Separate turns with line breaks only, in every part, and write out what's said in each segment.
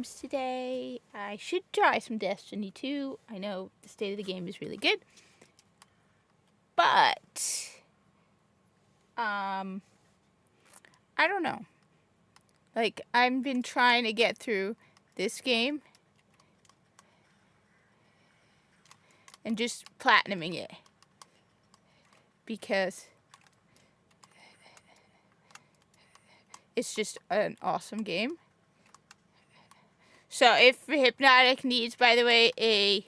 games today. I should try some Destiny 2. I know the state of the game is really good. But, I don't know. Like, I've been trying to get through this game and just platinuming it. Because it's just an awesome game. So if Hypnotic needs, by the way, a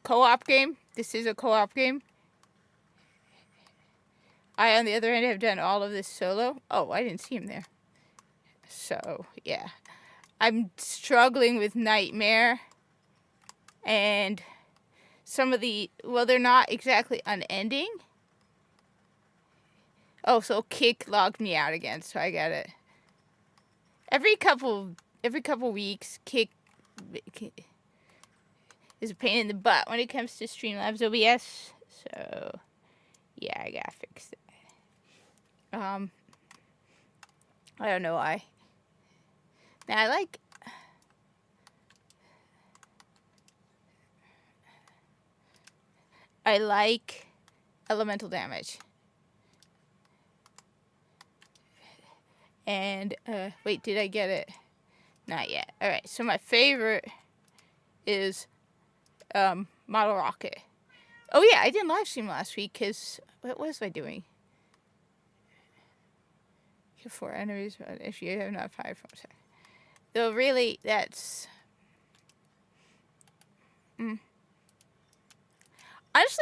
co-op game, this is a co-op game. I, on the other hand, have done all of this solo. Oh, I didn't see him there. So, yeah. I'm struggling with Nightmare. And some of the, well, they're not exactly unending. Oh, so Kick logged me out again, so I got it. Every couple weeks, Kick is a pain in the butt when it comes to Streamlabs OBS. So, yeah, I gotta fix it. I don't know why. Now, I like elemental damage. And, wait, did I get it? Not yet. Alright, so my favorite is, Model Rocket. Oh yeah, I didn't live stream last week, because, what was I doing? Kill 4 enemies, if you have not fired from a second. Though really, that's... Honestly,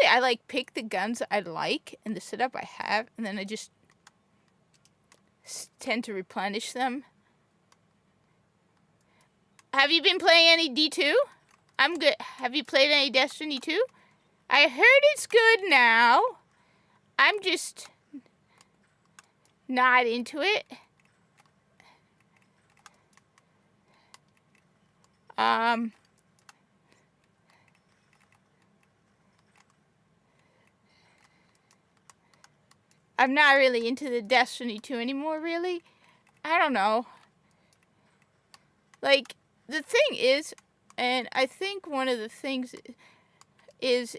I like pick the guns I like and the setup I have, and then I just tend to replenish them. Have you been playing any D2? I'm good. Have you played any Destiny 2? I heard it's good now. I'm just not into it. I'm not really into the Destiny 2 anymore, really. I don't know. Like, the thing is, and I think one of the things is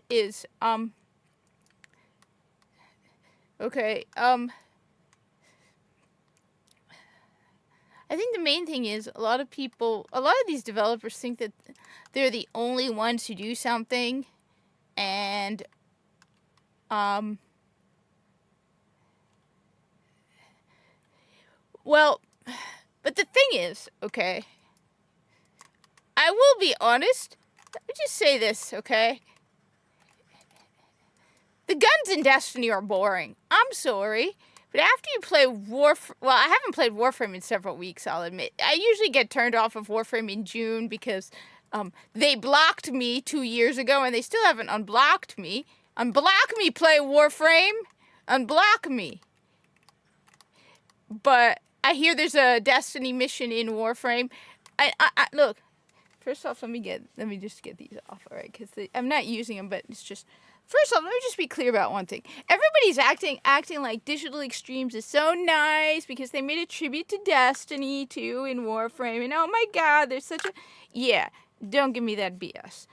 okay, I think the main thing is a lot of these developers think that they're the only ones who do something, and, well, but the thing is, okay, I will be honest, let me just say this, okay? The guns in Destiny are boring. I'm sorry. But after you play Warframe... Well, I haven't played Warframe in several weeks, I'll admit. I usually get turned off of Warframe in June because they blocked me 2 years ago and they still haven't unblocked me. Unblock me, play Warframe. Unblock me. But I hear there's a Destiny mission in Warframe. I look, first off, let me just get these off, alright? Because I'm not using them, but it's just... First off, let me just be clear about one thing. Everybody's acting like Digital Extremes is so nice because they made a tribute to Destiny 2 in Warframe. And oh my god, there's such a... Yeah, don't give me that BS.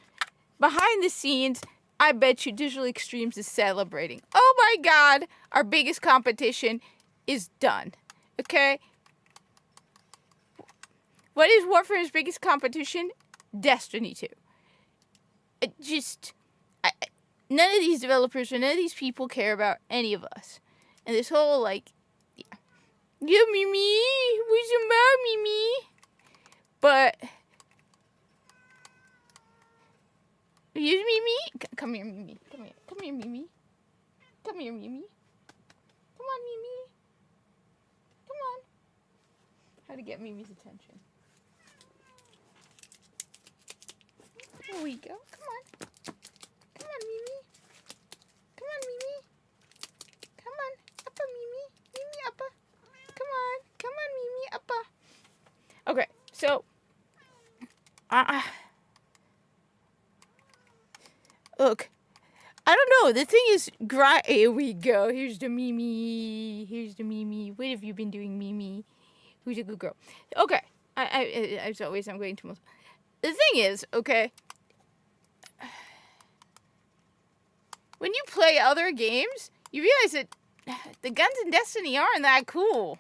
Behind the scenes, I bet you Digital Extremes is celebrating. Oh my god, our biggest competition is done. Okay? What is Warframe's biggest competition? Destiny 2. None of these developers or none of these people care about any of us. And this whole, like, yeah, Mimi, where's your mom, Mimi? But, here's Mimi. Come here, Mimi. Come here. Come here, Mimi. Come here, Mimi. Come on, Mimi. Come on. How to get Mimi's attention. Here we go. Come on. Come on, Mimi. Come on, Mimi. Come on. Uppa, Mimi. Mimi, uppa. Come on. Come on, Mimi, uppa. Okay, so... Look. I don't know. The thing is... Here we go. Here's the Mimi. Here's the Mimi. What have you been doing, Mimi? Who's a good girl? Okay, As always, I'm going to. The thing is, okay, when you play other games, you realize that the guns in Destiny aren't that cool.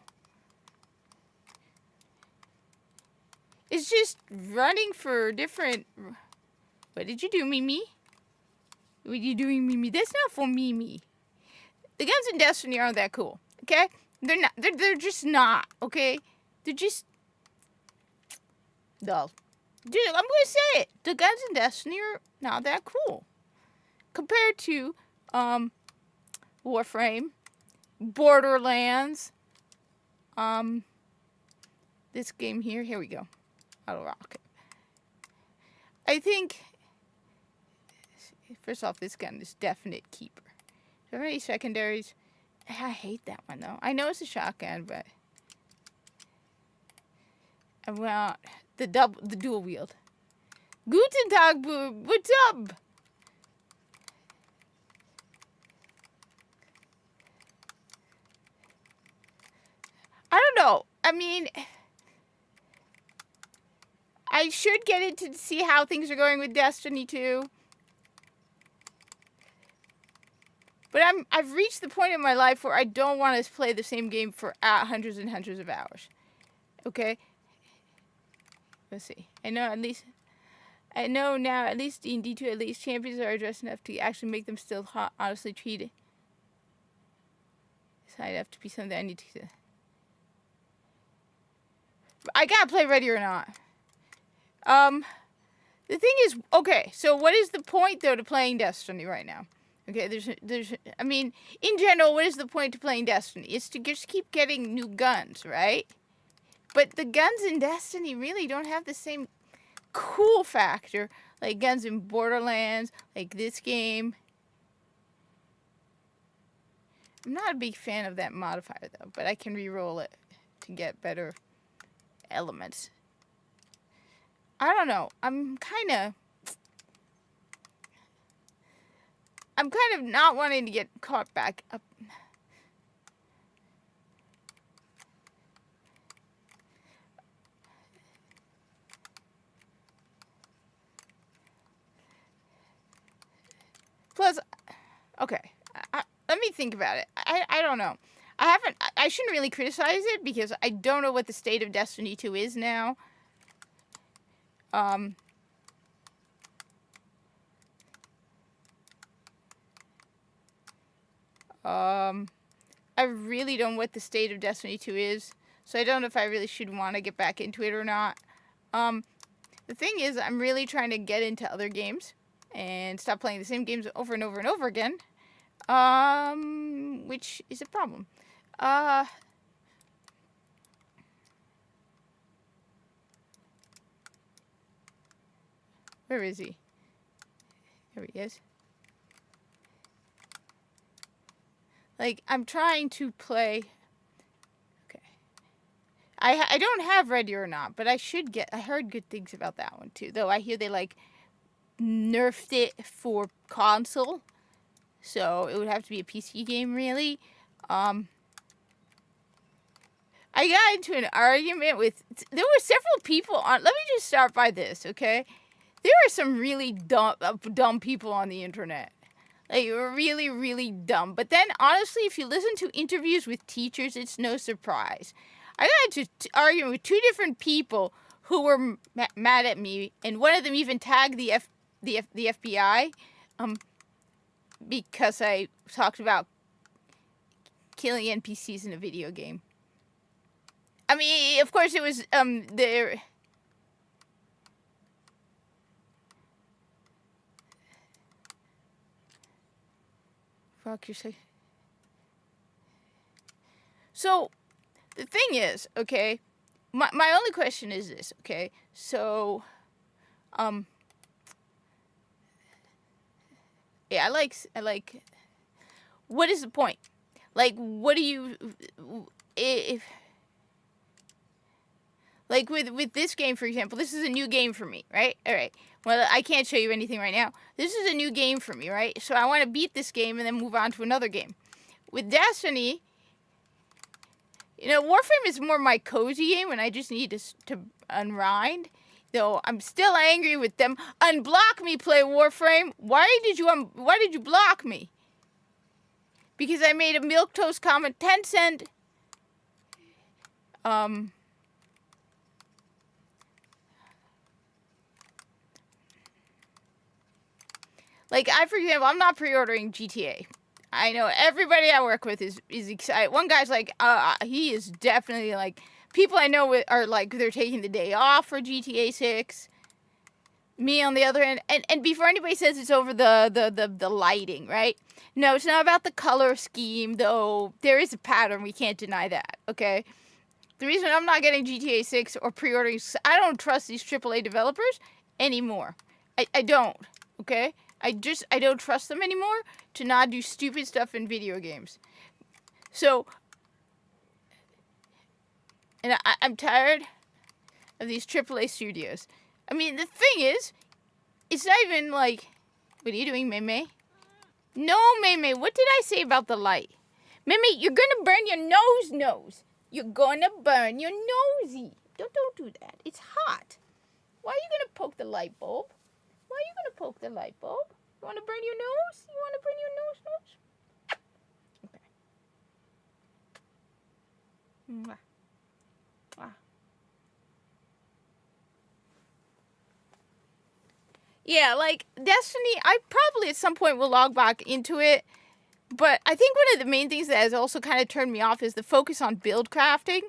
It's just running for different. What did you do, Mimi? What are you doing, Mimi? That's not for Mimi. The guns in Destiny aren't that cool. Okay, they're not. They're just not. Okay, they're just dull. Dude, I'm gonna say it. The guns in Destiny are not that cool compared to Warframe, Borderlands, this game here. Here we go. Auto rocket. I think first off, this gun is definite keeper. Do I have any secondaries? I hate that one though. I know it's a shotgun, but I want the dual wield. Guten Tag, Boob. What's up? I don't know. I mean, I should get it to see how things are going with Destiny 2. But I've reached the point in my life where I don't want to play the same game for hundreds and hundreds of hours. Okay? Let's see. I know now at least D&D 2 at least champions are addressed enough to actually make them still honestly treated. So I'd have to be something I need to. I gotta play Ready or Not. The thing is, okay, so what is the point though to playing Destiny right now? Okay, I mean, in general, what is the point to playing Destiny? It's to just keep getting new guns, right? But the guns in Destiny really don't have the same cool factor like guns in Borderlands, like this game. I'm not a big fan of that modifier though, but I can re-roll it to get better elements. I don't know. I'm kind of not wanting to get caught back up. Plus, okay, let me think about it. I don't know. I shouldn't really criticize it because I don't know what the state of Destiny 2 is now. I really don't know what the state of Destiny 2 is, so I don't know if I really should want to get back into it or not. The thing is, I'm really trying to get into other games and stop playing the same games over and over and over again, which is a problem. Where is he? There he is. Like, I'm trying to play. Okay. I don't have Ready or Not, but I heard good things about that one too. Though I hear they like nerfed it for console. So it would have to be a PC game really. I got into an argument with there were several people on. Let me just start by this, okay? There are some really dumb people on the internet. Like, really, really dumb. But then, honestly, if you listen to interviews with teachers, it's no surprise. I got into arguing with two different people who were mad at me, and one of them even tagged the FBI, because I talked about killing NPCs in a video game. I mean, of course, it was there. Fuck yourself. So, the thing is, okay, my only question is this, okay? So, yeah, I like. What is the point? Like, what do you if? Like with this game, for example, this is a new game for me, right? All right. Well, I can't show you anything right now. This is a new game for me, right? So I want to beat this game and then move on to another game. With Destiny, You know, Warframe is more my cozy game when I just need to unwind. Though I'm still angry with them. Unblock me, play Warframe. Why did you block me? Because I made a milquetoast comment, 10 cent. Like, for example, I'm not pre-ordering GTA. I know everybody I work with is excited. One guy's like, he is definitely like, people I know are like, they're taking the day off for GTA 6. Me on the other end, and before anybody says it's over the lighting, right? No, it's not about the color scheme, though there is a pattern, we can't deny that, okay? The reason I'm not getting GTA 6 or pre-ordering, I don't trust these AAA developers anymore. I don't, okay? I don't trust them anymore to not do stupid stuff in video games. So, and I'm tired of these AAA studios. I mean, the thing is, it's not even like, what are you doing, Meme? No, Meme, what did I say about the light? Meme, you're gonna burn your nose. You're gonna burn your nosy. Don't do that. It's hot. Why are you gonna poke the light bulb? Why are you gonna poke the light bulb? You wanna burn your nose? You wanna burn your nose? Okay. Mwah. Mwah. Yeah, like, Destiny, I probably at some point will log back into it. But I think one of the main things that has also kind of turned me off is the focus on build crafting.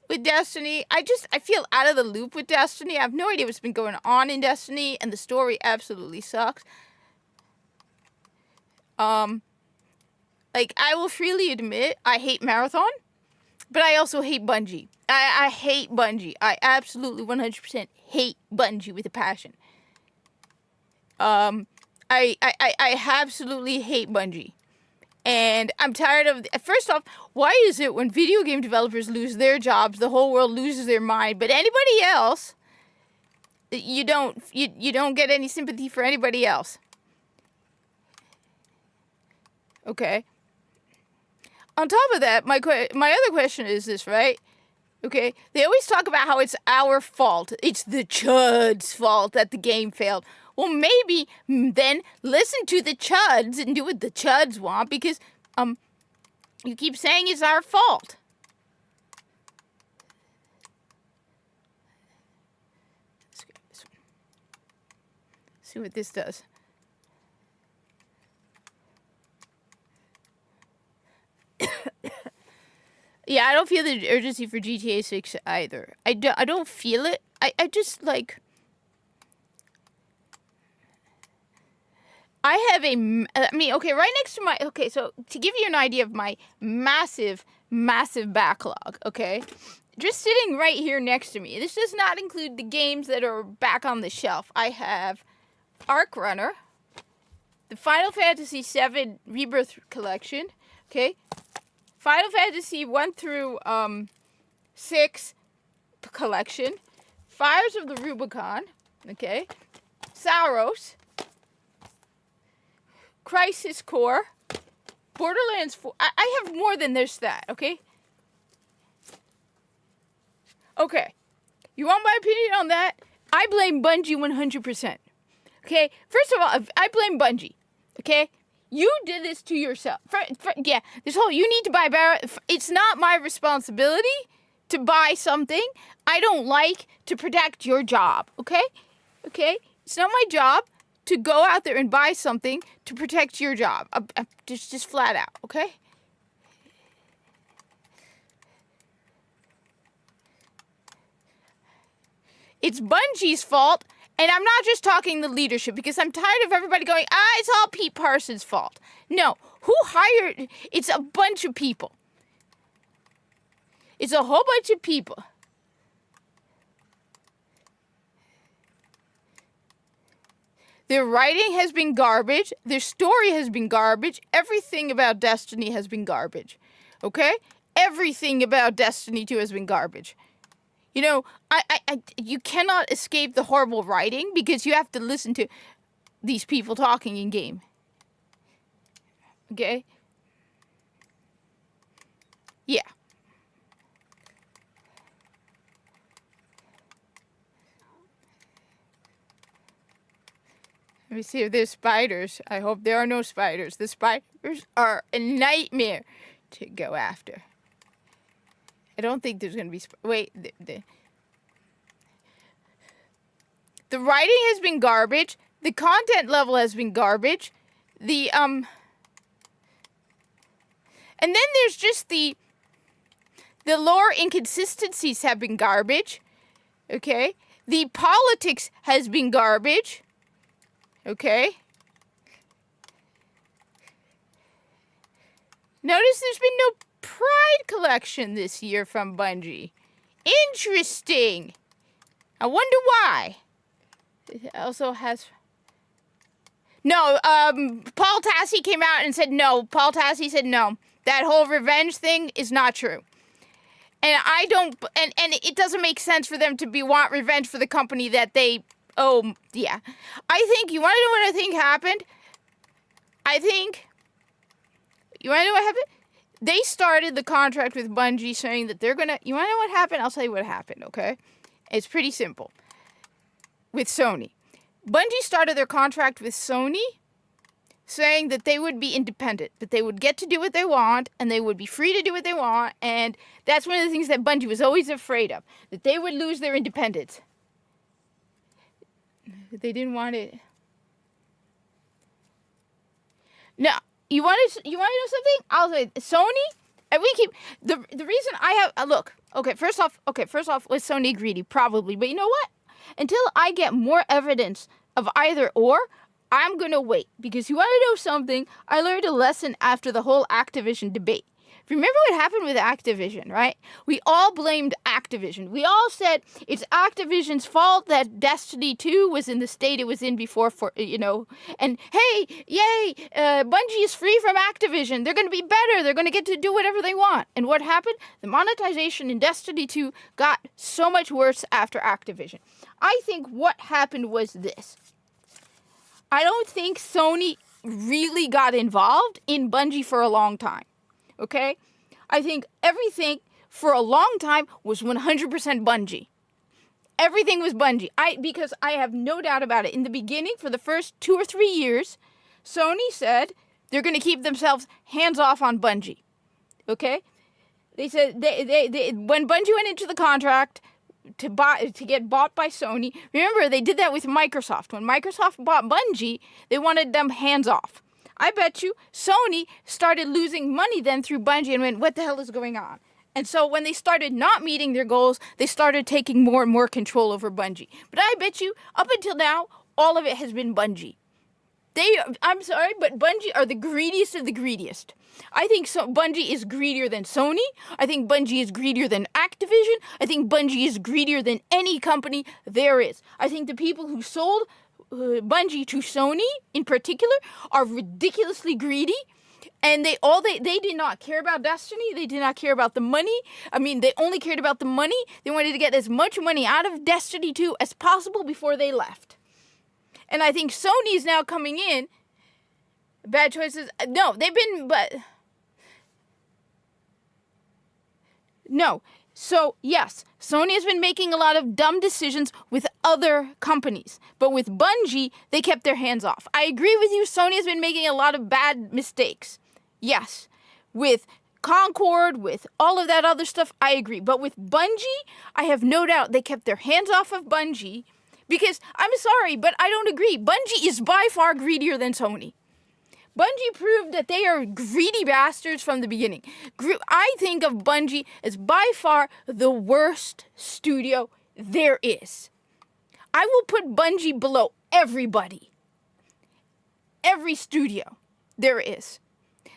With Destiny, I feel out of the loop with Destiny. I have no idea what's been going on in Destiny, and the story absolutely sucks. Like, I will freely admit, I hate Marathon, but I also hate Bungie. I hate Bungie. I absolutely 100% hate Bungie with a passion. I absolutely hate Bungie. And I'm tired of, first off, why is it when video game developers lose their jobs, the whole world loses their mind, but anybody else, you don't get any sympathy for anybody else? Okay. On top of that, my other question is this, right? Okay, they always talk about how it's our fault. It's the Chud's fault that the game failed. Well, maybe then listen to the Chuds and do what the Chuds want, because you keep saying it's our fault. Let's get this one. See what this does. Yeah, I don't feel the urgency for GTA 6 either. I don't feel it. I just, like... I have okay, right next to my... Okay, so to give you an idea of my massive, massive backlog, okay? Just sitting right here next to me. This does not include the games that are back on the shelf. I have Arc Runner, the Final Fantasy VII Rebirth Collection, okay? Final Fantasy 1 through 6 collection, Fires of the Rubicon, okay, Sauros, Crisis Core, Borderlands 4. I have more than this that, okay? Okay, you want my opinion on that? I blame Bungie 100%. Okay, first of all, I blame Bungie, okay? You did this to yourself. Yeah, this whole, you need to buy Barrow. It's not my responsibility to buy something I don't like to protect your job, okay? Okay? It's not my job to go out there and buy something to protect your job. Just flat out, okay? It's Bungie's fault. And I'm not just talking the leadership, because I'm tired of everybody going, it's all Pete Parsons' fault. No. Who hired? It's a bunch of people. It's a whole bunch of people. Their writing has been garbage. Their story has been garbage. Everything about Destiny has been garbage. Okay? Everything about Destiny 2 has been garbage. You know, you cannot escape the horrible writing because you have to listen to these people talking in game. Okay? Yeah. Let me see if there's spiders. I hope there are no spiders. The spiders are a nightmare to go after. I don't think there's going to be... Wait. The writing has been garbage. The content level has been garbage. And then there's just the lore inconsistencies have been garbage. Okay? The politics has been garbage. Okay? Notice there's been no Pride collection this year from Bungie. Interesting. I wonder why. It also has... No, Paul Tassi came out and said no. Paul Tassi said no. That whole revenge thing is not true. And I don't... And it doesn't make sense for them to want revenge for the company that they... Oh, yeah. I think... You want to know what I think happened? You want to know what happened? They started the contract with Bungie saying that they're gonna... You want to know what happened? I'll tell you what happened, okay? It's pretty simple. With Sony. Bungie started their contract with Sony saying that they would be independent, that they would get to do what they want, and they would be free to do what they want, and that's one of the things that Bungie was always afraid of, that they would lose their independence. They didn't want it. No. You want to know something? I'll say Sony, and we keep the reason I have look. Okay, first off, was Sony greedy? Probably, but you know what? Until I get more evidence of either or, I'm gonna wait, because you want to know something? I learned a lesson after the whole Activision debate. Remember what happened with Activision, right? We all blamed Activision. We all said it's Activision's fault that Destiny 2 was in the state it was in before, and hey, yay, Bungie is free from Activision. They're going to be better. They're going to get to do whatever they want. And what happened? The monetization in Destiny 2 got so much worse after Activision. I think what happened was this. I don't think Sony really got involved in Bungie for a long time. Okay? I think everything for a long time was 100% Bungie. Everything was Bungie. Because I have no doubt about it. In the beginning, for the first 2 or 3 years, Sony said they're going to keep themselves hands off on Bungie. Okay? They said they when Bungie went into the contract to get bought by Sony, remember they did that with Microsoft. When Microsoft bought Bungie, they wanted them hands off. I bet you Sony started losing money then through Bungie and went, what the hell is going on? And so when they started not meeting their goals, they started taking more and more control over Bungie. But I bet you, up until now, all of it has been Bungie. I'm sorry, but Bungie are the greediest of the greediest. I think Bungie is greedier than Sony. I think Bungie is greedier than Activision. I think Bungie is greedier than any company there is. I think the people who sold Bungie to Sony in particular are ridiculously greedy, and they did not care about Destiny. They did not care about the money. I mean, they only cared about the money. They wanted to get as much money out of Destiny 2 as possible before they left. And I think Sony is now coming in. Bad choices. No, they've been, but no. So, yes, Sony has been making a lot of dumb decisions with other companies. But with Bungie, they kept their hands off. I agree with you, Sony has been making a lot of bad mistakes. Yes. With Concord, with all of that other stuff, I agree. But with Bungie, I have no doubt they kept their hands off of Bungie. Because, I'm sorry, but I don't agree. Bungie is by far greedier than Sony. Bungie proved that they are greedy bastards from the beginning. I think of Bungie as by far the worst studio there is. I will put Bungie below everybody. Every studio there is.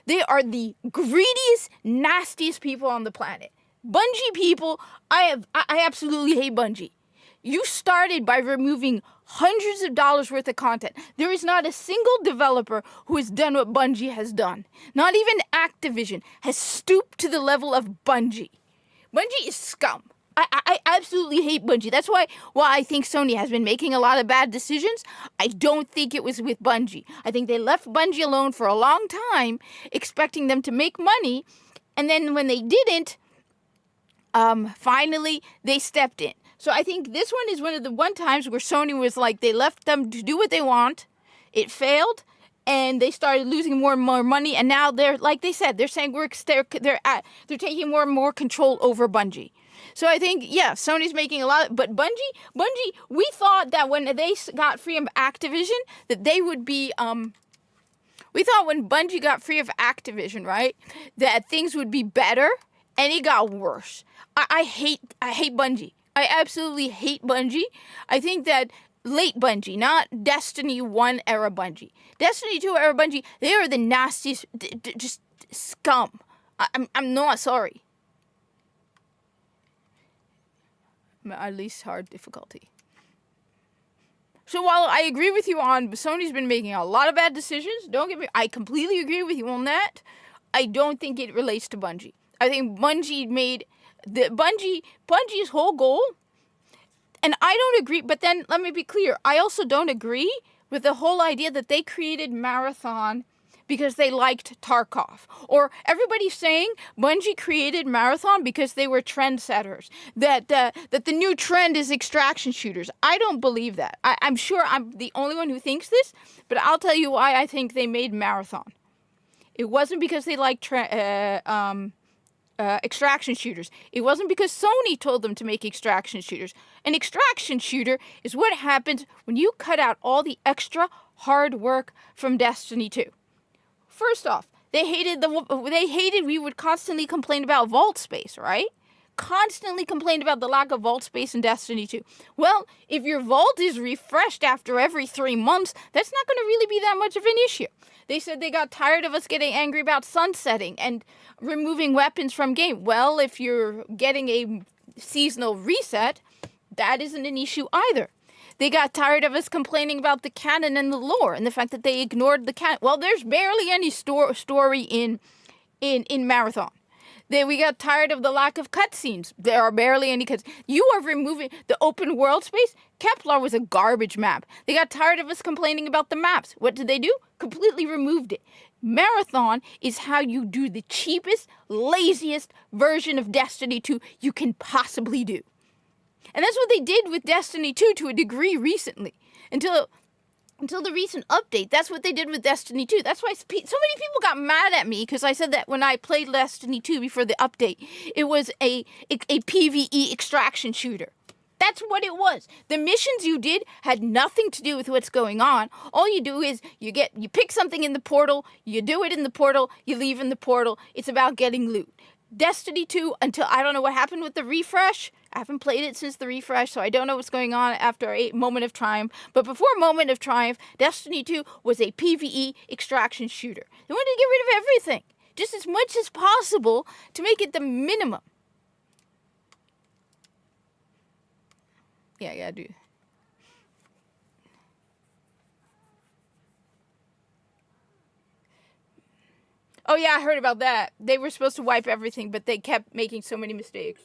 They are the greediest, nastiest people on the planet. Bungie people, I absolutely hate Bungie. You started by removing hundreds of dollars worth of content. There is not a single developer who has done what Bungie has done. Not even Activision has stooped to the level of Bungie. Bungie is scum. I absolutely hate Bungie. That's why while I think Sony has been making a lot of bad decisions, I don't think it was with Bungie. I think they left Bungie alone for a long time, expecting them to make money, and then when they didn't, finally they stepped in. So I think this one is one of the times where Sony was like, they left them to do what they want, it failed, and they started losing more and more money, and now they're, like they said, they're saying they're taking more and more control over Bungie. So I think, yeah, Sony's making a lot, but Bungie, we thought that when they got free of Activision, that they would be, we thought when Bungie got free of Activision, right, that things would be better, and it got worse. I hate Bungie. I absolutely hate Bungie. I think that late Bungie, not Destiny 1 era Bungie. Destiny 2 era Bungie, they are the nastiest, just scum. I'm not sorry. At least hard difficulty. So while I agree with you on Sony's been making a lot of bad decisions, I completely agree with you on that. I don't think it relates to Bungie. I think Bungie's whole goal, and I don't agree, but then let me be clear, I also don't agree with the whole idea that they created Marathon because they liked Tarkov. Or everybody's saying Bungie created Marathon because they were trendsetters. That the new trend is extraction shooters. I don't believe that. I'm sure I'm the only one who thinks this, but I'll tell you why I think they made Marathon. It wasn't because they liked extraction shooters. It wasn't because Sony told them to make extraction shooters. An extraction shooter is what happens when you cut out all the extra hard work from Destiny 2. First off, they hated we would constantly complain about vault space, right? Constantly complained about the lack of vault space in Destiny 2. Well, if your vault is refreshed after every 3 months, that's not going to really be that much of an issue. They said they got tired of us getting angry about sunsetting and removing weapons from game. Well, if you're getting a seasonal reset, that isn't an issue either. They got tired of us complaining about the canon and the lore and the fact that they ignored the canon. Well, there's barely any story in Marathon. We got tired of the lack of cutscenes. There are barely any cutscenes. You are removing the open world space. Kepler was a garbage map. They got tired of us complaining about the maps. What did they do? Completely removed it. Marathon is how you do the cheapest, laziest version of Destiny 2 you can possibly do. And that's what they did with Destiny 2 to a degree recently. Until the recent update, that's what they did with Destiny 2. That's why so many people got mad at me because I said that when I played Destiny 2 before the update, it was a PvE extraction shooter. That's what it was. The missions you did had nothing to do with what's going on. All you do is you pick something in the portal, you do it in the portal, you leave in the portal. It's about getting loot. Destiny 2, until I don't know what happened with the refresh. I haven't played it since the refresh, so I don't know what's going on after a Moment of Triumph. But before Moment of Triumph, Destiny 2 was a PvE extraction shooter. They wanted to get rid of everything, just as much as possible to make it the minimum. Yeah, I do. Oh yeah, I heard about that. They were supposed to wipe everything, but they kept making so many mistakes.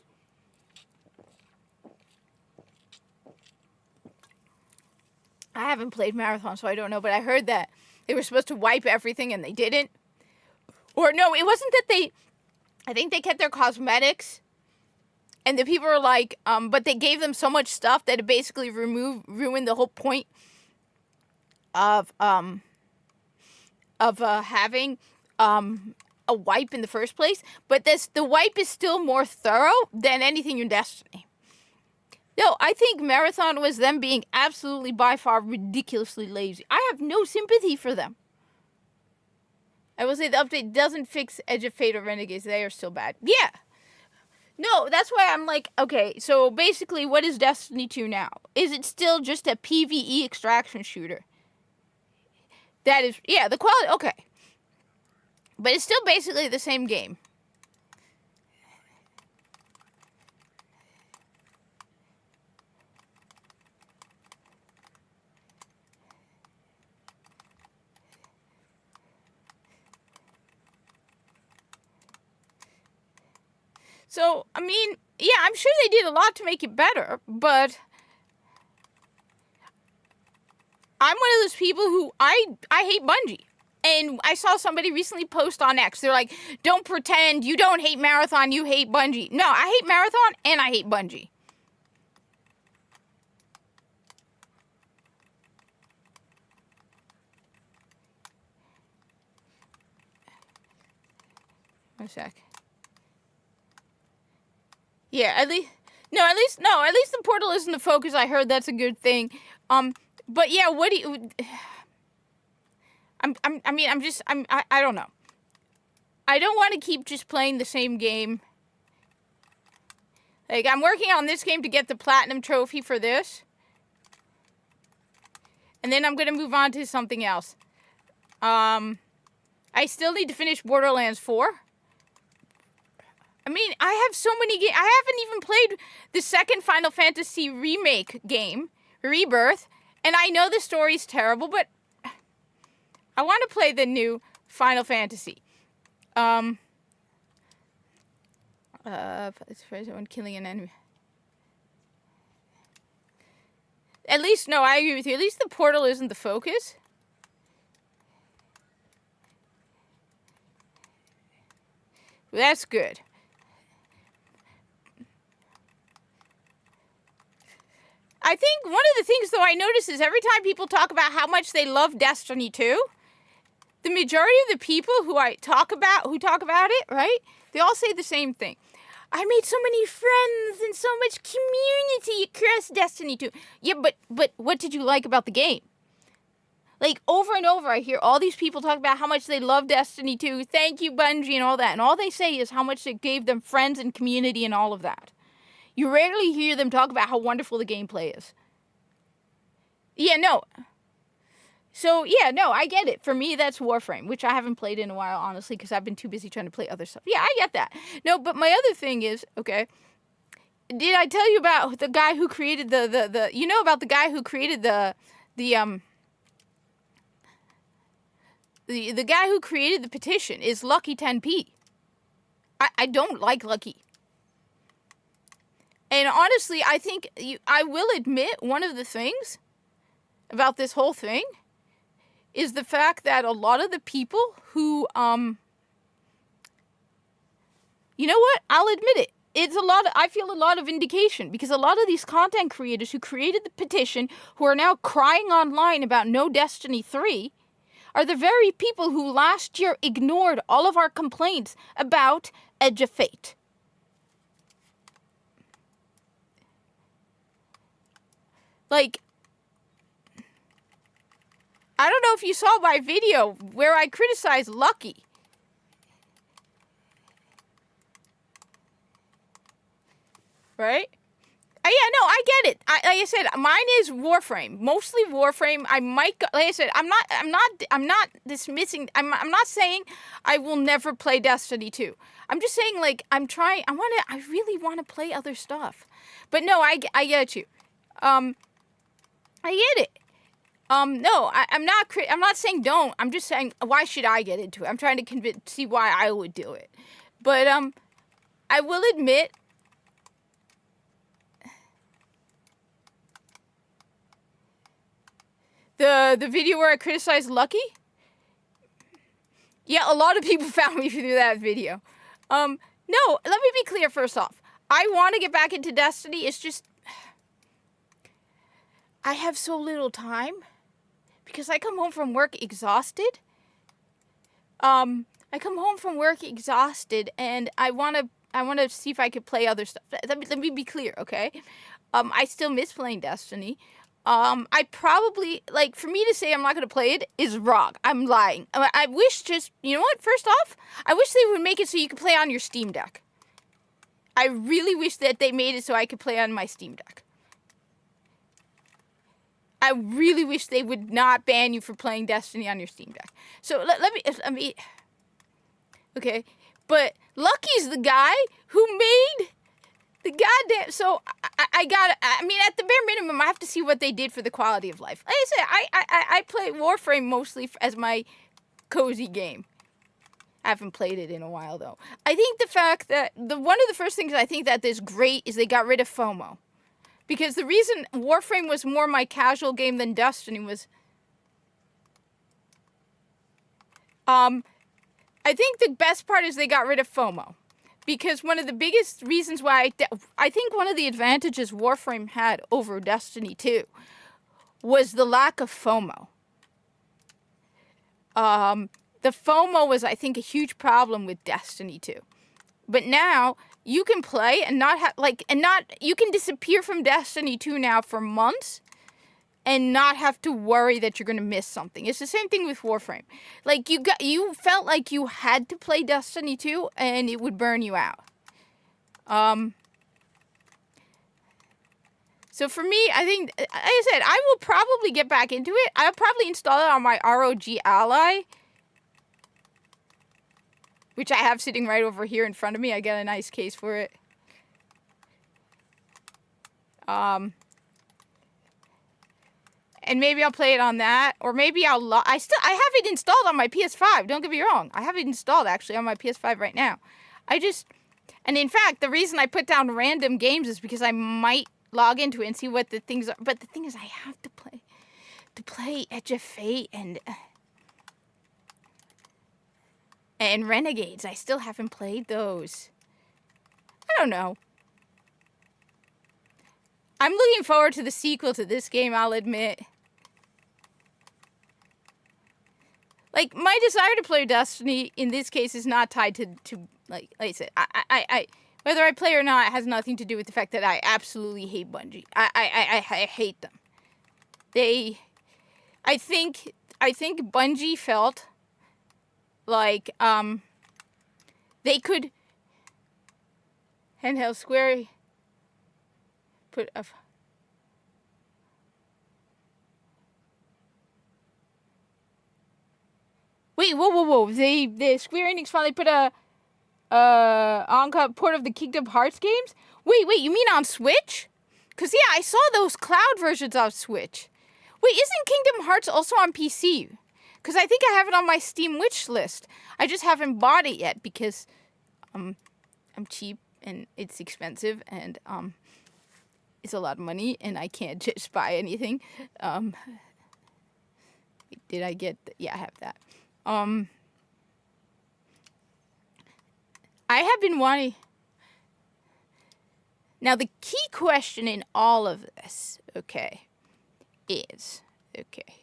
I haven't played Marathon, so I don't know, but I heard that they were supposed to wipe everything and they didn't. Or no, it wasn't that I think they kept their cosmetics, and the people were like, but they gave them so much stuff that it basically ruined the whole point of having a wipe in the first place. But the wipe is still more thorough than anything in Destiny. No, I think Marathon was them being absolutely by far ridiculously lazy. I have no sympathy for them. I will say the update doesn't fix Edge of Fate or Renegades. They are still bad. Yeah. No, that's why I'm like, okay, so basically what is Destiny 2 now? Is it still just a PvE extraction shooter? That is, yeah, the quality, okay. But it's still basically the same game. So, I mean, yeah, I'm sure they did a lot to make it better, but I'm one of those people who, I hate Bungie. And I saw somebody recently post on X. They're like, don't pretend you don't hate Marathon, you hate Bungie. No, I hate Marathon and I hate Bungie. 1 sec. Yeah, at least the portal isn't the focus. I heard that's a good thing. But yeah, what do you? I don't know. I don't want to keep just playing the same game. Like, I'm working on this game to get the platinum trophy for this. And then I'm going to move on to something else. I still need to finish Borderlands 4. I mean, I have so many games. I haven't even played the second Final Fantasy remake game, Rebirth. And I know the story's terrible, but I want to play the new Final Fantasy. It's for someone killing an enemy. At least, no, I agree with you. At least the portal isn't the focus. That's good. I think one of the things, though, I notice is every time people talk about how much they love Destiny 2, the majority of the people who talk about it, right? They all say the same thing. I made so many friends and so much community across Destiny 2. Yeah, but what did you like about the game? Like, over and over, I hear all these people talk about how much they love Destiny 2. Thank you, Bungie, and all that. And all they say is how much it gave them friends and community and all of that. You rarely hear them talk about how wonderful the gameplay is. Yeah, no. So, yeah, no, I get it. For me, that's Warframe, which I haven't played in a while, honestly, because I've been too busy trying to play other stuff. Yeah, I get that. No, but my other thing is, okay, did I tell you about the guy who created you know about the guy who created the guy who created the petition is Lucky 10p. I don't like Lucky. And honestly, I think, I will admit, one of the things about this whole thing is the fact that a lot of the people who, you know what? I'll admit it. I feel a lot of vindication because a lot of these content creators who created the petition, who are now crying online about no Destiny 3, are the very people who last year ignored all of our complaints about Edge of Fate. Like, I don't know if you saw my video where I criticized Lucky. Right? Yeah, no, I get it. Like I said, mine is Warframe. Mostly Warframe. I might go, like I said, I'm not dismissing, I'm not saying I will never play Destiny 2. I'm just saying, like, I really want to play other stuff. But no, I get you. I get it. No, I'm not saying don't. I'm just saying, why should I get into it? I'm trying to see why I would do it. But, I will admit, the video where I criticized Lucky? Yeah, a lot of people found me through that video. No, let me be clear first off. I want to get back into Destiny. It's just, I have so little time because I come home from work exhausted. And I want to see if I could play other stuff. Let me be clear, okay? I still miss playing Destiny. I probably, like, for me to say I'm not going to play it is wrong. I'm lying. I wish you know what, first off, I wish they would make it so you could play on your Steam Deck. I really wish that they made it so I could play on my Steam Deck. I really wish they would not ban you for playing Destiny on your Steam Deck. So let me, okay, but Lucky's the guy who made the goddamn, so I mean, at the bare minimum, I have to see what they did for the quality of life. Like I said, I play Warframe mostly as my cozy game. I haven't played it in a while, though. I think the fact that, one of the first things I think that is great is they got rid of FOMO. Because the reason Warframe was more my casual game than Destiny was, I think the best part is they got rid of FOMO. Because one of the biggest reasons why I think one of the advantages Warframe had over Destiny 2 was the lack of FOMO. the FOMO was, I think, a huge problem with Destiny 2. But now you can play and not have you can disappear from Destiny 2 now for months and not have to worry that you're going to miss something. It's the same thing with Warframe. Like you felt like you had to play Destiny 2 and it would burn you out. So for me, I think, like I said, I will probably get back into it. I'll probably install it on my ROG Ally, which I have sitting right over here in front of me. I got a nice case for it. And maybe I'll play it on that, or maybe I have it installed on my PS5. Don't get me wrong. I have it installed actually on my PS5 right now. And in fact, the reason I put down random games is because I might log into it and see what the things are. But the thing is, I have to play Edge of Fate and Renegades. I still haven't played those. I don't know. I'm looking forward to the sequel to this game, I'll admit. Like, my desire to play Destiny in this case is not tied to like I said, I whether I play or not, it has nothing to do with the fact that I absolutely hate Bungie. I hate them. I think Bungie felt like they could handheld Square put a wait, whoa. The Square Enix finally put a on port of the Kingdom Hearts games? Wait, you mean on Switch? Cause yeah, I saw those cloud versions on Switch. Wait, isn't Kingdom Hearts also on PC? Cause I think I have it on my Steam wish list. I just haven't bought it yet because I'm cheap and it's expensive and it's a lot of money and I can't just buy anything. Did I get yeah, I have that. I have been wanting... Now, the key question in all of this, okay, is... Okay.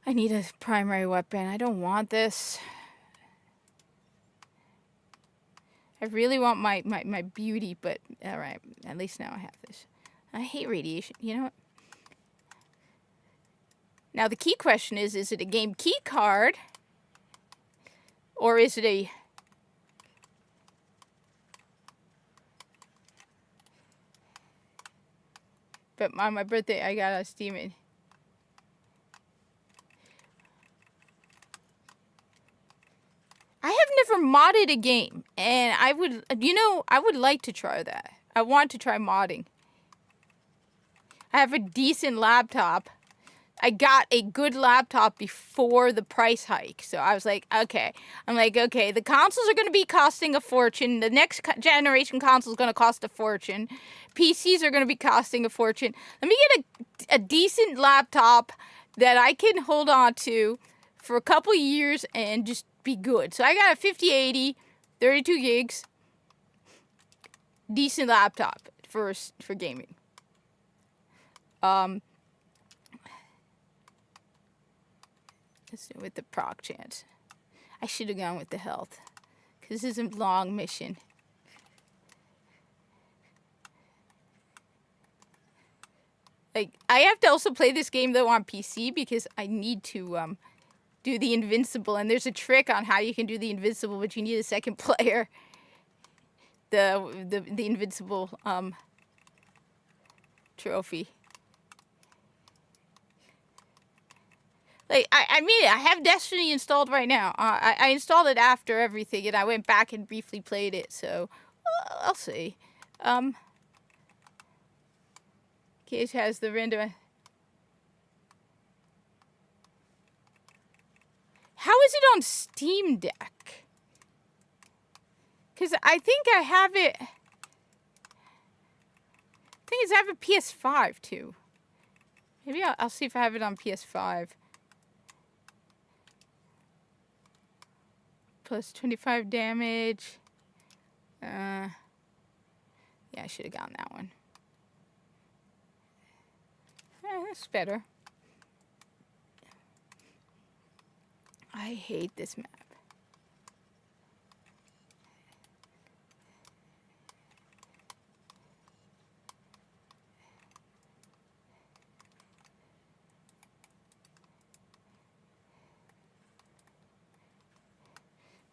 I need a primary weapon. I don't want this. I really want my beauty, but... Alright, at least now I have this. I hate radiation. You know what? Now, the key question is it a game key card? Or is it a... But on my birthday, I got a Steam it. I have never modded a game, and I would like to try that. I want to try modding. I have a decent laptop. I got a good laptop before the price hike. So I was like, okay. The consoles are going to be costing a fortune. The next generation console is going to cost a fortune. PCs are going to be costing a fortune. Let me get a decent laptop that I can hold on to for a couple years and just be good. So I got a 5080, 32 gigs, decent laptop for gaming. Let's do it with the proc chance. I should have gone with the health. Because this is a long mission. Like, I have to also play this game, though, on PC. Because I need to do the invincible. And there's a trick on how you can do the invincible. But you need a second player. The invincible trophy. Like, I mean, I have Destiny installed right now. I installed it after everything, and I went back and briefly played it, so I'll see. Cage has the random... How is it on Steam Deck? Because I think I have it... I think I have a PS5, too. Maybe I'll see if I have it on PS5. Plus 25 damage. Yeah, I should have gotten that one. That's better. I hate this map.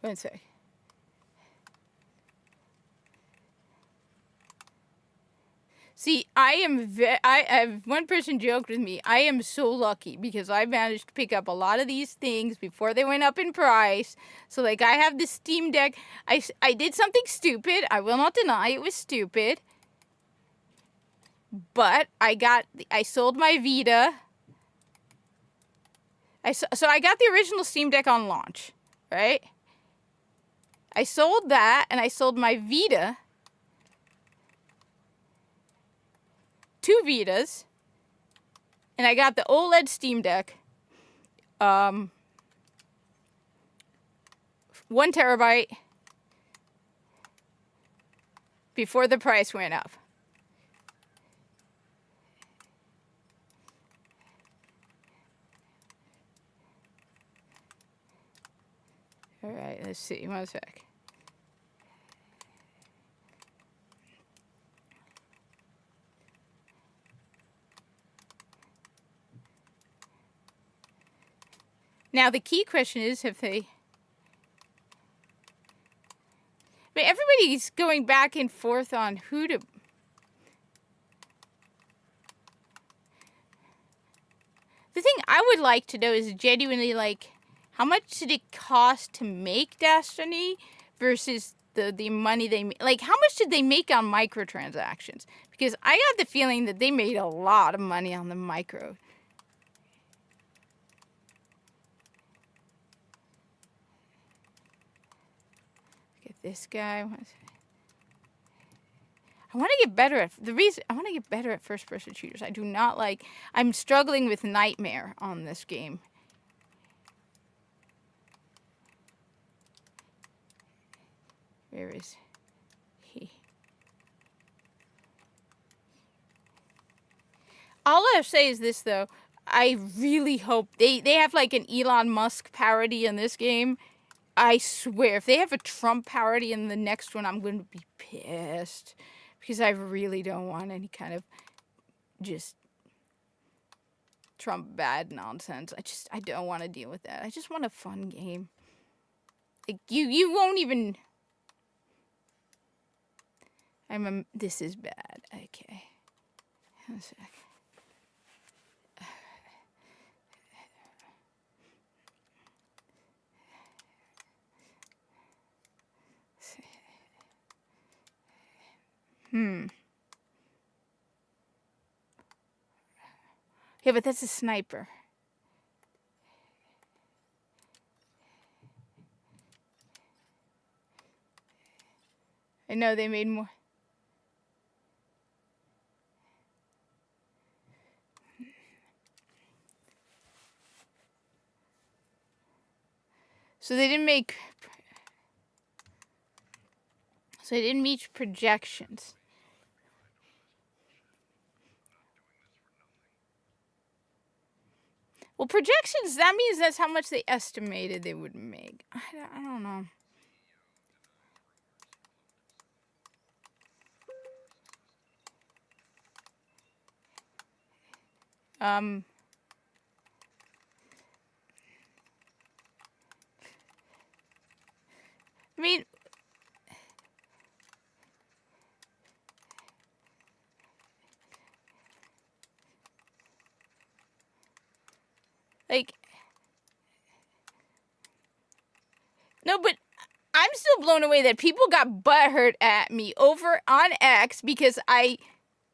One sec. See, one person joked with me, I am so lucky because I managed to pick up a lot of these things before they went up in price. So, like, I have the Steam Deck. I did something stupid. I will not deny it was stupid. But I sold my Vita. So I got the original Steam Deck on launch, right? I sold that, and I sold my Vita. 2 Vitas. And I got the OLED Steam Deck. 1 terabyte. Before the price went up. Alright, let's see. One sec. Now, the key question is, have they... I mean, everybody's going back and forth on who to... The thing I would like to know is genuinely, like, how much did it cost to make Destiny versus the money they made? Like, how much did they make on microtransactions? Because I got the feeling that they made a lot of money on the micro. Look at this guy. I want to get better at I want to get better at first-person shooters. I do not like. I'm struggling with Nightmare on this game. Where is he? All I have to say is this, though. I really hope they have like an Elon Musk parody in this game. I swear, if they have a Trump parody in the next one, I'm going to be pissed. Because I really don't want any kind of just Trump bad nonsense. I don't want to deal with that. I just want a fun game. Like, you won't even... This is bad. Okay. One sec. Yeah, but that's a sniper. I know they made more. So they didn't make... So they didn't meet projections. Well, projections, that means that's how much they estimated they would make. I don't know. I mean... Like... No, but I'm still blown away that people got butthurt at me over on X because I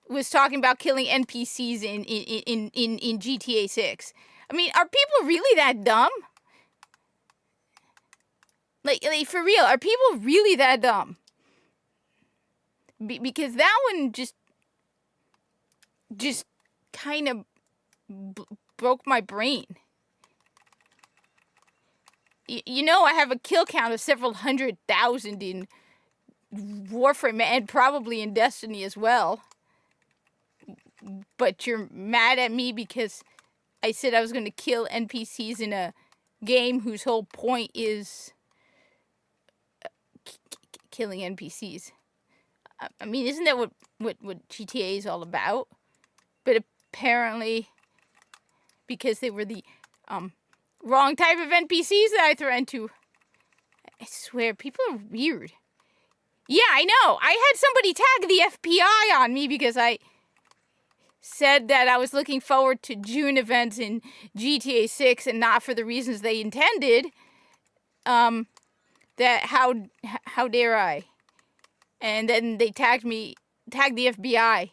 was talking about killing NPCs in GTA 6. I mean, are people really that dumb? Like for real, are people really that dumb? Because that one just kind of broke my brain. You know, I have a kill count of several 100,000 in Warframe and probably in Destiny as well. But you're mad at me because I said I was going to kill NPCs in a game whose whole point is killing NPCs. I mean, isn't that what GTA is all about? But apparently, because they were the wrong type of NPCs that I threatened to. I swear, people are weird. Yeah, I know. I had somebody tag the FBI on me because I said that I was looking forward to June events in GTA 6 and not for the reasons they intended. That how dare I? And then they tagged the FBI.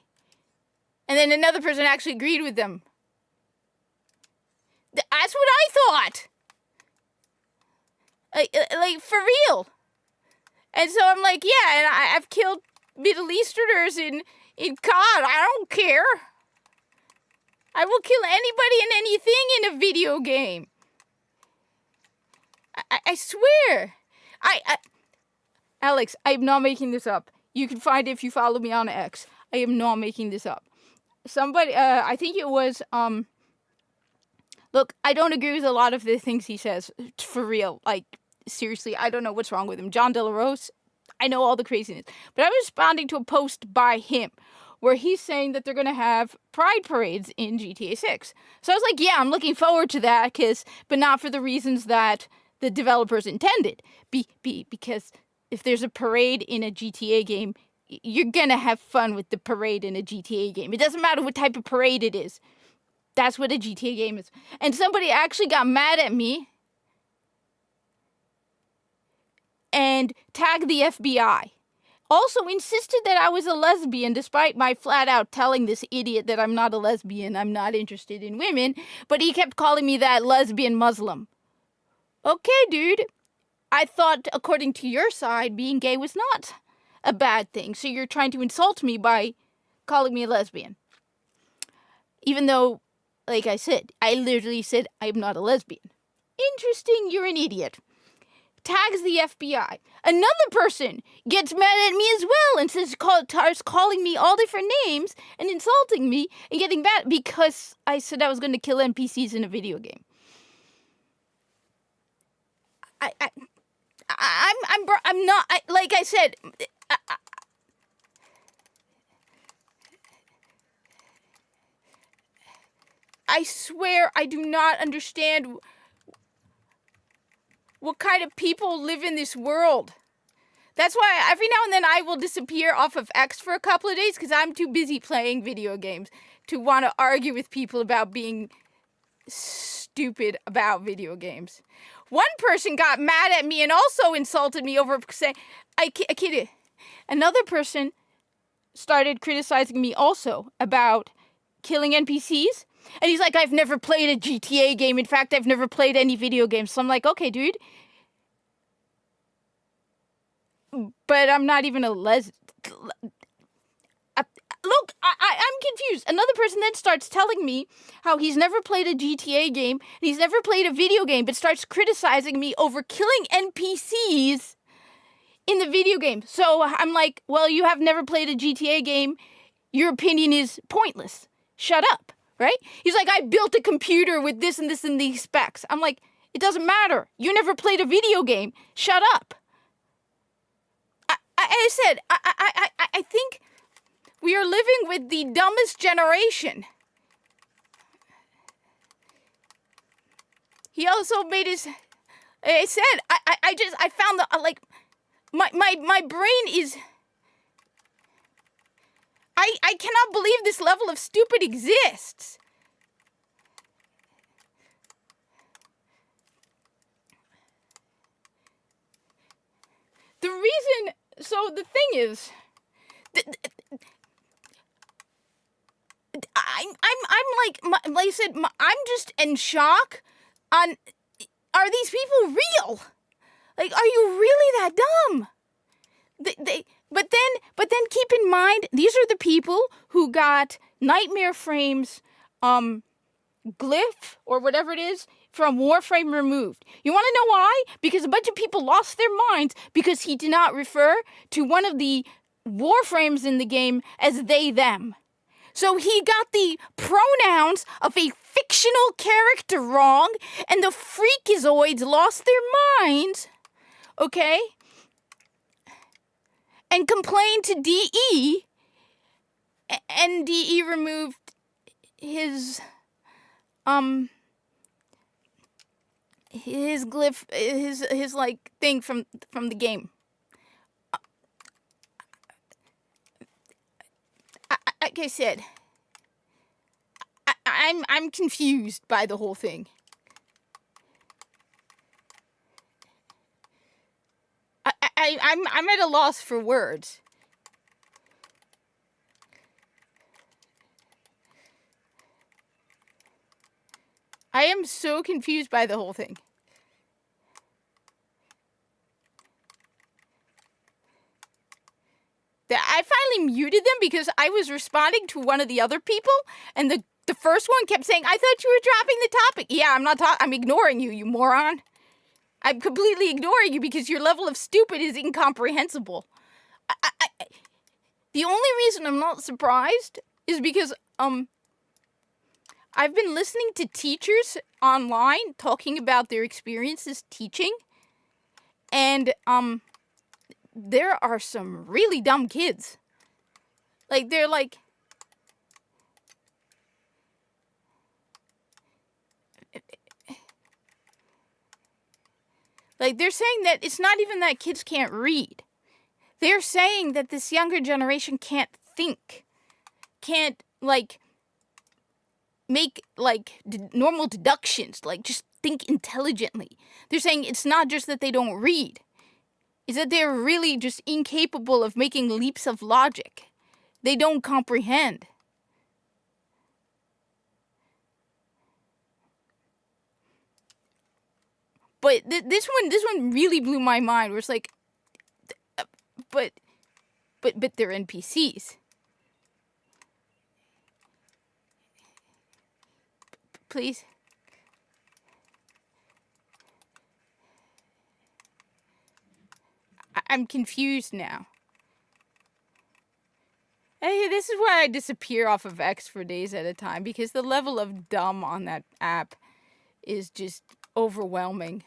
And then another person actually agreed with them. That's what I thought. Like for real. And so I'm like, yeah, and I've killed Middle Easterners in COD. I don't care. I will kill anybody and anything in a video game. I swear. Alex, I am not making this up. You can find it if you follow me on X. I am not making this up. Somebody, I think it was, look, I don't agree with a lot of the things he says. For real. Like, seriously, I don't know what's wrong with him. John De La Rose, I know all the craziness. But I was responding to a post by him where he's saying that they're going to have pride parades in GTA 6. So I was like, yeah, I'm looking forward to that, but not for the reasons that the developers intended. Because if there's a parade in a GTA game, you're going to have fun with the parade in a GTA game. It doesn't matter what type of parade it is. That's what a GTA game is. And somebody actually got mad at me and tagged the FBI. Also insisted that I was a lesbian, despite my flat out telling this idiot that I'm not a lesbian, I'm not interested in women, but he kept calling me that lesbian Muslim. Okay, dude. I thought, according to your side, being gay was not a bad thing, so you're trying to insult me by calling me a lesbian. Even though, like I said, I literally said I'm not a lesbian. Interesting, you're an idiot. Tags the FBI. Another person gets mad at me as well and starts calling me all different names and insulting me and getting mad because I said I was going to kill NPCs in a video game. I'm not, like I said, I swear I do not understand what kind of people live in this world. That's why every now and then I will disappear off of X for a couple of days because I'm too busy playing video games to want to argue with people about being stupid about video games. One person got mad at me and also insulted me over saying, I kid. Another person started criticizing me also about killing NPCs. And he's like, I've never played a GTA game. In fact, I've never played any video games. So I'm like, okay, dude. But I'm not even a Look, I'm confused. Another person then starts telling me how he's never played a GTA game, and he's never played a video game, but starts criticizing me over killing NPCs in the video game. So I'm like, well, you have never played a GTA game. Your opinion is pointless. Shut up, right? He's like, I built a computer with this and this and these specs. I'm like, it doesn't matter. You never played a video game. Shut up. I said, I think we are living with the dumbest generation. He also made his, I said, I found my brain is, I cannot believe this level of stupid exists. The reason, so the thing is, I'm like I said, I'm just in shock on, are these people real? Like, are you really that dumb? But then keep in mind, these are the people who got Nightmare Frame's glyph or whatever it is from Warframe removed. You want to know why? Because a bunch of people lost their minds because he did not refer to one of the Warframes in the game as they, them. So he got the pronouns of a fictional fictional character wrong, and the Freakazoids lost their minds, okay, and complained to DE, and DE removed his glyph, his like thing from the game. Like I said, I'm confused by the whole thing. I'm at a loss for words. I am so confused by the whole thing. I finally muted them because I was responding to one of the other people, and the first one kept saying, "I thought you were dropping the topic." Yeah, I'm not I'm ignoring you, you moron. I'm completely ignoring you because your level of stupid is incomprehensible. The only reason I'm not surprised is because I've been listening to teachers online talking about their experiences teaching, and there are some really dumb kids. Like, they're like, they're saying that it's not even that kids can't read. They're saying that this younger generation can't think, can't, like, make, like, normal deductions, like, just think intelligently. They're saying it's not just that they don't read. It's that they're really just incapable of making leaps of logic. They don't comprehend. But this one really blew my mind. Where it's like, but they're NPCs. Please. I'm confused now. Hey, this is why I disappear off of X for days at a time, because the level of dumb on that app is just overwhelming.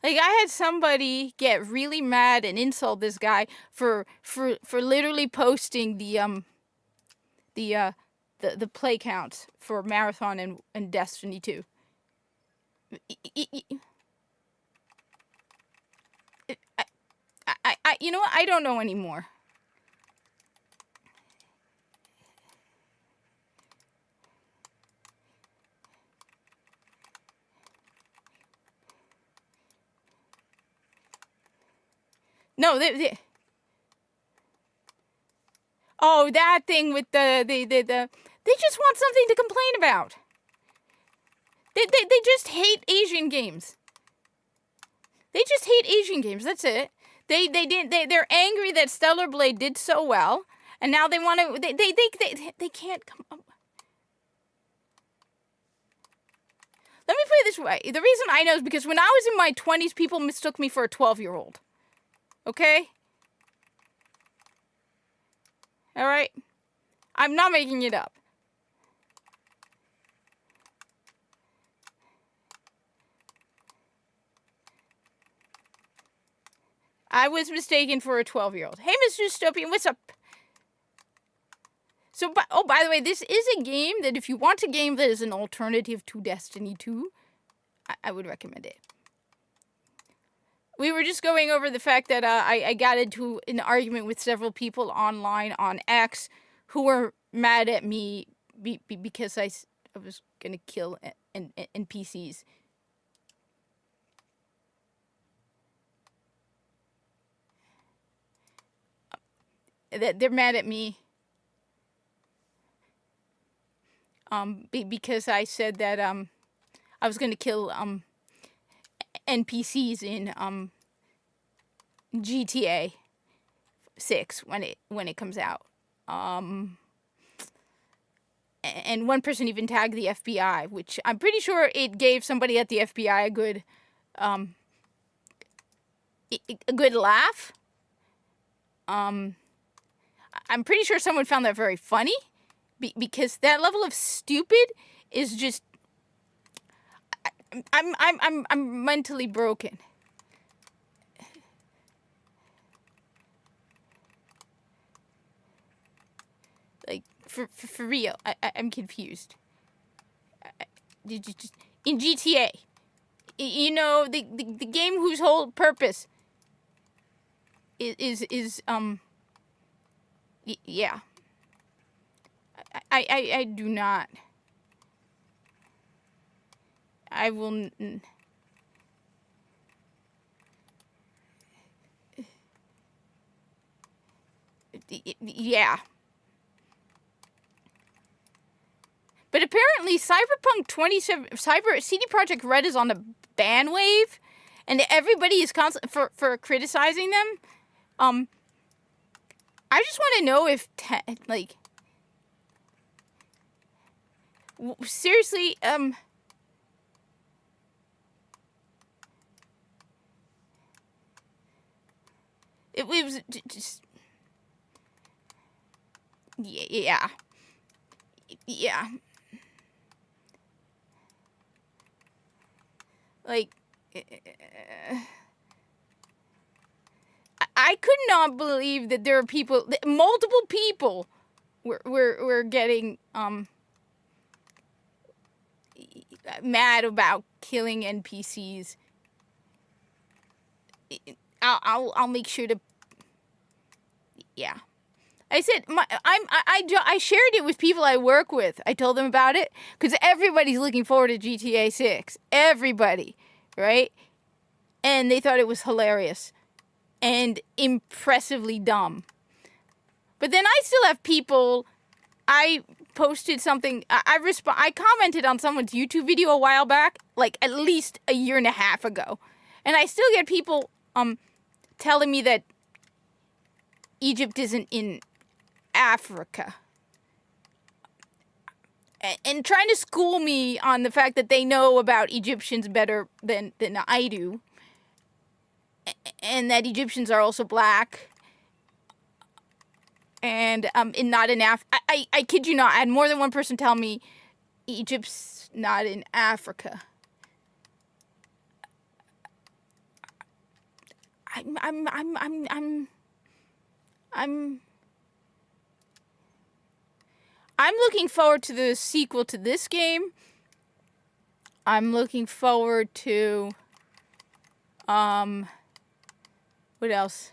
Like, I had somebody get really mad and insult this guy for literally posting the play counts for Marathon and Destiny 2. You know what? I don't know anymore. No, oh, that thing with they just want something to complain about. They just hate Asian games. They just hate Asian games. That's it. They're angry that Stellar Blade did so well, and now they want to. They can't come up. Let me put it this way. The reason I know is because when I was in my 20s, people mistook me for a 12-year-old. Okay? All right? I'm not making it up. I was mistaken for a 12-year-old. Hey, Mr. Dystopian, what's up? So, by the way, this is a game that if you want a game that is an alternative to Destiny 2, I would recommend it. We were just going over the fact that I got into an argument with several people online on X who were mad at me because I was going to kill NPCs. They're mad at me because I said that I was going to kill NPCs in GTA 6 when it comes out. And one person even tagged the FBI, which I'm pretty sure it gave somebody at the FBI a good laugh. I'm pretty sure someone found that very funny, because that level of stupid is just. I'm mentally broken. Like, for real, I'm confused. Did you just in GTA? You know, the game whose whole purpose is yeah. I do not. I will. Yeah. But apparently, Cyberpunk 27, CD Projekt Red is on the ban wave, and everybody is constant for criticizing them. I just want to know if seriously, it was just yeah. Like, I could not believe that there are people, multiple people, were getting mad about killing NPCs. I'll make sure to. Yeah. I said I shared it with people I work with. I told them about it because everybody's looking forward to GTA 6. Everybody, right? And they thought it was hilarious and impressively dumb. But then I still have people. I posted something. I commented on someone's YouTube video a while back, like at least a year and a half ago, and I still get people telling me that Egypt isn't in Africa. And trying to school me on the fact that they know about Egyptians better than I do. And that Egyptians are also black. And not in Africa. I kid you not, I had more than one person tell me Egypt's not in Africa. I'm looking forward to the sequel to this game. I'm looking forward to what else?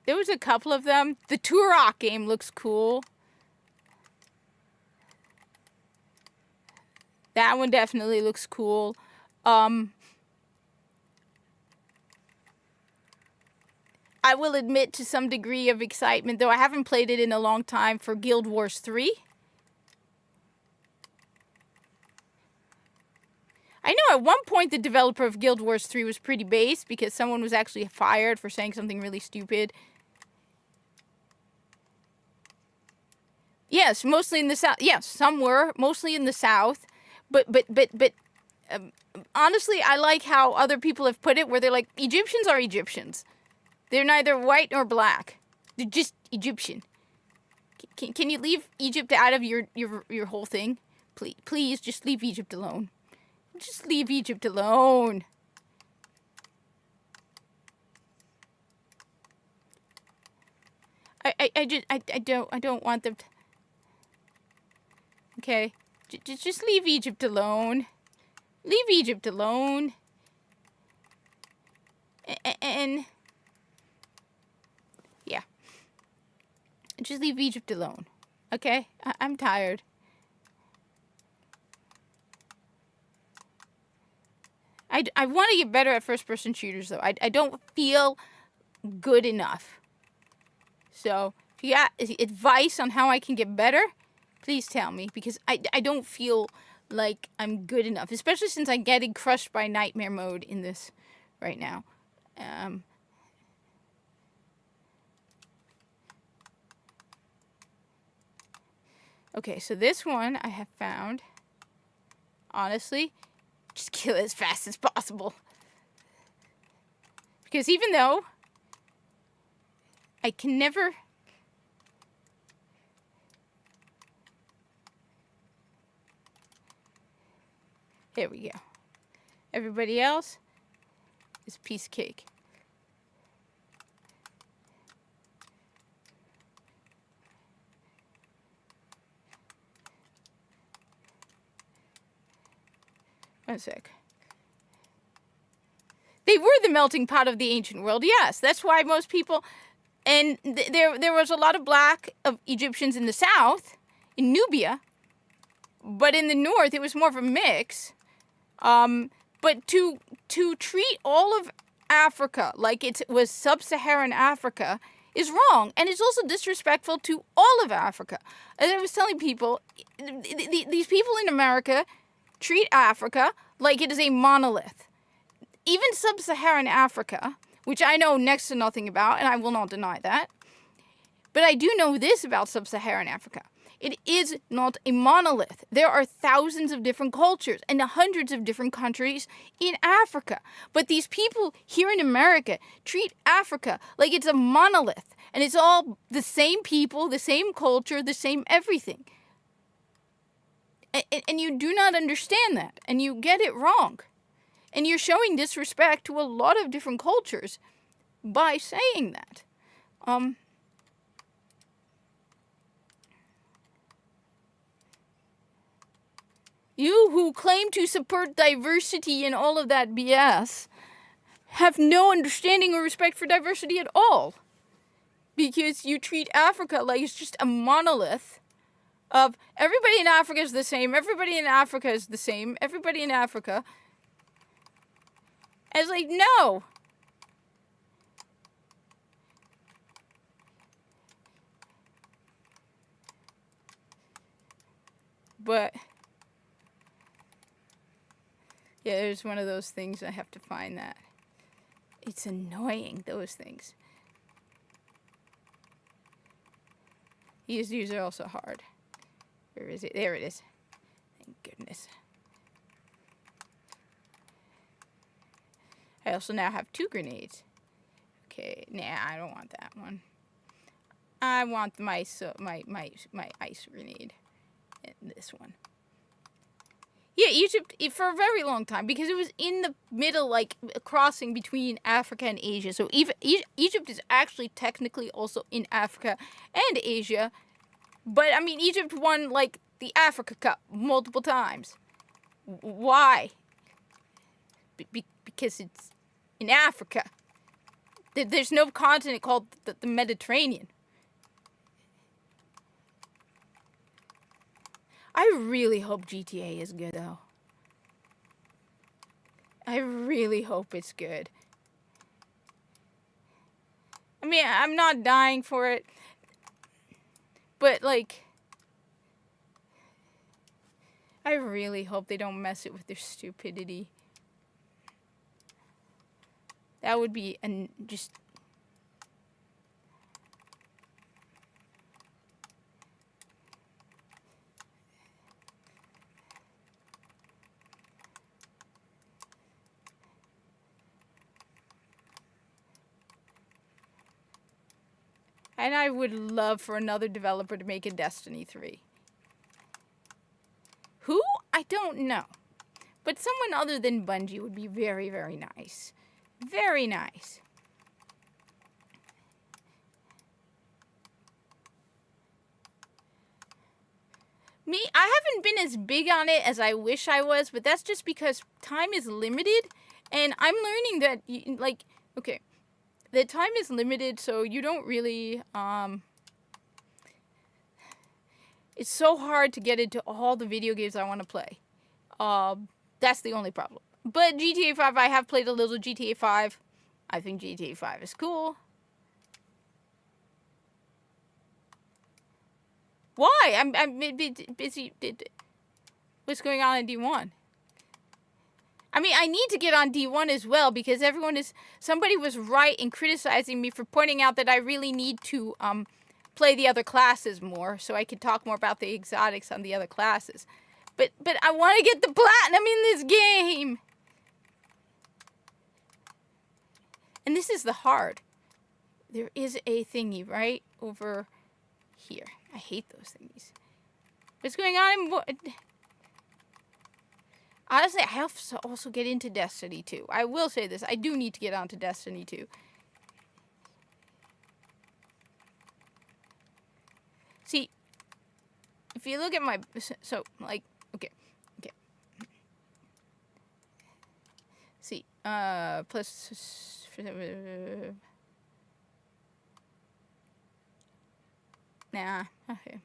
There was a couple of them. The Turok game looks cool. That one definitely looks cool. I will admit to some degree of excitement, though I haven't played it in a long time, for Guild Wars 3. I know at one point the developer of Guild Wars 3 was pretty base because someone was actually fired for saying something really stupid. Yes, mostly in the South. Yes, some were, mostly in the South. But honestly, I like how other people have put it, where they're like, Egyptians are Egyptians. They're neither white nor black. They're just Egyptian. Can you leave Egypt out of your whole thing? Please, just leave Egypt alone. Just leave Egypt alone. I don't want them to. Okay. Just leave Egypt alone. Leave Egypt alone. And yeah. Just leave Egypt alone. Okay? I'm tired. I want to get better at first-person shooters, though. I don't feel good enough. So, if you got advice on how I can get better, please tell me. Because I don't feel like I'm good enough. Especially since I'm getting crushed by nightmare mode in this right now. Okay, so this one I have found. Honestly, just kill it as fast as possible. Because even though I can never... There we go. Everybody else is piece of cake. One sec. They were the melting pot of the ancient world, yes. That's why most people... And there was a lot of black of Egyptians in the south, in Nubia. But in the north, it was more of a mix. But to treat all of Africa like it was sub-Saharan Africa is wrong. And it's also disrespectful to all of Africa. As I was telling people, these people in America treat Africa like it is a monolith. Even sub-Saharan Africa, which I know next to nothing about, and I will not deny that. But I do know this about sub-Saharan Africa. It is not a monolith. There are thousands of different cultures and hundreds of different countries in Africa. But these people here in America treat Africa like it's a monolith. And it's all the same people, the same culture, the same everything. And you do not understand that. And you get it wrong. And you're showing disrespect to a lot of different cultures by saying that. You who claim to support diversity and all of that BS have no understanding or respect for diversity at all. Because you treat Africa like it's just a monolith of everybody in Africa is the same, everybody in Africa is the same, everybody in Africa. And it's like, no. But... yeah, there's one of those things I have to find that. It's annoying, those things. These are also hard. Where is it? There it is. Thank goodness. I also now have 2 grenades. Okay, nah, I don't want that one. I want my ice grenade. And this one. Yeah, Egypt, for a very long time, because it was in the middle, like, crossing between Africa and Asia. So Egypt is actually technically also in Africa and Asia. But, I mean, Egypt won, like, the Africa Cup multiple times. Why? Because it's in Africa. There's no continent called the Mediterranean. I really hope GTA is good, though. I really hope it's good. I mean, I'm not dying for it. But, like... I really hope they don't mess it with their stupidity. That would be just... And I would love for another developer to make a Destiny 3. Who? I don't know. But someone other than Bungie would be very, very nice. Very nice. Me, I haven't been as big on it as I wish I was, but that's just because time is limited. And I'm learning that, like, okay. The time is limited, so you don't really, it's so hard to get into all the video games I want to play. That's the only problem. But GTA 5, I have played a little GTA 5. I think GTA 5 is cool. Why? I'm busy. What's going on in D1? I mean, I need to get on D1 as well because somebody was right in criticizing me for pointing out that I really need to play the other classes more, so I could talk more about the exotics on the other classes. But I want to get the platinum in this game. And this is the hard. There is a thingy right over here. I hate those thingies. What's going on? Honestly, I have to also get into Destiny 2. I will say this. I do need to get onto Destiny 2. See, if you look at my... So, like, okay. See, plus... Nah, okay.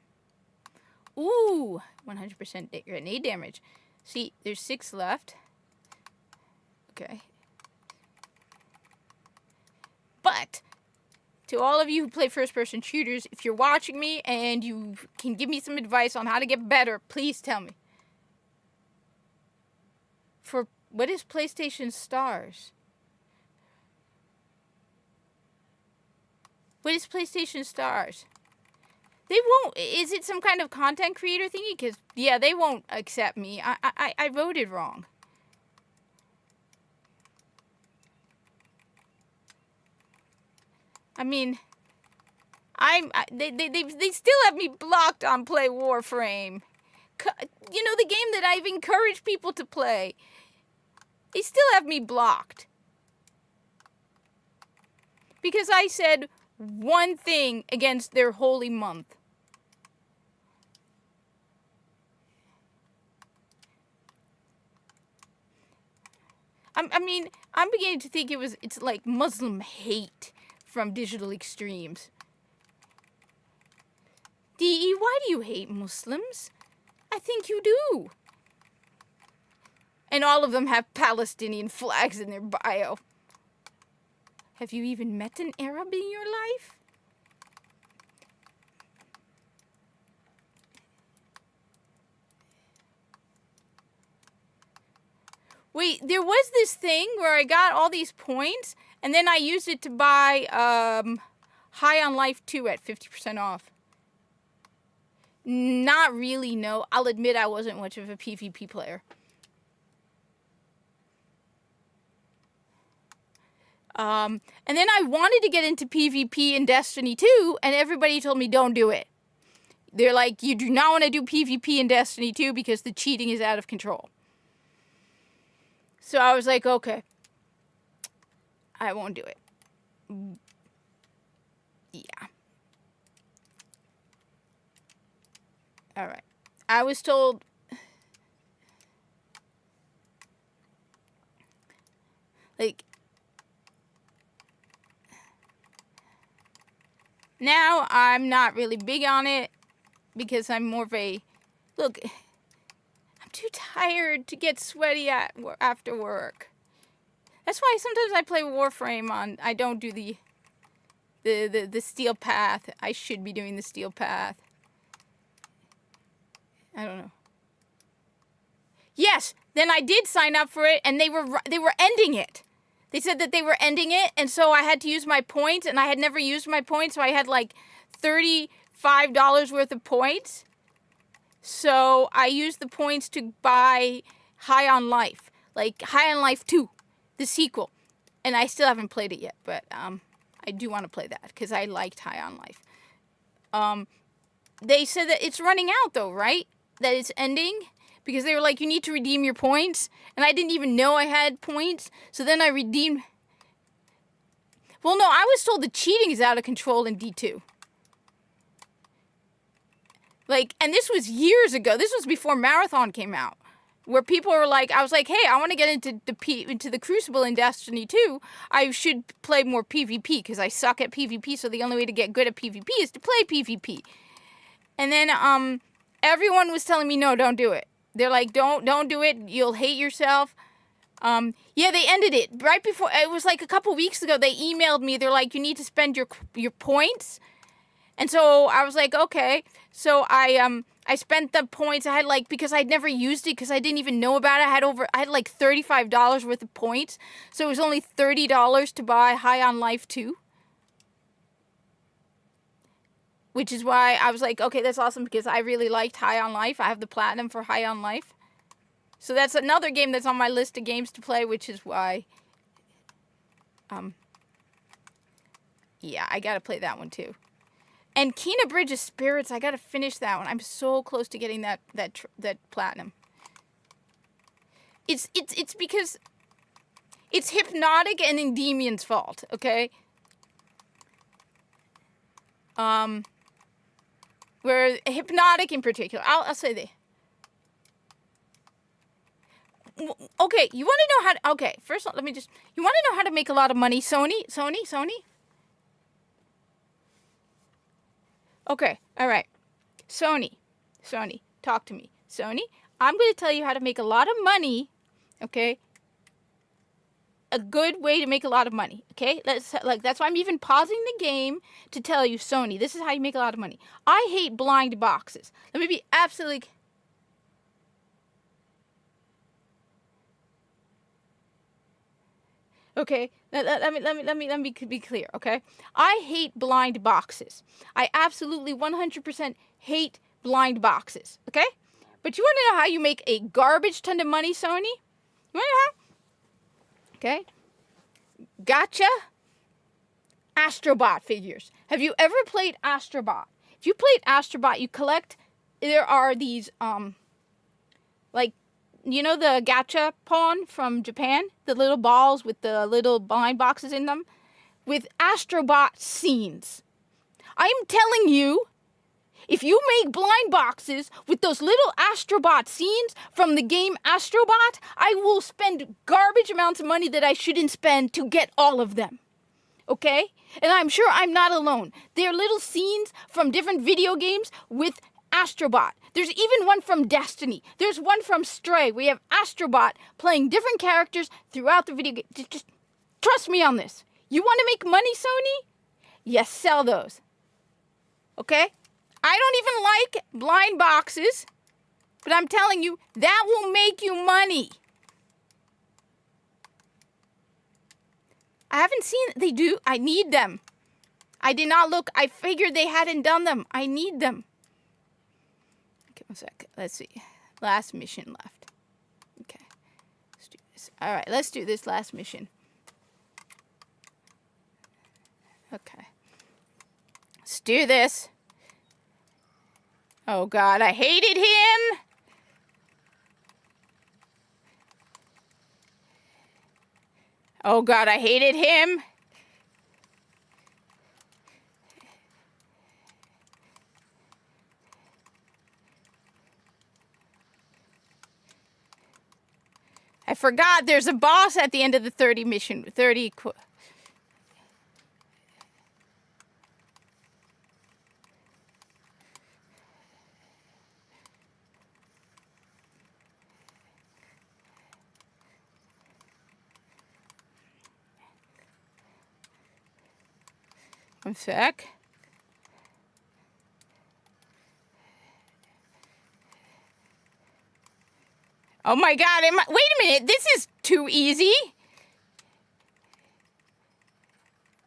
Ooh, 100% grenade damage. See, there's 6 left. Okay. But, to all of you who play first-person shooters, if you're watching me and you can give me some advice on how to get better, please tell me. For, what is PlayStation Stars? What is PlayStation Stars? They won't. Is it some kind of content creator thingy? Because, yeah, they won't accept me. I voted wrong. I mean, they still have me blocked on Play Warframe. You know, the game that I've encouraged people to play. They still have me blocked. Because I said one thing against their holy month. I mean, I'm beginning to think it's like Muslim hate from Digital Extremes. DE, why do you hate Muslims? I think you do. And all of them have Palestinian flags in their bio. Have you even met an Arab in your life? Wait, there was this thing where I got all these points, and then I used it to buy High on Life 2 at 50% off. Not really, no. I'll admit I wasn't much of a PvP player. And then I wanted to get into PvP in Destiny 2, and everybody told me don't do it. They're like, you do not want to do PvP in Destiny 2 because the cheating is out of control. So I was like, okay, I won't do it. Yeah. All right. I was told... Like... Now, I'm not really big on it because I'm more of a... Look, I'm too tired to get sweaty after work. That's why sometimes I play Warframe on... I don't do the Steel Path. I should be doing the Steel Path. I don't know. Yes, then I did sign up for it, and they were ending it. They said that they were ending it, and so I had to use my points, and I had never used my points, so I had like $35 worth of points. So I used the points to buy High on Life, like High on Life 2, the sequel. And I still haven't played it yet, but I do want to play that because I liked High on Life. They said that it's running out though, right? That it's ending? Because they were like, you need to redeem your points. And I didn't even know I had points. So then I redeemed... Well, no, I was told the cheating is out of control in D2. Like, and this was years ago. This was before Marathon came out. Where people were like, I was like, hey, I want to get into the Crucible in Destiny 2. I should play more PvP because I suck at PvP. So the only way to get good at PvP is to play PvP. And then everyone was telling me, no, don't do it. They're like, don't do it. You'll hate yourself. Yeah, they ended it right before. It was like a couple weeks ago. They emailed me. They're like, you need to spend your points. And so I was like, okay. So I spent the points. I had like, because I'd never used it because I didn't even know about it. I had like $35 worth of points. So it was only $30 to buy High on Life 2. which is why I was like, okay, that's awesome because I really liked High on Life. I have the platinum for High on Life. So that's another game that's on my list of games to play, which is why, yeah, I gotta play that one too. And Kena Bridge of Spirits, I gotta finish that one. I'm so close to getting that platinum. It's because it's Hypnotic and Endemion's fault, okay? Where Hypnotic in particular, I'll say that. Okay, you want to know how to, okay, first let me just, you want to know how to make a lot of money? Sony? Okay, all right. Sony, talk to me. Sony, I'm going to tell you how to make a lot of money, okay? A good way to make a lot of money, okay? That's why I'm even pausing the game to tell you, Sony, this is how you make a lot of money. I hate blind boxes. Let me be absolutely... Okay, let me be clear, okay? I hate blind boxes. I absolutely 100% hate blind boxes, okay? But you want to know how you make a garbage ton of money, Sony? You want to know how? Okay. Gotcha. Astrobot figures. Have you ever played Astrobot? If you played Astrobot, you collect, there are these, like, you know the gacha pawn from Japan? The little balls with the little blind boxes in them? With Astrobot scenes. I am telling you, if you make blind boxes with those little Astrobot scenes from the game Astrobot, I will spend garbage amounts of money that I shouldn't spend to get all of them. Okay? And I'm sure I'm not alone. They're little scenes from different video games with Astrobot. There's even one from Destiny. There's one from Stray. We have Astrobot playing different characters throughout the video game. Just trust me on this. You want to make money, Sony? Yes, sell those. Okay? I don't even like blind boxes, but I'm telling you, that will make you money. I haven't seen, they do, I need them. I did not look, I figured they hadn't done them. I need them. Okay, 1 sec. Let's see. Last mission left. Okay. Let's do this. All right, let's do this last mission. Okay. Let's do this. Oh, God, I hated him. Oh, God, I hated him. I forgot there's a boss at the end of the 30 mission. 30... One sec. Oh my God, wait a minute, this is too easy.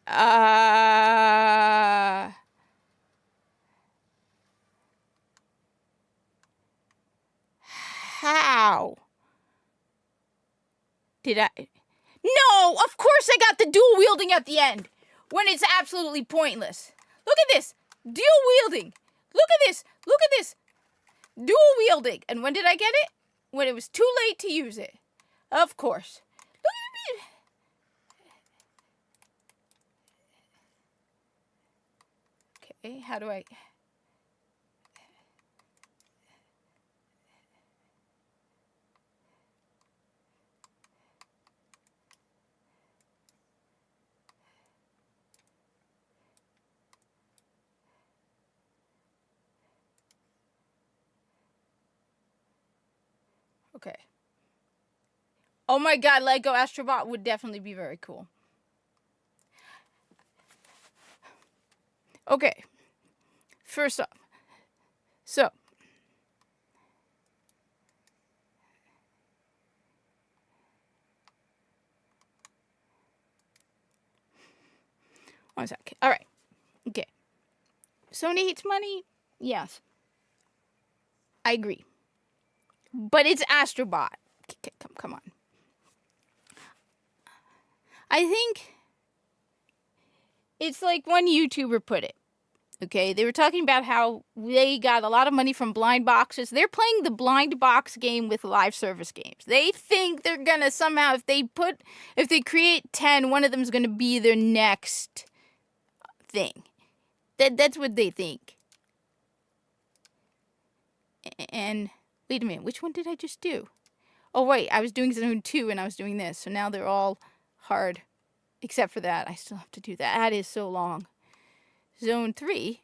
How? Did I? No, of course I got the dual wielding at the end. When it's absolutely pointless. Look at this. Dual wielding. Look at this. Look at this. Dual wielding. And when did I get it? When it was too late to use it. Of course. Look at me. Okay, how do I... Okay. Oh my God, Lego Astrobot would definitely be very cool. Okay. First off. So. One sec. All right. Okay. Sony hates money? Yes. I agree. But it's Astrobot. Come on. I think it's like one YouTuber put it. Okay, they were talking about how they got a lot of money from blind boxes. They're playing the blind box game with live service games. They think they're gonna somehow, if they create 10, one of them's gonna be their next thing. That's what they think. And wait a minute, which one did I just do? Oh wait, I was doing zone 2 and I was doing this, so now they're all hard, except for that. I still have to do that. That is so long. Zone 3,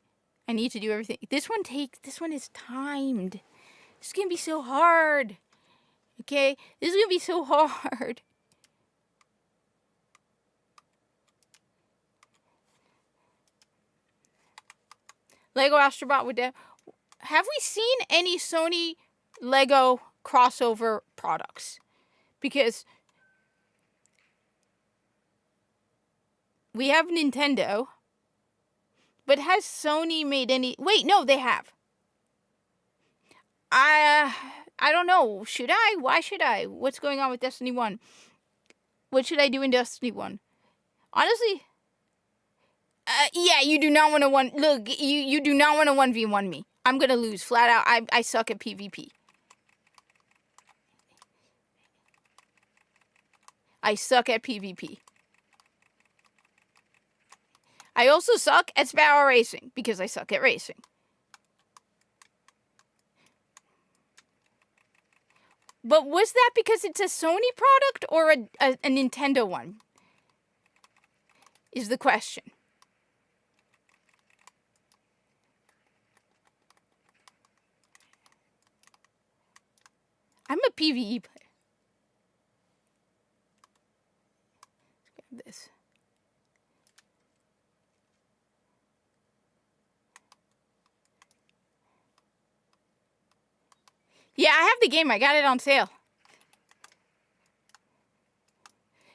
I need to do everything. This one is timed. This is gonna be so hard. Okay? This is gonna be so hard. Lego Astrobot with that. Have we seen any Sony Lego crossover products? Because we have Nintendo. But has Sony made any... Wait, no, they have. I don't know. Should I? Why should I? What's going on with Destiny 1? What should I do in Destiny 1? Honestly... yeah, you do not want to Look, you do not want to 1v1 me. I'm going to lose. Flat out, I suck at PvP. I suck at PvP. I also suck at Sparrow Racing, because I suck at racing. But was that because it's a Sony product or a Nintendo one? Is the question. I'm a PvE player. Let's grab this. Yeah, I have the game. I got it on sale.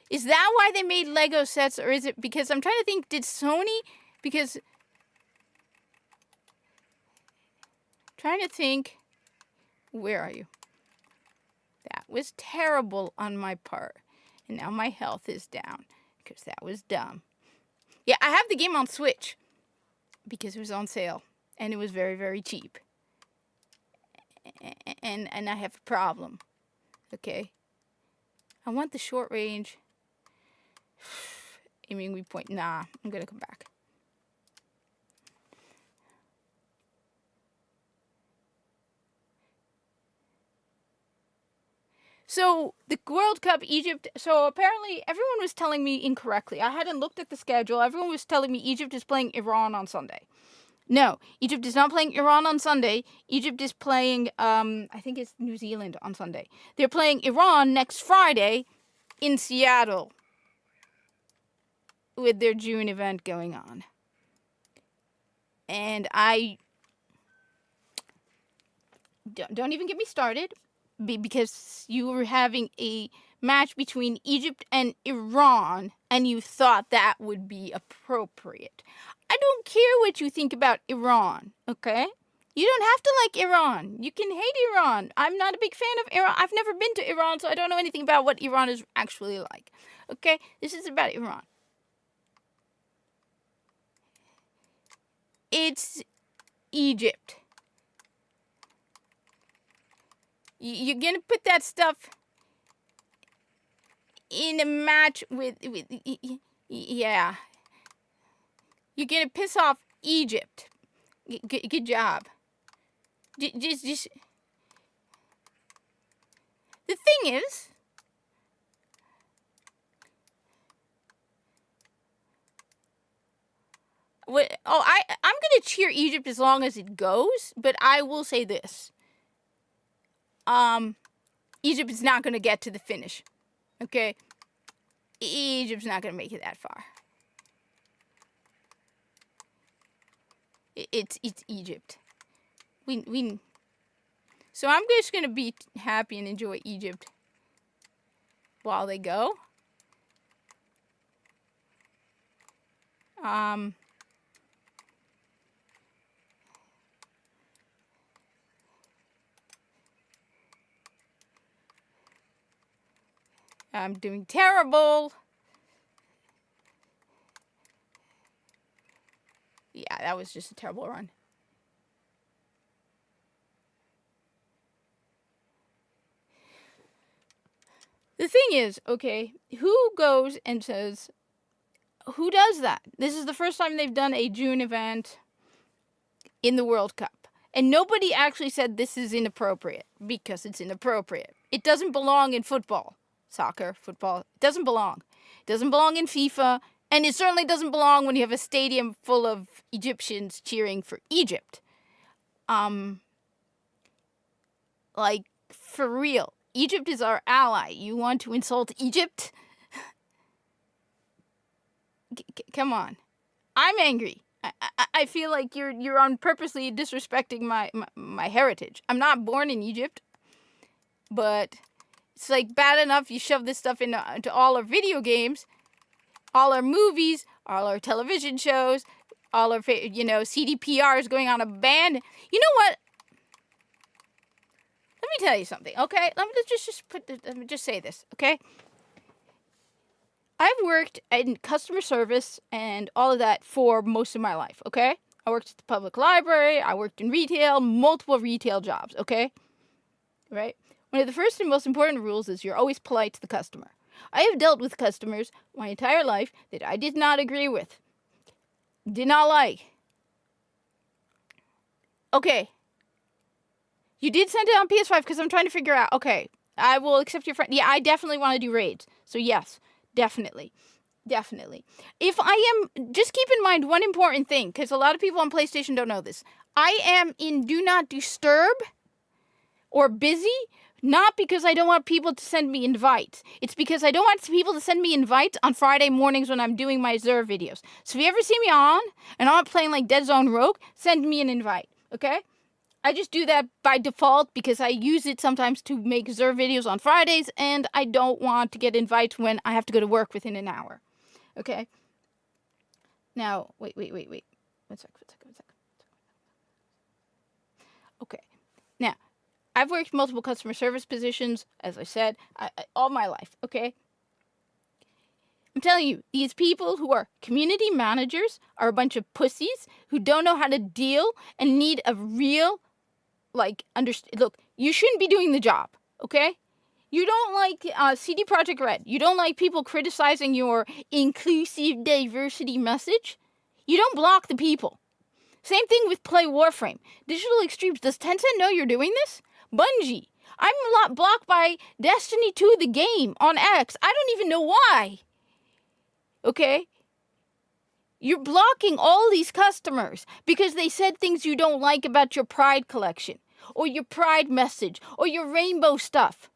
Is that why they made Lego sets, or is it because... I'm trying to think, did Sony... Because... Trying to think... Where are you? That was terrible on my part. And now my health is down. Because that was dumb. Yeah, I have the game on Switch. Because it was on sale. And it was very, very cheap. And I have a problem. Okay? I want the short range. Aiming weak point. Nah, I'm gonna come back. So, the World Cup, Egypt... So, apparently, everyone was telling me incorrectly. I hadn't looked at the schedule. Everyone was telling me Egypt is playing Iran on Sunday. No, Egypt is not playing Iran on Sunday. Egypt is playing, I think it's New Zealand on Sunday. They're playing Iran next Friday in Seattle with their June event going on. And don't even get me started, because you were having a match between Egypt and Iran, and you thought that would be appropriate. I don't care what you think about Iran, okay? You don't have to like Iran. You can hate Iran. I'm not a big fan of Iran. I've never been to Iran, so I don't know anything about what Iran is actually like. Okay? This is about Iran. It's Egypt. You're gonna put that stuff in a match with yeah. You're gonna piss off Egypt. Good job. Just. The thing is, I'm gonna cheer Egypt as long as it goes, but I will say this. Egypt is not gonna get to the finish. Okay? Egypt's not gonna make it that far. It's Egypt. So I'm just gonna be happy and enjoy Egypt while they go. I'm doing terrible. Yeah, that was just a terrible run. The thing is, okay, who goes and says, who does that? This is the first time they've done a June event in the World Cup. And nobody actually said this is inappropriate, because it's inappropriate. It doesn't belong in football, soccer, football. It doesn't belong. It doesn't belong in FIFA. And it certainly doesn't belong when you have a stadium full of Egyptians cheering for Egypt. Like, for real. Egypt is our ally. You want to insult Egypt? Come on. I'm angry. I feel like you're on purposely disrespecting my heritage. I'm not born in Egypt, but it's like bad enough you shove this stuff into all our video games, all our movies, all our television shows, all our CDPR is going on a ban. You know what? Let me tell you something, okay? Let me just say this, okay? I've worked in customer service and all of that for most of my life, okay? I worked at the public library, I worked in retail, multiple retail jobs, okay? Right? One of the first and most important rules is you're always polite to the customer. I have dealt with customers my entire life that I did not agree with, did not like. Okay. You did send it on PS5 because I'm trying to figure out, okay, I will accept your friend. Yeah, I definitely want to do raids. So yes, definitely. If I am, just keep in mind one important thing, because a lot of people on PlayStation don't know this. I am in Do Not Disturb or busy, not because I don't want people to send me invites. It's because I don't want people to send me invites on Friday mornings when I'm doing my Xur videos. So if you ever see me on, and I'm playing like Dead Zone Rogue, send me an invite, okay? I just do that by default because I use it sometimes to make Xur videos on Fridays, and I don't want to get invites when I have to go to work within an hour. Okay? Now, wait. One sec. Okay. Now, I've worked multiple customer service positions, as I said, all my life, okay? I'm telling you, these people who are community managers are a bunch of pussies who don't know how to deal and need a real, look, you shouldn't be doing the job, okay? You don't like CD Projekt Red. You don't like people criticizing your inclusive diversity message. You don't block the people. Same thing with Play Warframe. Digital Extremes, does Tencent know you're doing this? Bungie. I'm blocked by Destiny 2 the game on X. I don't even know why. Okay? You're blocking all these customers because they said things you don't like about your Pride collection, or your Pride message, or your rainbow stuff.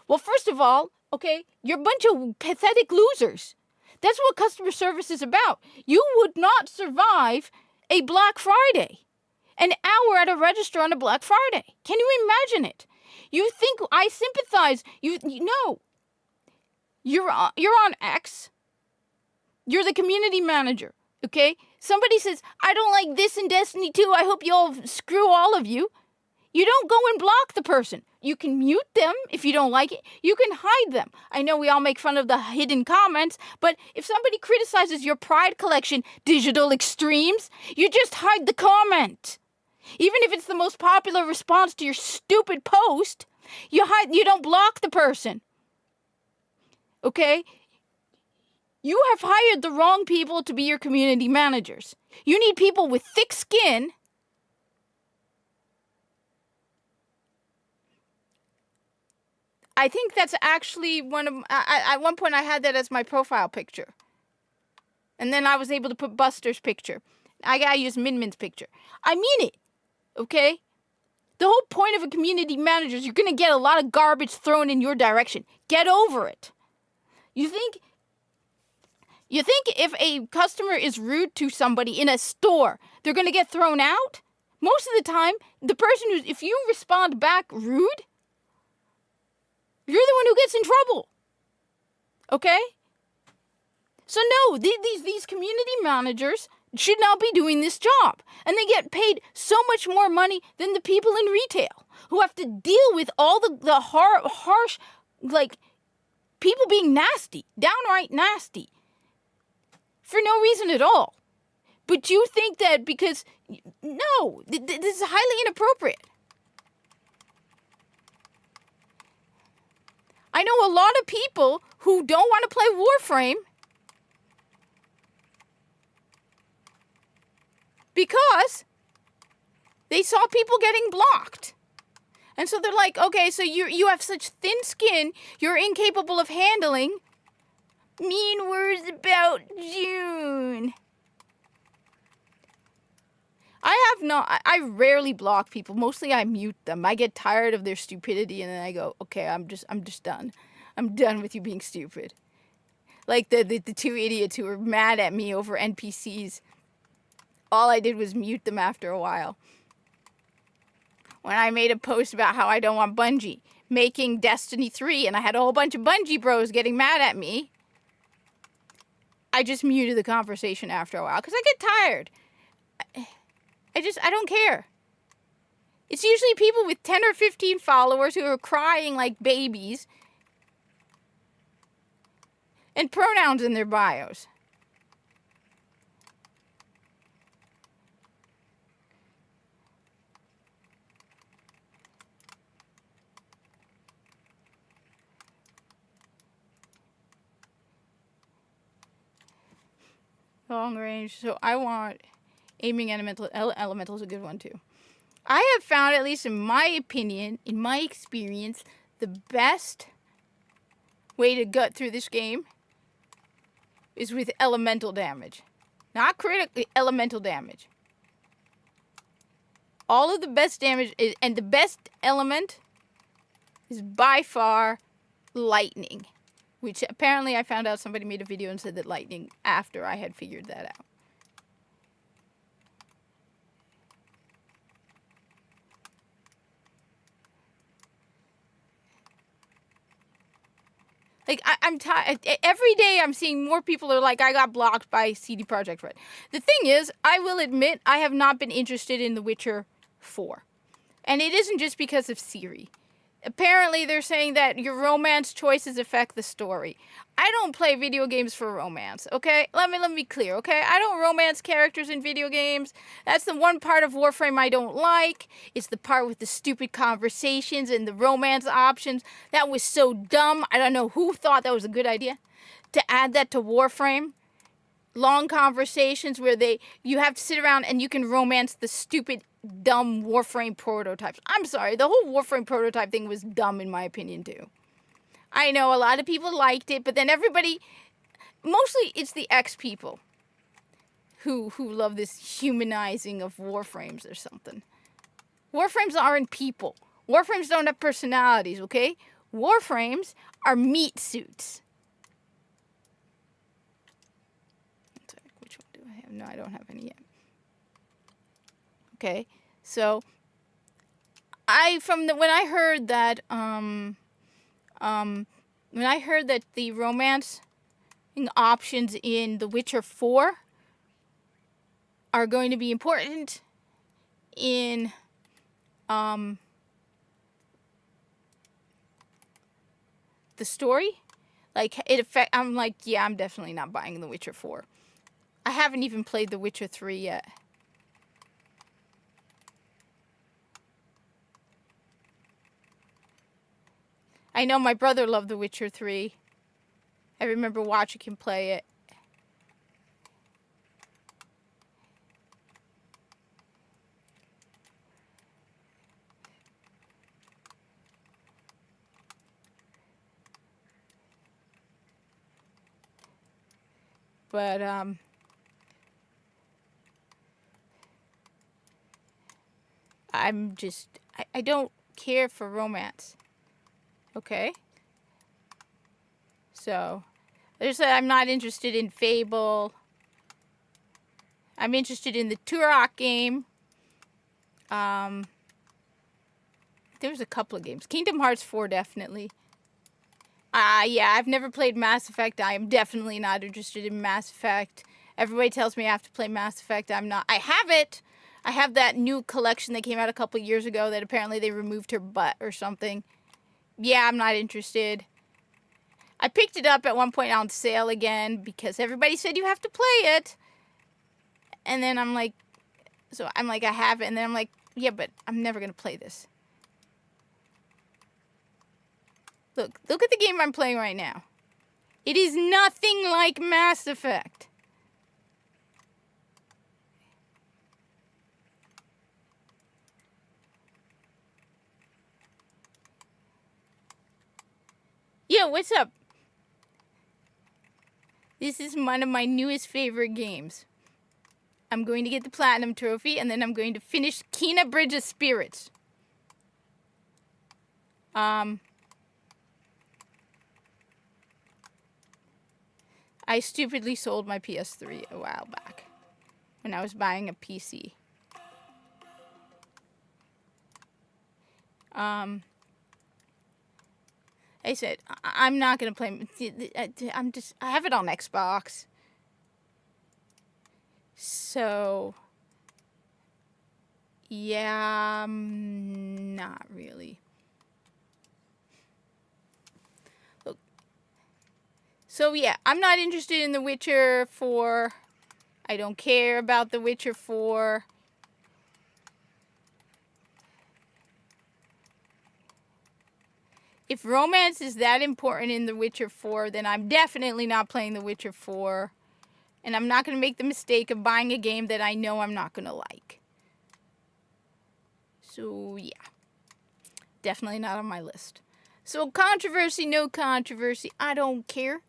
Well, first of all, okay, you're a bunch of pathetic losers. That's what customer service is about. You would not survive a Black Friday, an hour at a register on a Black Friday. Can you imagine it? You think I sympathize? You know, you're on X. You're the community manager, okay? Somebody says, I don't like this in Destiny 2. I hope you all screw all of you. You don't go and block the person. You can mute them if you don't like it. You can hide them. I know we all make fun of the hidden comments, but if somebody criticizes your Pride collection, Digital Extremes, you just hide the comment. Even if it's the most popular response to your stupid post, you don't block the person. Okay? You have hired the wrong people to be your community managers. You need people with thick skin. I think that's actually at one point I had that as my profile picture. And then I was able to put Buster's picture. I gotta use Min-Min's picture. I mean it, okay? The whole point of a community manager is you're gonna get a lot of garbage thrown in your direction. Get over it. You think if a customer is rude to somebody in a store, they're gonna get thrown out? Most of the time, the person if you respond back rude, you're the one who gets in trouble. Okay? So no, these community managers should not be doing this job. And they get paid so much more money than the people in retail who have to deal with all the harsh, People being nasty, downright nasty, for no reason at all. But you think that because, no, this is highly inappropriate. I know a lot of people who don't want to play Warframe because they saw people getting blocked. And so they're like, okay, so you have such thin skin, you're incapable of handling mean words about June. I rarely block people. Mostly I mute them. I get tired of their stupidity and then I go, okay, I'm just done. I'm done with you being stupid. Like the two idiots who were mad at me over NPCs. All I did was mute them after a while. When I made a post about how I don't want Bungie making Destiny 3 and I had a whole bunch of Bungie bros getting mad at me, I just muted the conversation after a while because I get tired. I don't care. It's usually people with 10 or 15 followers who are crying like babies and pronouns in their bios. Long range. So I want aiming elemental is a good one too. I have found, at least in my opinion, in my experience, the best way to gut through this game is with elemental damage. Not critical, elemental damage. All of the best damage is, and the best element is by far lightning. Which apparently I found out somebody made a video and said that lightning after I had figured that out. Like, I'm tired. Every day I'm seeing more people are like, I got blocked by CD Projekt Red. The thing is, I will admit, I have not been interested in The Witcher 4. And it isn't just because of Ciri. Apparently, they're saying that your romance choices affect the story. I don't play video games for romance, okay? Let me be clear, okay? I don't romance characters in video games. That's the one part of Warframe I don't like. It's the part with the stupid conversations and the romance options. That was so dumb. I don't know who thought that was a good idea to add that to Warframe. Long conversations where you have to sit around and you can romance the stupid dumb Warframe prototypes. I'm sorry, the whole Warframe prototype thing was dumb in my opinion too. I know a lot of people liked it, but then everybody, mostly it's the ex people who love this humanizing of Warframes or something. Warframes aren't people. Warframes don't have personalities, okay? Warframes are meat suits. Which one do I have? No, I don't have any yet. Okay, so when I heard that the romance options in The Witcher 4 are going to be important in the story, I'm like, yeah, I'm definitely not buying The Witcher 4. I haven't even played The Witcher 3 yet. I know my brother loved The Witcher 3. I remember watching him play it. But, I don't care for romance. Okay? So, there's I'm not interested in Fable. I'm interested in the Turok game. There's a couple of games. Kingdom Hearts 4, definitely. Yeah, I've never played Mass Effect. I am definitely not interested in Mass Effect. Everybody tells me I have to play Mass Effect. I'm not. I have it. I have that new collection that came out a couple years ago that apparently they removed her butt or something. Yeah, I'm not interested. I picked it up at one point on sale again because everybody said you have to play it. And then I'm like, I have it. And then I'm like, yeah, but I'm never going to play this. Look at the game I'm playing right now. It is nothing like Mass Effect. Yo, what's up? This is one of my newest favorite games. I'm going to get the Platinum Trophy, and then I'm going to finish Kena Bridge of Spirits. I stupidly sold my PS3 a while back when I was buying a PC. I said, I'm not going to play. I have it on Xbox. So, yeah, not really. Look. So, yeah, I'm not interested in The Witcher 4. I don't care about The Witcher 4. If romance is that important in The Witcher 4, then I'm definitely not playing The Witcher 4. And I'm not going to make the mistake of buying a game that I know I'm not going to like. So, yeah. Definitely not on my list. So, controversy, no controversy. I don't care.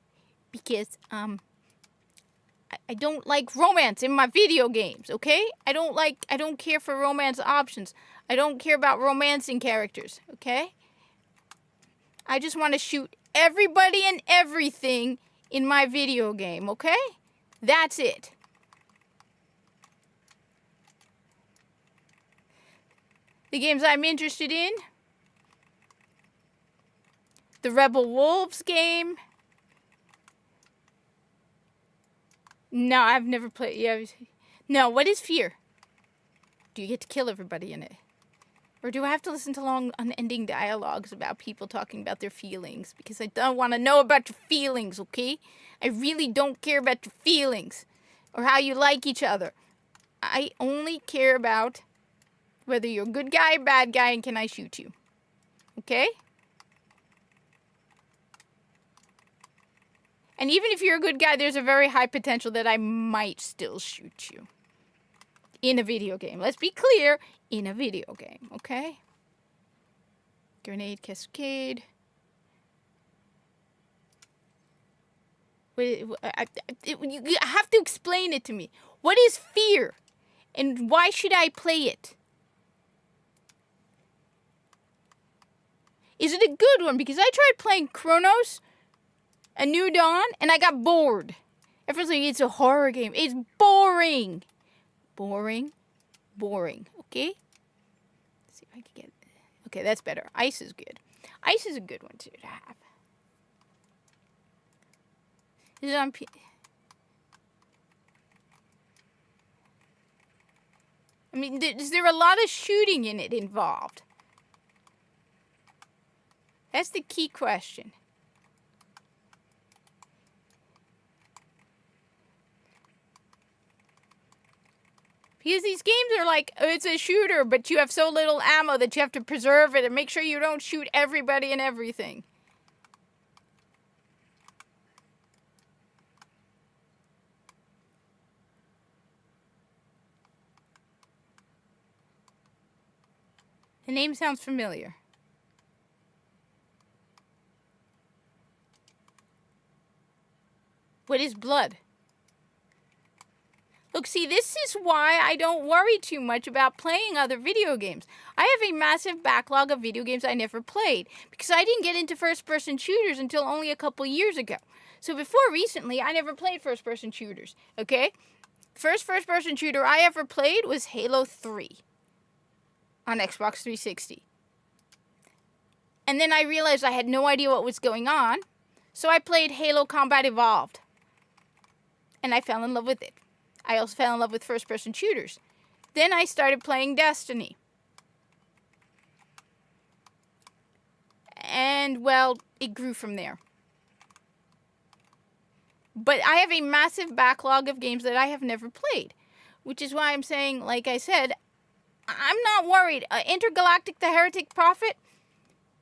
Because, I don't like romance in my video games, okay? I don't care for romance options. I don't care about romancing characters, okay? I just want to shoot everybody and everything in my video game, okay? That's it. The games I'm interested in. The Rebel Wolves game. No, I've never played. Yeah. No, what is Fear? Do you get to kill everybody in it? Or do I have to listen to long, unending dialogues about people talking about their feelings? Because I don't want to know about your feelings, okay? I really don't care about your feelings. Or how you like each other. I only care about whether you're a good guy or bad guy and can I shoot you. Okay? And even if you're a good guy, there's a very high potential that I might still shoot you. In a video game. Let's be clear. In a video game, okay? Grenade Cascade. You have to explain it to me. What is Fear? And why should I play it? Is it a good one? Because I tried playing Chronos, A New Dawn, and I got bored. Everyone's like, it's a horror game. It's boring. Boring. Okay? Let's see if I can get... Okay, that's better. Ice is good. Ice is a good one, too, to have. Is it on... I mean, is there a lot of shooting in it involved? That's the key question. Because these games are like, it's a shooter, but you have so little ammo that you have to preserve it and make sure you don't shoot everybody and everything. The name sounds familiar. What is Blood? Look, see, this is why I don't worry too much about playing other video games. I have a massive backlog of video games I never played because I didn't get into first-person shooters until only a couple years ago. So before recently, I never played first-person shooters, okay? First-person shooter I ever played was Halo 3 on Xbox 360. And then I realized I had no idea what was going on, so I played Halo Combat Evolved. And I fell in love with it. I also fell in love with first-person shooters. Then I started playing Destiny. And, well, it grew from there. But I have a massive backlog of games that I have never played, which is why I'm saying, like I said, I'm not worried. Intergalactic: The Heretic Prophet,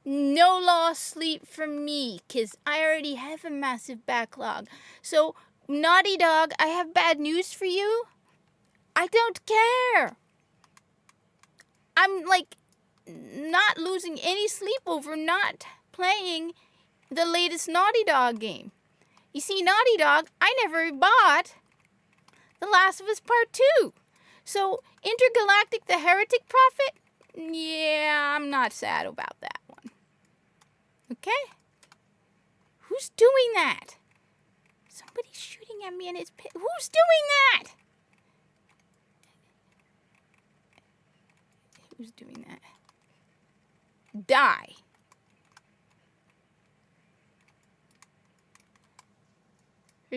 no lost sleep for me, because I already have a massive backlog. So, Naughty Dog, I have bad news for you. I don't care. I'm like not losing any sleep over not playing the latest Naughty Dog game. You see, Naughty Dog, I never bought The Last of Us Part 2. So, Intergalactic: The Heretic Prophet, yeah, I'm not sad about that one. Okay? Who's doing that? Somebody's shooting at me and it's... Who's doing that? Who's doing that? Die.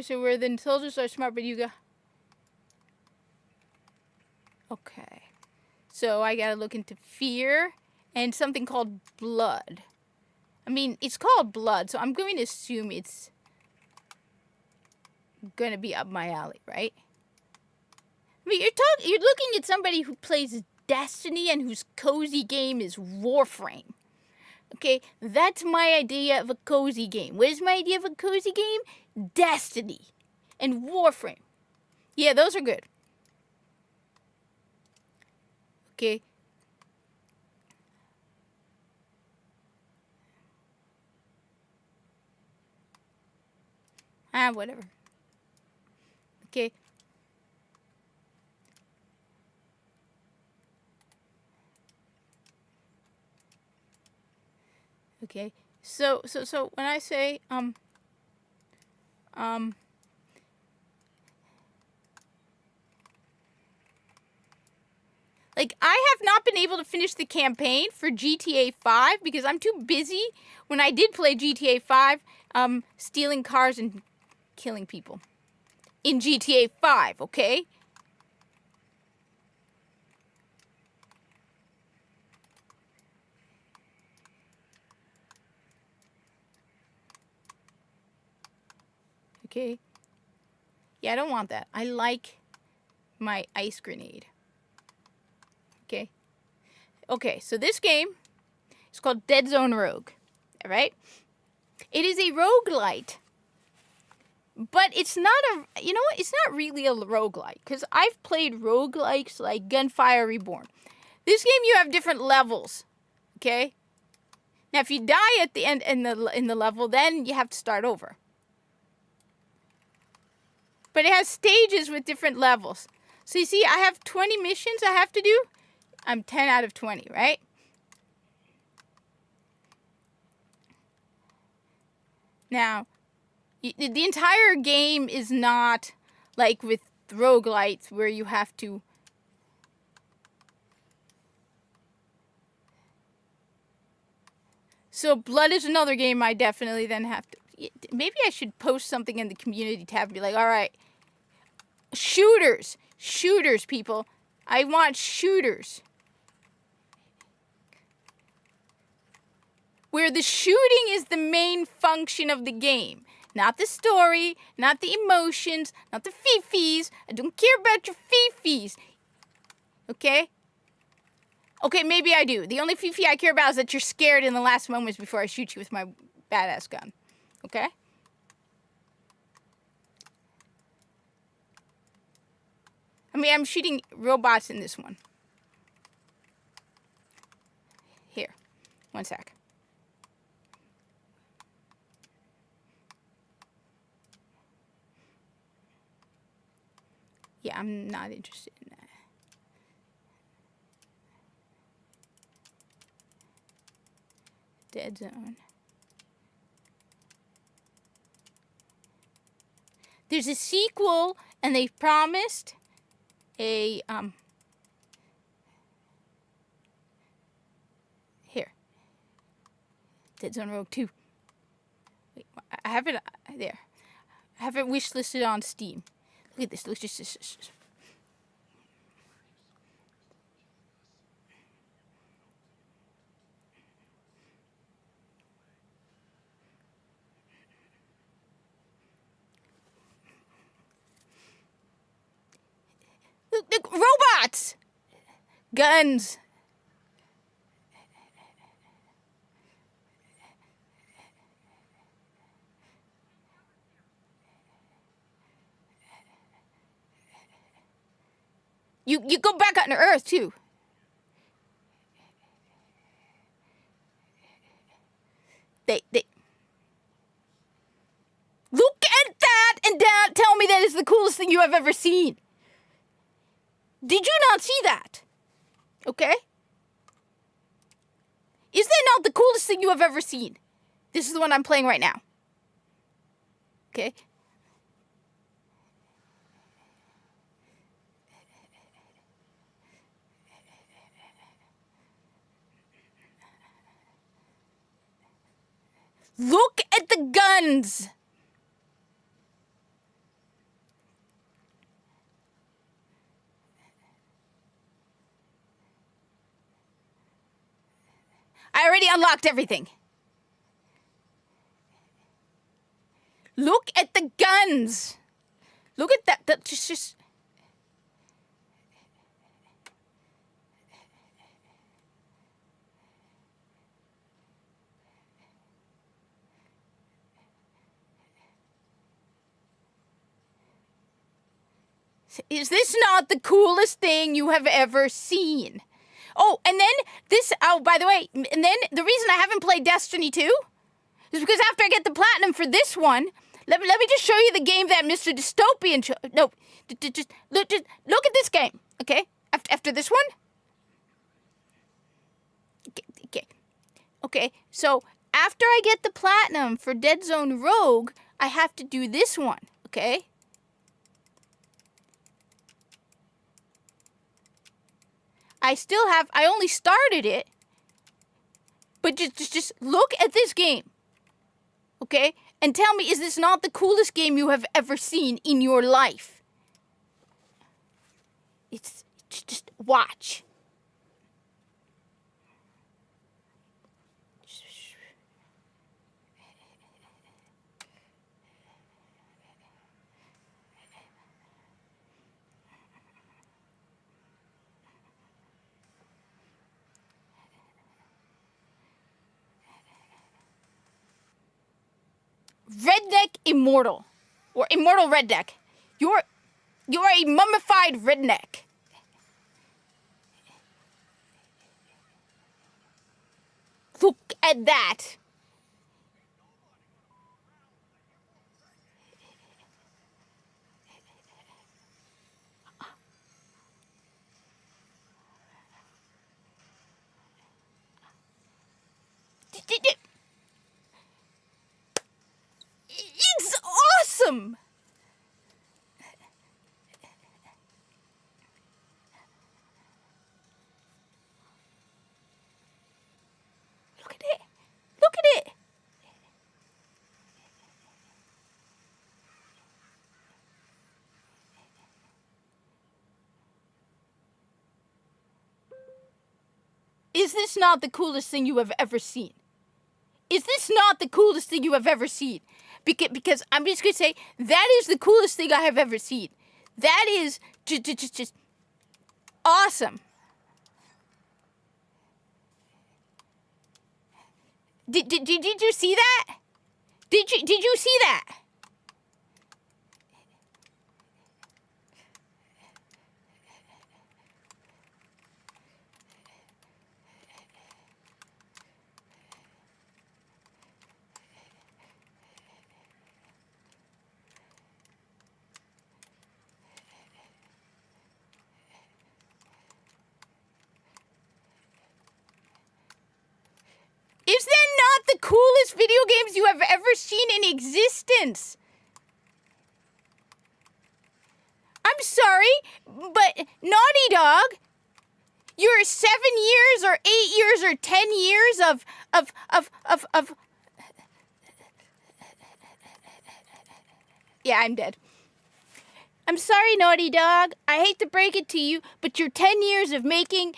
So where the soldiers are smart, but you go... Okay. So I gotta look into fear and something called blood. I mean, it's called blood, so I'm going to assume it's gonna be up my alley, right? I mean, you're looking at somebody who plays Destiny and whose cozy game is Warframe. Okay, that's my idea of a cozy game. What is my idea of a cozy game? Destiny and Warframe. Yeah, those are good. Okay. Whatever. Okay. Okay. So when I say like, I have not been able to finish the campaign for GTA 5 because I'm too busy when I did play GTA 5 stealing cars and killing people in GTA 5, okay? Okay. Yeah, I don't want that. I like my ice grenade. Okay. Okay, so this game is called Dead Zone Rogue. All right? It is a roguelite. But it's not a, you know what? It's not really a roguelite. Because I've played roguelikes like Gunfire Reborn. This game, you have different levels. Okay? Now, if you die at the end in the level, then you have to start over. But it has stages with different levels. So you see, I have 20 missions I have to do. I'm 10 out of 20, right? Now, the entire game is not like with roguelites where you have to... So Blood is another game I definitely then have to... Maybe I should post something in the community tab and be like, all right, shooters. Shooters, people. I want shooters. Where the shooting is the main function of the game. Not the story, not the emotions, not the fifis. I don't care about your fifis. Okay? Okay, maybe I do. The only fifi I care about is that you're scared in the last moments before I shoot you with my badass gun. Okay? I mean, I'm shooting robots in this one. Here. One sec. Yeah, I'm not interested in that. Dead Zone. There's a sequel, and they've promised a, here. Dead Zone Rogue 2. Wait, I have it, there. I have it wishlisted on Steam. Look at this, look at this. that. Guns. You go back on Earth too. They look at that and tell me that is the coolest thing you have ever seen. Did you not see that? Okay. Is that not the coolest thing you have ever seen? This is the one I'm playing right now. Okay. Look at the guns. I already unlocked everything. Look at the guns. Look at that. That just. Is this not the coolest thing you have ever seen? Oh, and then this, oh, by the way, and then the reason I haven't played Destiny 2 is because after I get the platinum for this one, let me just show you the game that Mr. Dystopian no, just look at this game, okay? After this one? Okay, so after I get the platinum for Dead Zone Rogue, I have to do this one, okay? I only started it, but just look at this game, okay? And tell me, is this not the coolest game you have ever seen in your life? It's just watch. Redneck Immortal, or Immortal Redneck. You're a mummified redneck. Look at that. It's awesome. Look at it. Look at it. Is this not the coolest thing you have ever seen? Is this not the coolest thing you have ever seen? Because I'm just going to say, that is the coolest thing I have ever seen. That is just awesome. Did you see that? Did you see that? Is that not the coolest video games you have ever seen in existence? I'm sorry, but Naughty Dog, your 7 years or 8 years or 10 years of yeah, I'm dead. I'm sorry, Naughty Dog. I hate to break it to you, but your 10 years of making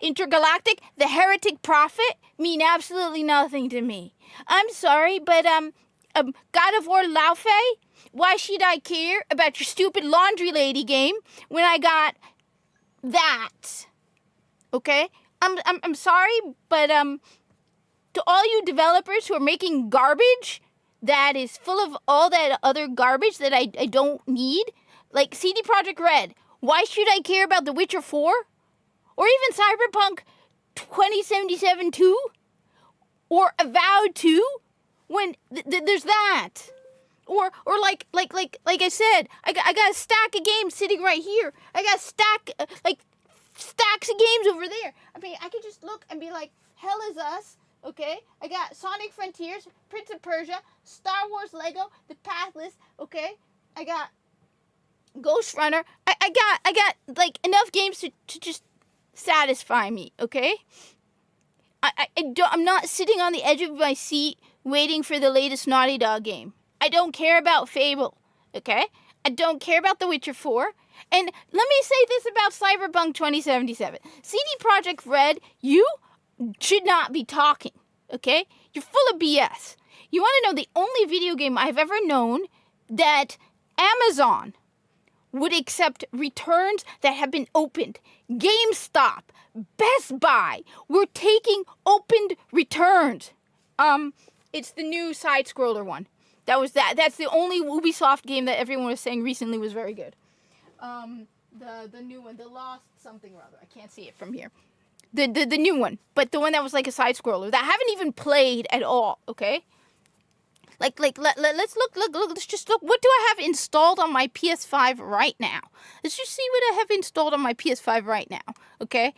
Intergalactic, the Heretic Prophet, mean absolutely nothing to me. I'm sorry, but God of War Lao Fei, why should I care about your stupid Laundry Lady game when I got that. Okay? I'm sorry, but to all you developers who are making garbage that is full of all that other garbage that I don't need, like CD Projekt Red, why should I care about The Witcher 4? Or even Cyberpunk 2077 2? Or Avowed 2? When there's that. Or like I said, I got a stack of games sitting right here. I got stacks of games over there. I mean, I could just look and be like, Hell is Us, okay? I got Sonic Frontiers, Prince of Persia, Star Wars Lego, The Pathless, okay? I got Ghost Runner. I got like enough games to just satisfy me, okay? I'm not sitting on the edge of my seat waiting for the latest Naughty Dog game. I don't care about Fable, okay? I don't care about The Witcher 4. And let me say this about Cyberpunk 2077. CD Projekt Red, you should not be talking, okay? You're full of BS. You want to know the only video game I've ever known that Amazon would accept returns that have been opened. GameStop, Best Buy, we're taking opened returns. It's the new side-scroller one. That's the only Ubisoft game that everyone was saying recently was very good. The new one, the Lost something or other. I can't see it from here. The new one, but the one that was like a side-scroller that I haven't even played at all, okay? Let's look, let's just look. What do I have installed on my PS5 right now? Let's just see what I have installed on my PS5 right now, okay?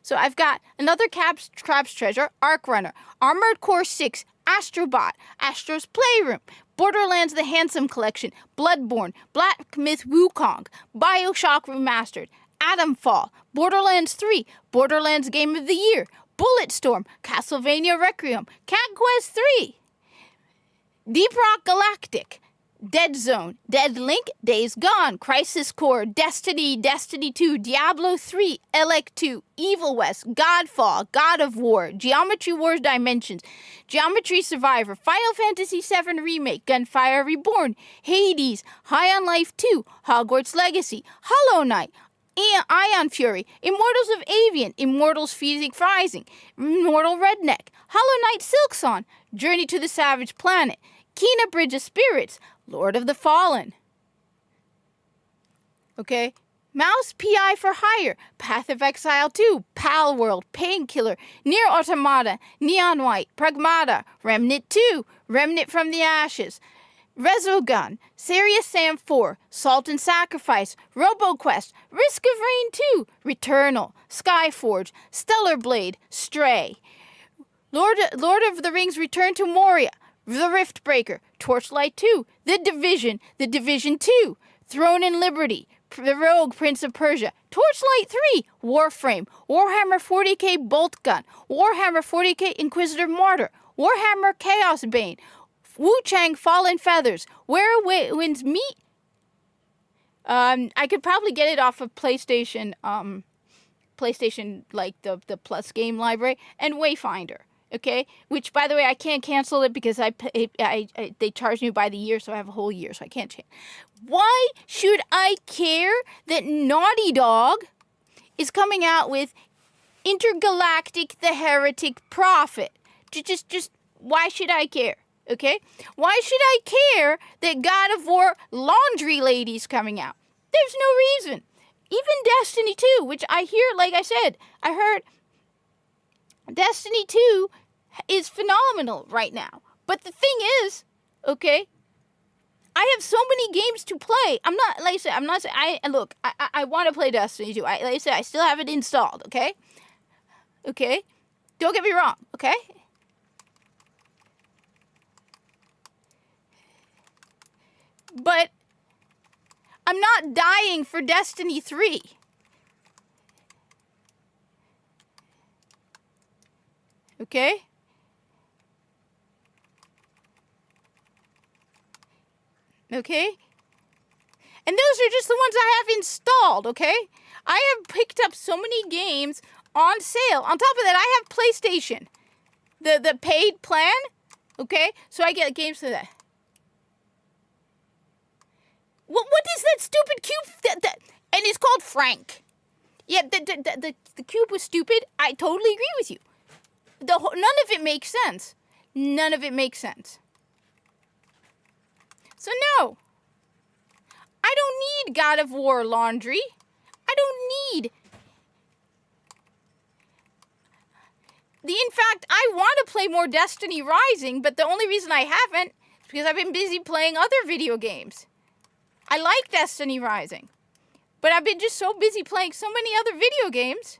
So I've got another Crab's Treasure, Arc Runner, Armored Core 6, Astrobot, Astro's Playroom, Borderlands The Handsome Collection, Bloodborne, Black Myth Wukong, BioShock Remastered, Atomfall, Borderlands 3, Borderlands Game of the Year, Bulletstorm, Castlevania Requiem, Cat Quest 3, Deep Rock Galactic, Dead Zone, Dead Link, Days Gone, Crisis Core, Destiny, Destiny 2, Diablo 3, Elec 2, Evil West, Godfall, God of War, Geometry Wars Dimensions, Geometry Survivor, Final Fantasy VII Remake, Gunfire Reborn, Hades, High on Life 2, Hogwarts Legacy, Hollow Knight, Ion Fury, Immortals of Avian, Immortals Feeding Rising, Immortal Redneck, Hollow Knight Silksong, Journey to the Savage Planet, Kena Bridge of Spirits, Lord of the Fallen. Okay? Mouse PI for Hire, Path of Exile 2, Palworld, Painkiller, Nier Automata, Neon White, Pragmata, Remnant 2, Remnant from the Ashes, Resogun, Serious Sam 4, Salt and Sacrifice, RoboQuest, Risk of Rain 2, Returnal, Skyforge, Stellar Blade, Stray, Lord of the Rings Return to Moria, The Riftbreaker, Torchlight 2, The Division 2, Throne and Liberty, The Rogue Prince of Persia, Torchlight 3, Warframe, Warhammer 40k Boltgun, Warhammer 40k Inquisitor Martyr, Warhammer Chaos Bane, Wu-Chang Fallen Feathers, Where Winds Meet. I could probably get it off of PlayStation, like the Plus game library, and Wayfinder. Okay, which by the way I can't cancel it because they charge me by the year, so I have a whole year, so I can't change. Why should I care that Naughty Dog is coming out with Intergalactic: The Heretic Prophet? Just why should I care? Okay, why should I care that God of War Laundry Lady's coming out? There's no reason. Even Destiny 2, which I hear, like I said, I heard Destiny 2 is phenomenal right now. But the thing is, okay, I have so many games to play. I'm not, like I said, I want to play Destiny 2. Like I said, I still have it installed, okay? Okay? Don't get me wrong, okay? But I'm not dying for Destiny 3. Okay? Okay? And those are just the ones I have installed, okay? I have picked up so many games on sale. On top of that, I have PlayStation. The paid plan, okay? So I get games for that. What is that stupid cube? And it's called Frank. Yeah, the cube was stupid. I totally agree with you. None of it makes sense. None of it makes sense. So no. I don't need God of War laundry. I don't need... In fact, I want to play more Destiny Rising, but the only reason I haven't is because I've been busy playing other video games. I like Destiny Rising, but I've been just so busy playing so many other video games.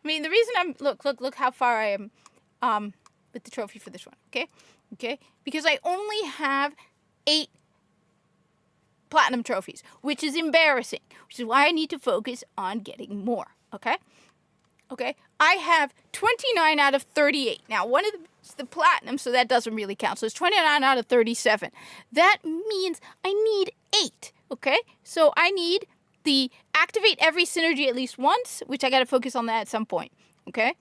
I mean, the reason I'm... Look how far I am with the trophy for this one, okay? Okay? Because I only have 8 platinum trophies, which is embarrassing, which is why I need to focus on getting more, okay? Okay? I have 29 out of 38. Now, one of the platinum, so that doesn't really count. So it's 29 out of 37. That means I need 8, okay? So I need the activate every synergy at least once, which I got to focus on that at some point, okay?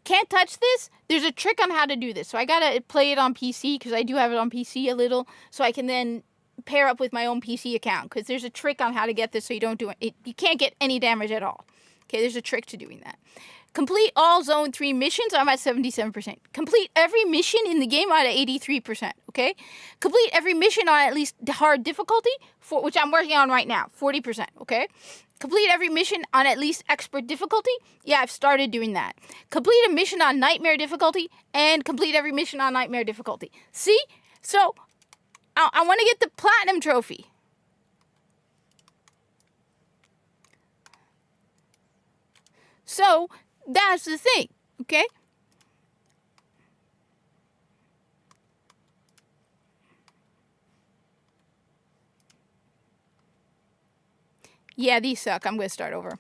Can't touch this? There's a trick on how to do this. So I got to play it on PC because I do have it on PC a little, so I can then pair up with my own PC account because there's a trick on how to get this so you don't do it. You can't get any damage at all. Okay, there's a trick to doing that. Complete all Zone 3 missions, I'm at 77%. Complete every mission in the game, I'm at 83%, okay? Complete every mission on at least hard difficulty, which I'm working on right now, 40%, okay? Complete every mission on at least expert difficulty. Yeah, I've started doing that. Complete a mission on nightmare difficulty, and complete every mission on nightmare difficulty. See? So, I want to get the platinum trophy. So, that's the thing, okay? Yeah, these suck. I'm going to start over.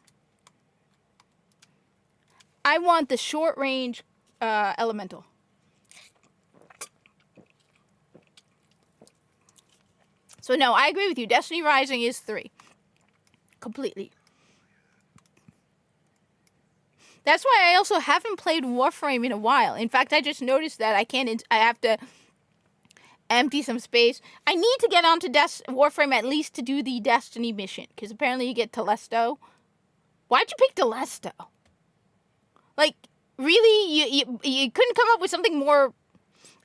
I want the short range elemental. So no, I agree with you. Destiny Rising is 3. Completely. That's why I also haven't played Warframe in a while. In fact, I just noticed that I have to empty some space. I need to get onto Warframe at least to do the Destiny mission, because apparently you get Telesto. Why'd you pick Telesto? Like, really? You couldn't come up with something more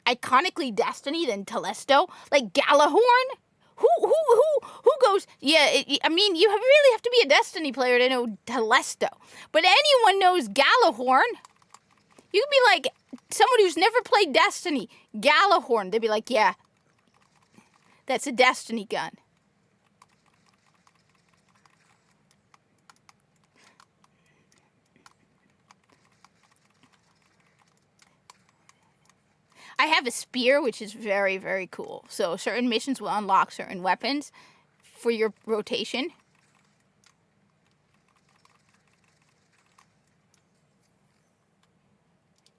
iconically Destiny than Telesto? Like Gjallarhorn? Who goes, yeah, I mean, you really have to be a Destiny player to know Telesto. But anyone knows Gjallarhorn. You could be like, someone who's never played Destiny, Gjallarhorn. They'd be like, yeah, that's a Destiny gun. I have a spear, which is very, very cool. So certain missions will unlock certain weapons for your rotation.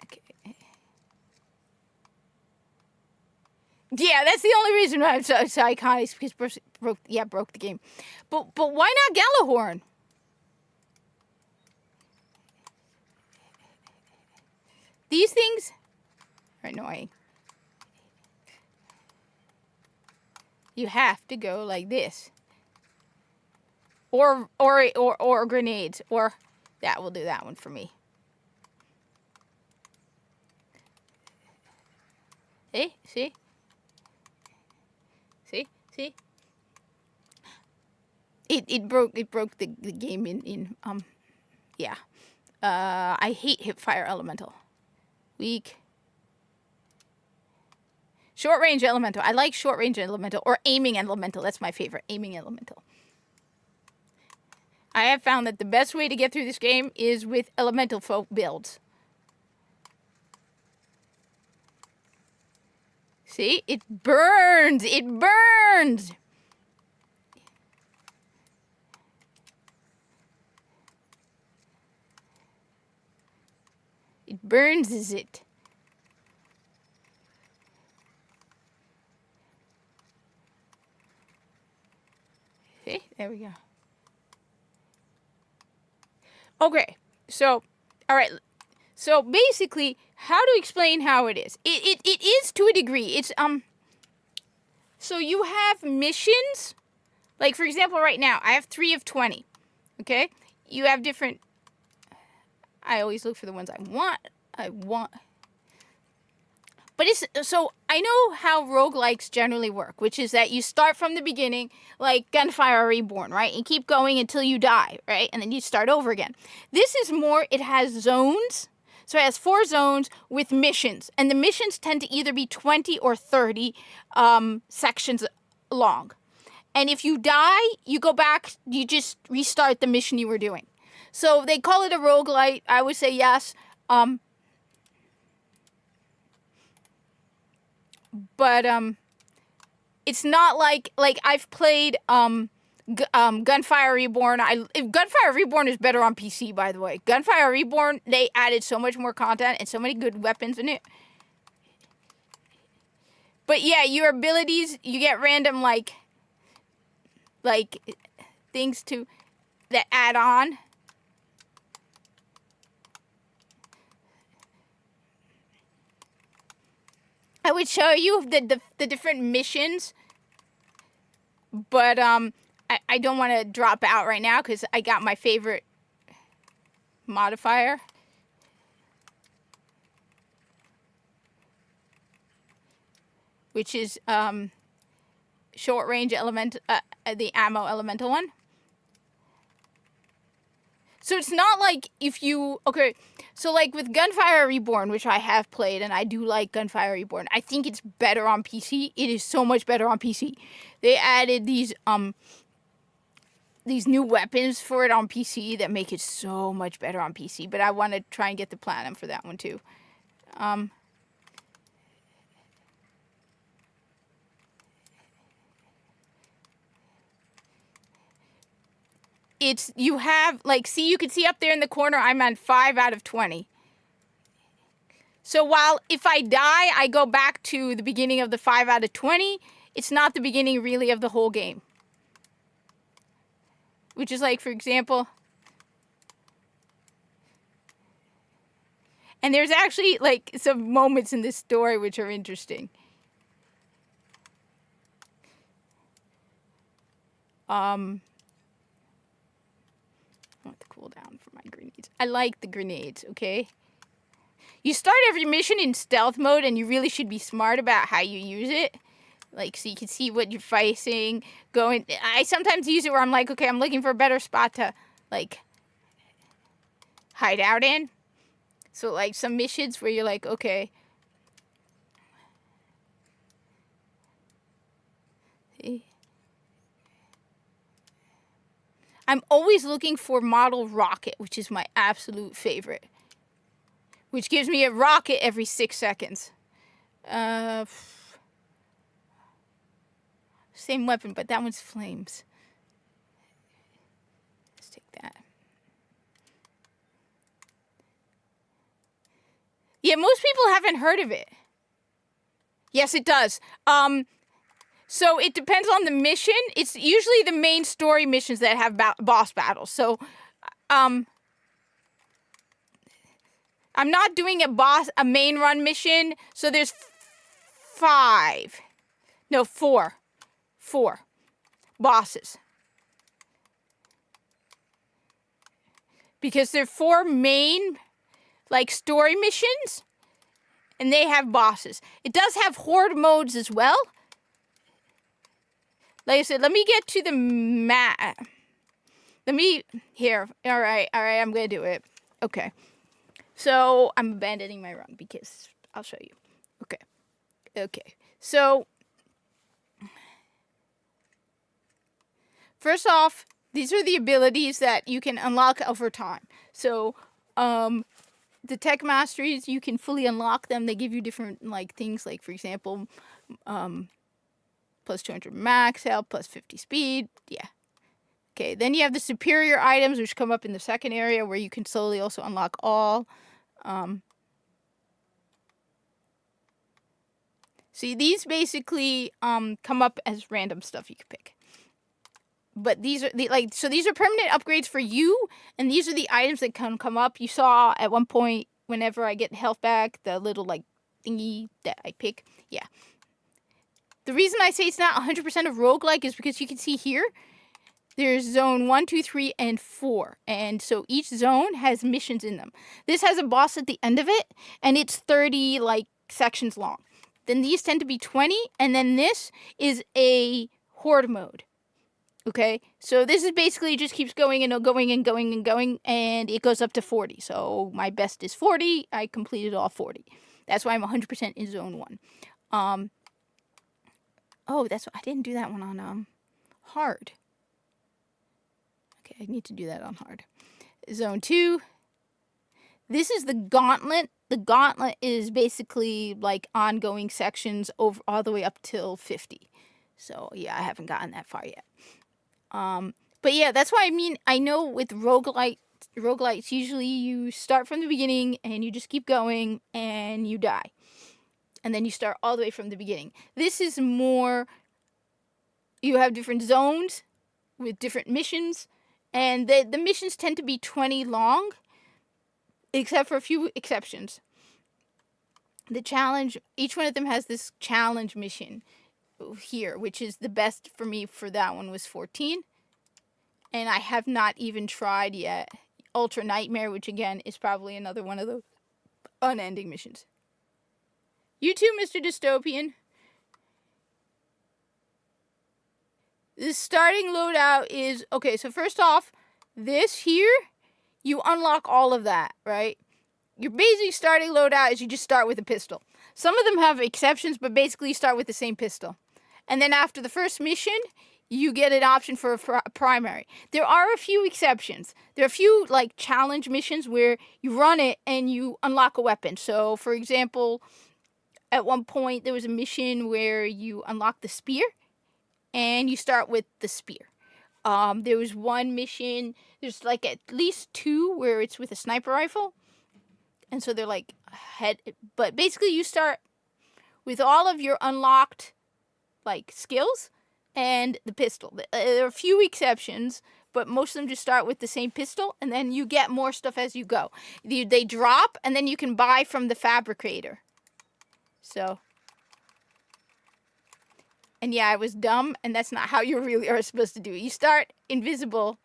Okay. Yeah, that's the only reason why I'm so iconic, because broke the game. But why not Gjallarhorn? These things are annoying. You have to go like this. Or grenades. Or that will do that one for me. Hey, see? See? It broke the game in yeah. I hate Hipfire Elemental. Weak. Short range elemental. I like short range elemental or aiming elemental. That's my favorite. Aiming elemental. I have found that the best way to get through this game is with elemental folk builds. See? It burns. It burns. It burns, is it? See? There we go. Okay. So, all right. So basically, how to explain how it is? It is to a degree. It's So you have missions. Like for example, right now I have 3 of 20. Okay. You have different. I always look for the ones I want. But it's so I know how roguelikes generally work, which is that you start from the beginning, like Gunfire Reborn, right? And keep going until you die, right? And then you start over again. This is more, it has zones. So it has 4 zones with missions. And the missions tend to either be 20 or 30 sections long. And if you die, you go back, you just restart the mission you were doing. So they call it a roguelite. I would say yes. But it's not like I've played Gunfire Reborn. Gunfire Reborn is better on PC, by the way. Gunfire Reborn, they added so much more content and so many good weapons in it. But yeah, your abilities, you get random like things that add on. I would show you the different missions, but I don't want to drop out right now because I got my favorite modifier. Which is short range element, the ammo elemental one. So it's not like if you, okay, so like with Gunfire Reborn, which I have played, and I do like Gunfire Reborn, I think it's better on PC. It is so much better on PC. They added these new weapons for it on PC that make it so much better on PC, but I want to try and get the platinum for that one too. It's, you have, like, see, you can see up there in the corner, I'm on 5 out of 20. So while if I die, I go back to the beginning of the 5 out of 20, it's not the beginning really of the whole game. Which is like, for example, and there's actually like some moments in this story which are interesting. I want the cooldown for my grenades. I like the grenades, okay? You start every mission in stealth mode, and you really should be smart about how you use it. Like, so you can see what you're facing, going. I sometimes use it where I'm like, okay, I'm looking for a better spot to, like, hide out in. So, like, some missions where you're like, okay. See? I'm always looking for model rocket, which is my absolute favorite. Which gives me a rocket every 6 seconds. Same weapon, but that one's flames. Let's take that. Yeah, most people haven't heard of it. Yes, it does. So it depends on the mission. It's usually the main story missions that have boss battles. So, I'm not doing a main run mission. So there's 4 bosses. Because there are 4 main, like, story missions, and they have bosses. It does have horde modes as well. Like I said, let me get to the map. Here. All right, I'm going to do it. Okay. So, I'm abandoning my run because I'll show you. Okay. So, first off, these are the abilities that you can unlock over time. So, the tech masteries, you can fully unlock them. They give you different, like, things, like, for example, plus 200 max health, plus 50 speed. Yeah. Okay, then you have the superior items, which come up in the second area, where you can slowly also unlock all. See, these basically come up as random stuff you can pick. but these are so these are permanent upgrades for you, and these are the items that can come up. You saw at one point, whenever I get health back, the little like thingy that I pick. Yeah. The reason I say it's not 100% of roguelike is because you can see here, there's zone 1, 2, 3, and 4. And so each zone has missions in them. This has a boss at the end of it, and it's 30 like sections long. Then these tend to be 20, and then this is a horde mode. Okay, so this is basically just keeps going and going and going and going, and it goes up to 40. So my best is 40. I completed all 40. That's why I'm 100% in zone 1. Oh, that's I didn't do that one on hard. Okay, I need to do that on hard. Zone 2. This is the gauntlet. The gauntlet is basically like ongoing sections over all the way up till 50. So yeah, I haven't gotten that far yet. But yeah, that's why I mean, I know with roguelites, usually you start from the beginning and you just keep going and you die. And then you start all the way from the beginning. This is more, you have different zones with different missions, and the missions tend to be 20 long, except for a few exceptions. The challenge, each one of them has this challenge mission here, which is the best for me for that one was 14. And I have not even tried yet Ultra Nightmare, which again is probably another one of those unending missions. You too, Mr. Dystopian. The starting loadout is, okay, so first off, this here, you unlock all of that, right? Your basic starting loadout is you just start with a pistol. Some of them have exceptions, but basically you start with the same pistol. And then after the first mission, you get an option for a primary. There are a few exceptions. There are a few like challenge missions where you run it and you unlock a weapon. So, for example, at one point there was a mission where you unlock the spear and you start with the spear. There was one mission, there's like at least 2 where it's with a sniper rifle. And so they're like but basically you start with all of your unlocked like skills and the pistol. There are a few exceptions, but most of them just start with the same pistol, and then you get more stuff as you go. They drop, and then you can buy from the fabricator. So, and yeah, I was dumb, and that's not how you really are supposed to do it. You start invisible.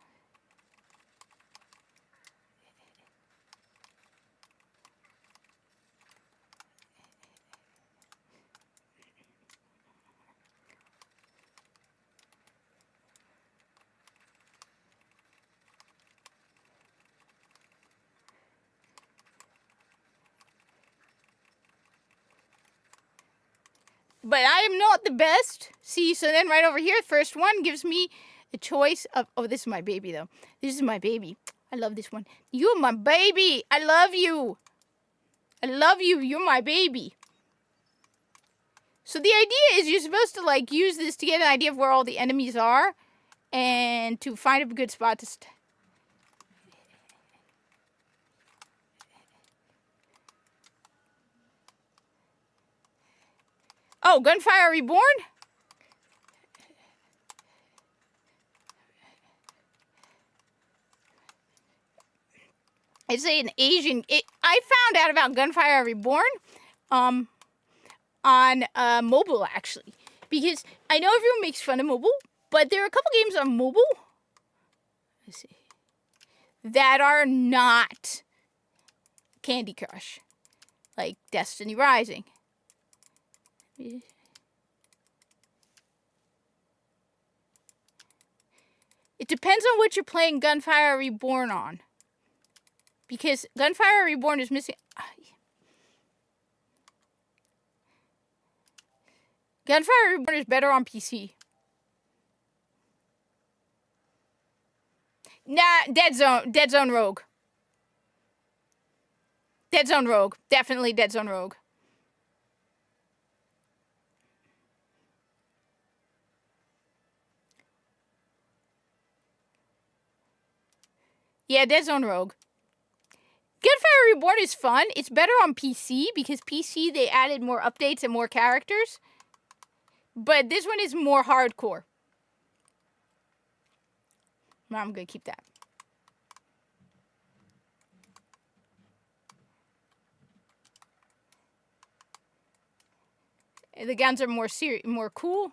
But I am not the best. See, so then right over here, first one gives me a choice of, oh, this is my baby though. This is my baby. I love this one. You're my baby. I love you. I love you. You're my baby. So the idea is you're supposed to like use this to get an idea of where all the enemies are and to find a good spot to Oh, Gunfire Reborn? It's an Asian. I found out about Gunfire Reborn on mobile, actually. Because I know everyone makes fun of mobile, but there are a couple games on mobile, let's see, that are not Candy Crush. Like Destiny Rising. It depends on what you're playing Gunfire Reborn on. Because Gunfire Reborn is missing... Gunfire Reborn is better on PC. Nah, Dead Zone Rogue. Dead Zone Rogue. Definitely Dead Zone Rogue. Yeah, Dead Zone Rogue. Gunfire Reborn is fun. It's better on PC because PC they added more updates and more characters. But this one is more hardcore. No, I'm gonna keep that. The guns are more cool.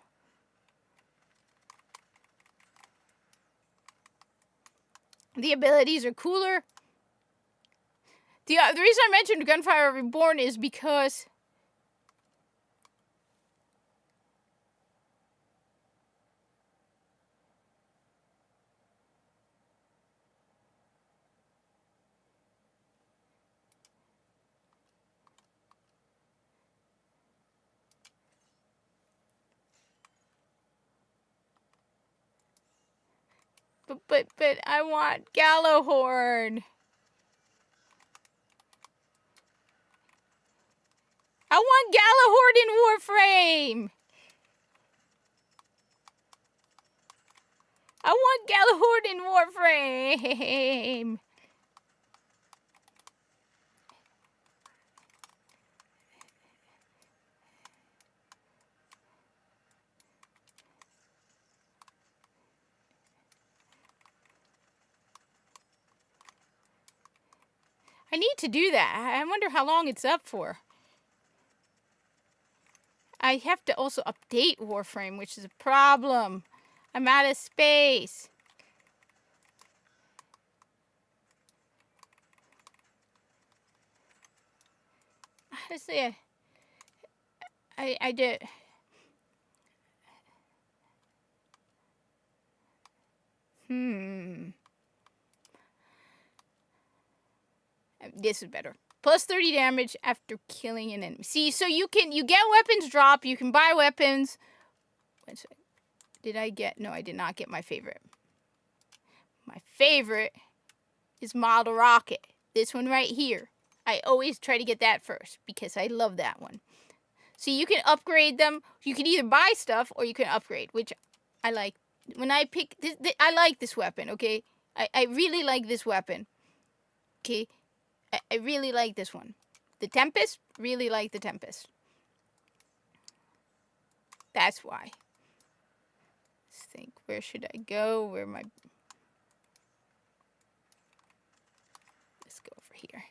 The abilities are cooler. The reason I mentioned Gunfire Reborn is because but I want Gallowhorn. I want Gallowhorn in Warframe. I want Gallowhorn in Warframe. I need to do that. I wonder how long it's up for. I have to also update Warframe, which is a problem. I'm out of space. Honestly, I did. This is better. Plus 30 damage after killing an enemy. See, so you get weapons drop, you can buy weapons. Did I get, no, I did not get my favorite. My favorite is Model Rocket. This one right here. I always try to get that first because I love that one. So you can upgrade them. You can either buy stuff or you can upgrade, which I like. When I pick, I like this weapon, okay? I really like this weapon. Okay? I really like this one. The Tempest, really like the Tempest. That's why. Let's think, where should I go? Let's go over here.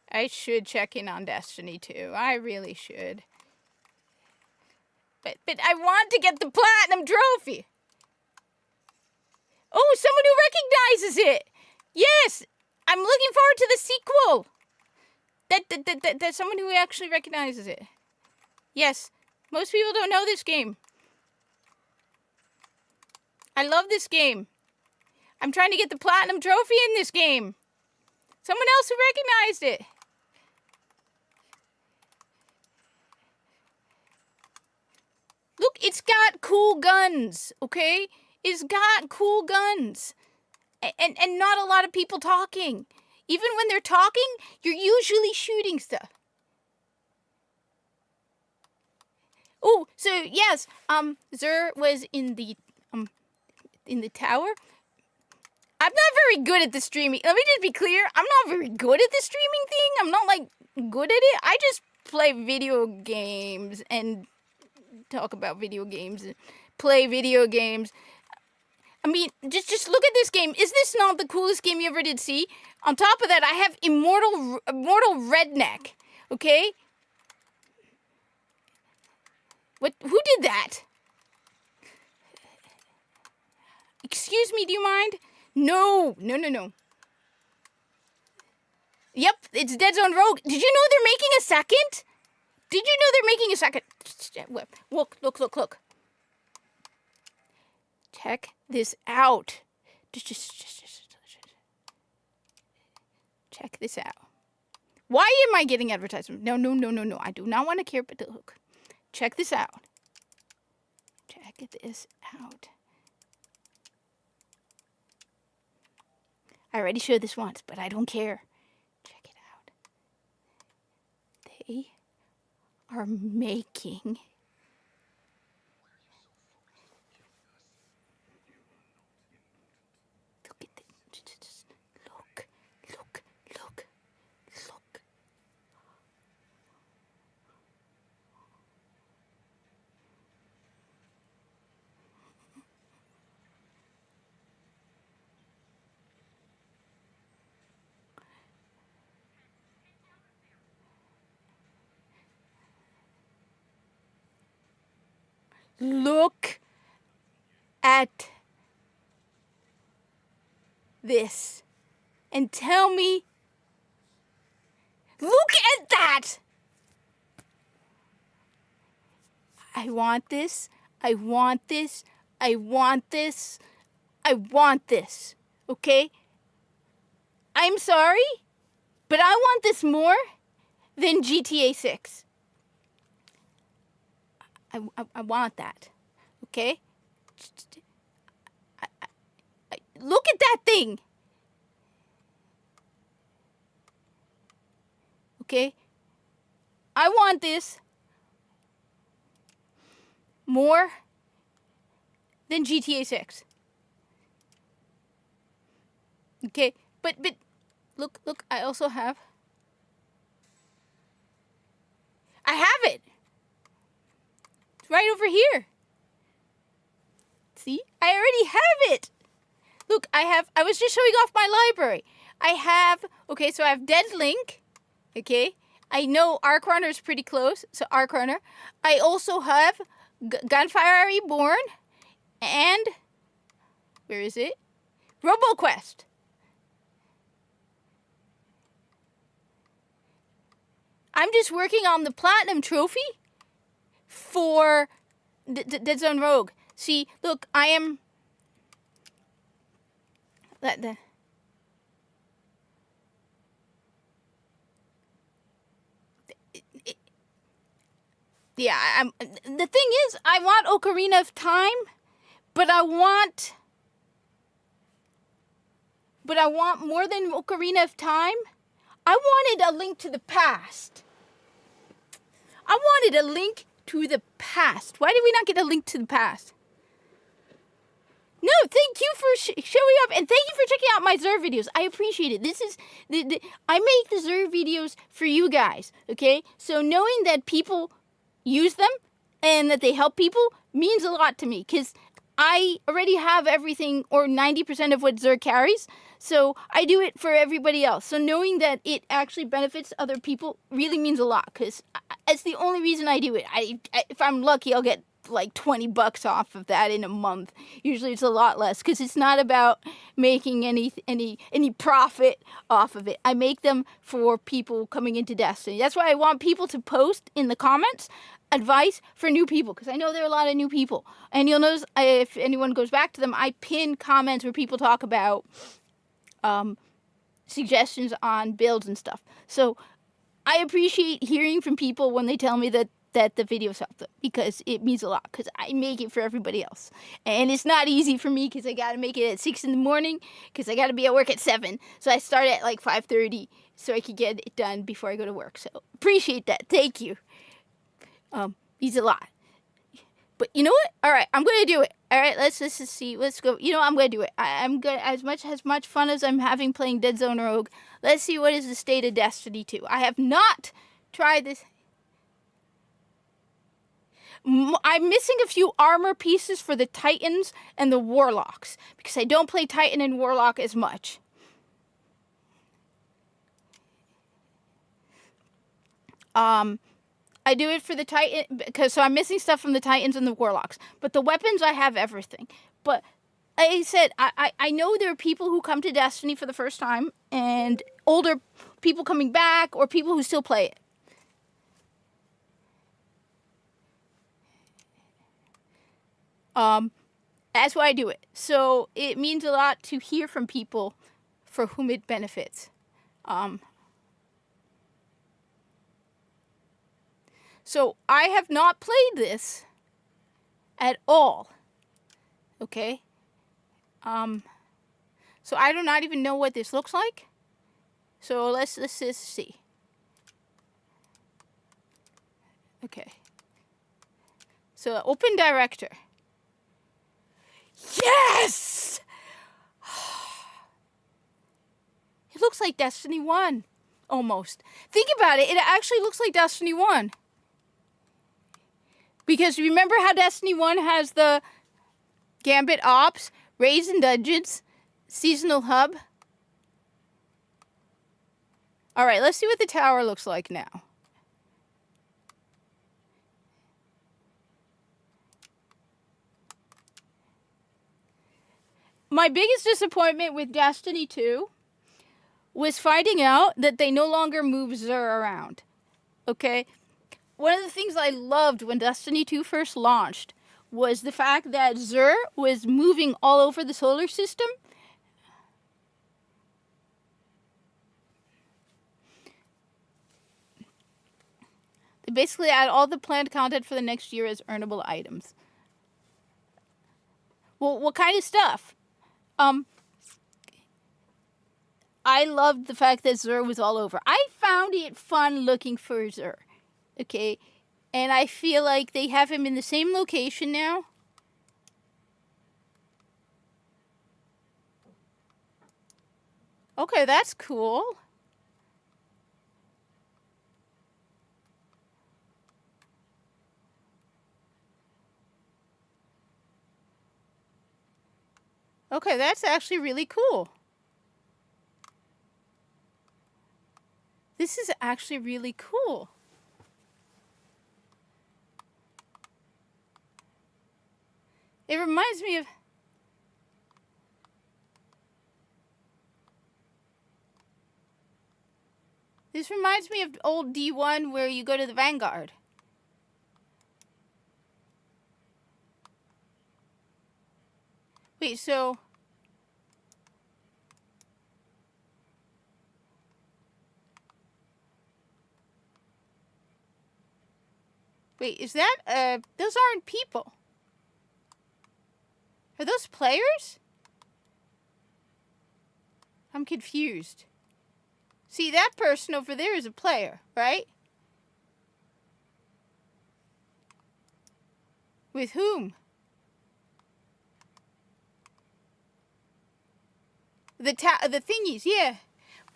I should check in on Destiny 2. I really should. But I want to get the Platinum Trophy. Oh, someone who recognizes it. Yes, I'm looking forward to the sequel. That's someone who actually recognizes it. Yes, most people don't know this game. I love this game. I'm trying to get the Platinum Trophy in this game. Someone else who recognized it. Look, it's got cool guns, okay? It's got cool guns. And not a lot of people talking. Even when they're talking, you're usually shooting stuff. Oh, so yes, Xur was in the tower. I'm not very good at the streaming. Let me just be clear. I'm not very good at the streaming thing. I'm not like good at it. I just play video games and talk about video games and play video games. I mean, just look at this game. Is this not the coolest game you ever did see? On top of that, I have Immortal Redneck. Okay? What? Who did that? Excuse me, do you mind? No. Yep, it's Dead Zone Rogue. Did you know they're making a second? Did you know they're making a second? Look. Check this out. Just check this out. Why am I getting advertisements? No. I do not want to care, but look. Check this out. Check this out. I already showed this once, but I don't care. Check it out. They are making look. Look at this and tell me, look at that! I want this, I want this, I want this, I want this, okay? I'm sorry, but I want this more than GTA 6. I want that, okay? Look at that thing. Okay? I want this more than GTA 6. Okay? But look, I also have it. It's right over here. See? I already have it. Look, I was just showing off my library. Okay, so I have Dead Link. Okay? I know Ark Runner is pretty close, so Ark Runner. I also have Gunfire Reborn and where is it? RoboQuest. I'm just working on the Platinum Trophy for Dead Zone Rogue. See, look, I am... Yeah, the thing is, I want Ocarina of Time, but I want more than Ocarina of Time. I wanted a Link to the Past. I wanted a Link to the Past. Why did we not get a Link to the Past? No, thank you for showing up, and thank you for checking out my Zerg videos. I appreciate it. This is I make the Zerg videos for you guys, okay? So knowing that people use them and that they help people means a lot to me, because I already have everything or 90% of what Zerg carries, so I do it for everybody else. So knowing that it actually benefits other people really means a lot, because it's the only reason I do it. If I'm lucky, I'll get like $20 off of that in a month. Usually it's a lot less, because it's not about making any profit off of it. I make them for people coming into Destiny. That's why I want people to post in the comments advice for new people, because I know there are a lot of new people, and you'll notice if anyone goes back to them, I pin comments where people talk about suggestions on builds and stuff. So I appreciate hearing from people when they tell me that the videos help them, because it means a lot, because I make it for everybody else, and it's not easy for me, because I gotta make it at 6 in the morning, because I gotta be at work at 7, so I start at like 5:30 so I could get it done before I go to work. So appreciate that. Thank you. Means a lot. But you know what? All right, I'm gonna do it. All right, let's see. Let's go. You know, I'm gonna do it. I'm gonna as much fun as I'm having playing Dead Zone Rogue. Let's see what is the state of Destiny 2. I have not tried this. I'm missing a few armor pieces for the Titans and the Warlocks, because I don't play Titan and Warlock as much. I do it for the Titan, so I'm missing stuff from the Titans and the Warlocks. But the weapons, I have everything. But like I said, I know there are people who come to Destiny for the first time, and older people coming back, or people who still play it. That's why I do it. So it means a lot to hear from people for whom it benefits. So I have not played this at all. Okay? So I do not even know what this looks like. So let's just see. Okay. So open director. Yes! It looks like Destiny 1. Almost. Think about it. It actually looks like Destiny 1. Because remember how Destiny 1 has the Gambit Ops, Raids and Dungeons, Seasonal Hub? Alright, let's see what the tower looks like now. My biggest disappointment with Destiny 2 was finding out that they no longer move Xur around. Okay? One of the things I loved when Destiny 2 first launched was the fact that Xur was moving all over the solar system. They basically add all the planned content for the next year as earnable items. Well, what kind of stuff? I loved the fact that Xur was all over. I found it fun looking for Xur. Okay? And I feel like they have him in the same location now. Okay, that's cool. Okay, that's actually really cool. This is actually really cool. It reminds me of... This reminds me of old D1 where you go to the Vanguard. Wait, so... Wait, is that, those aren't people. Are those players? I'm confused. See, that person over there is a player, right? With whom? The thingies, yeah.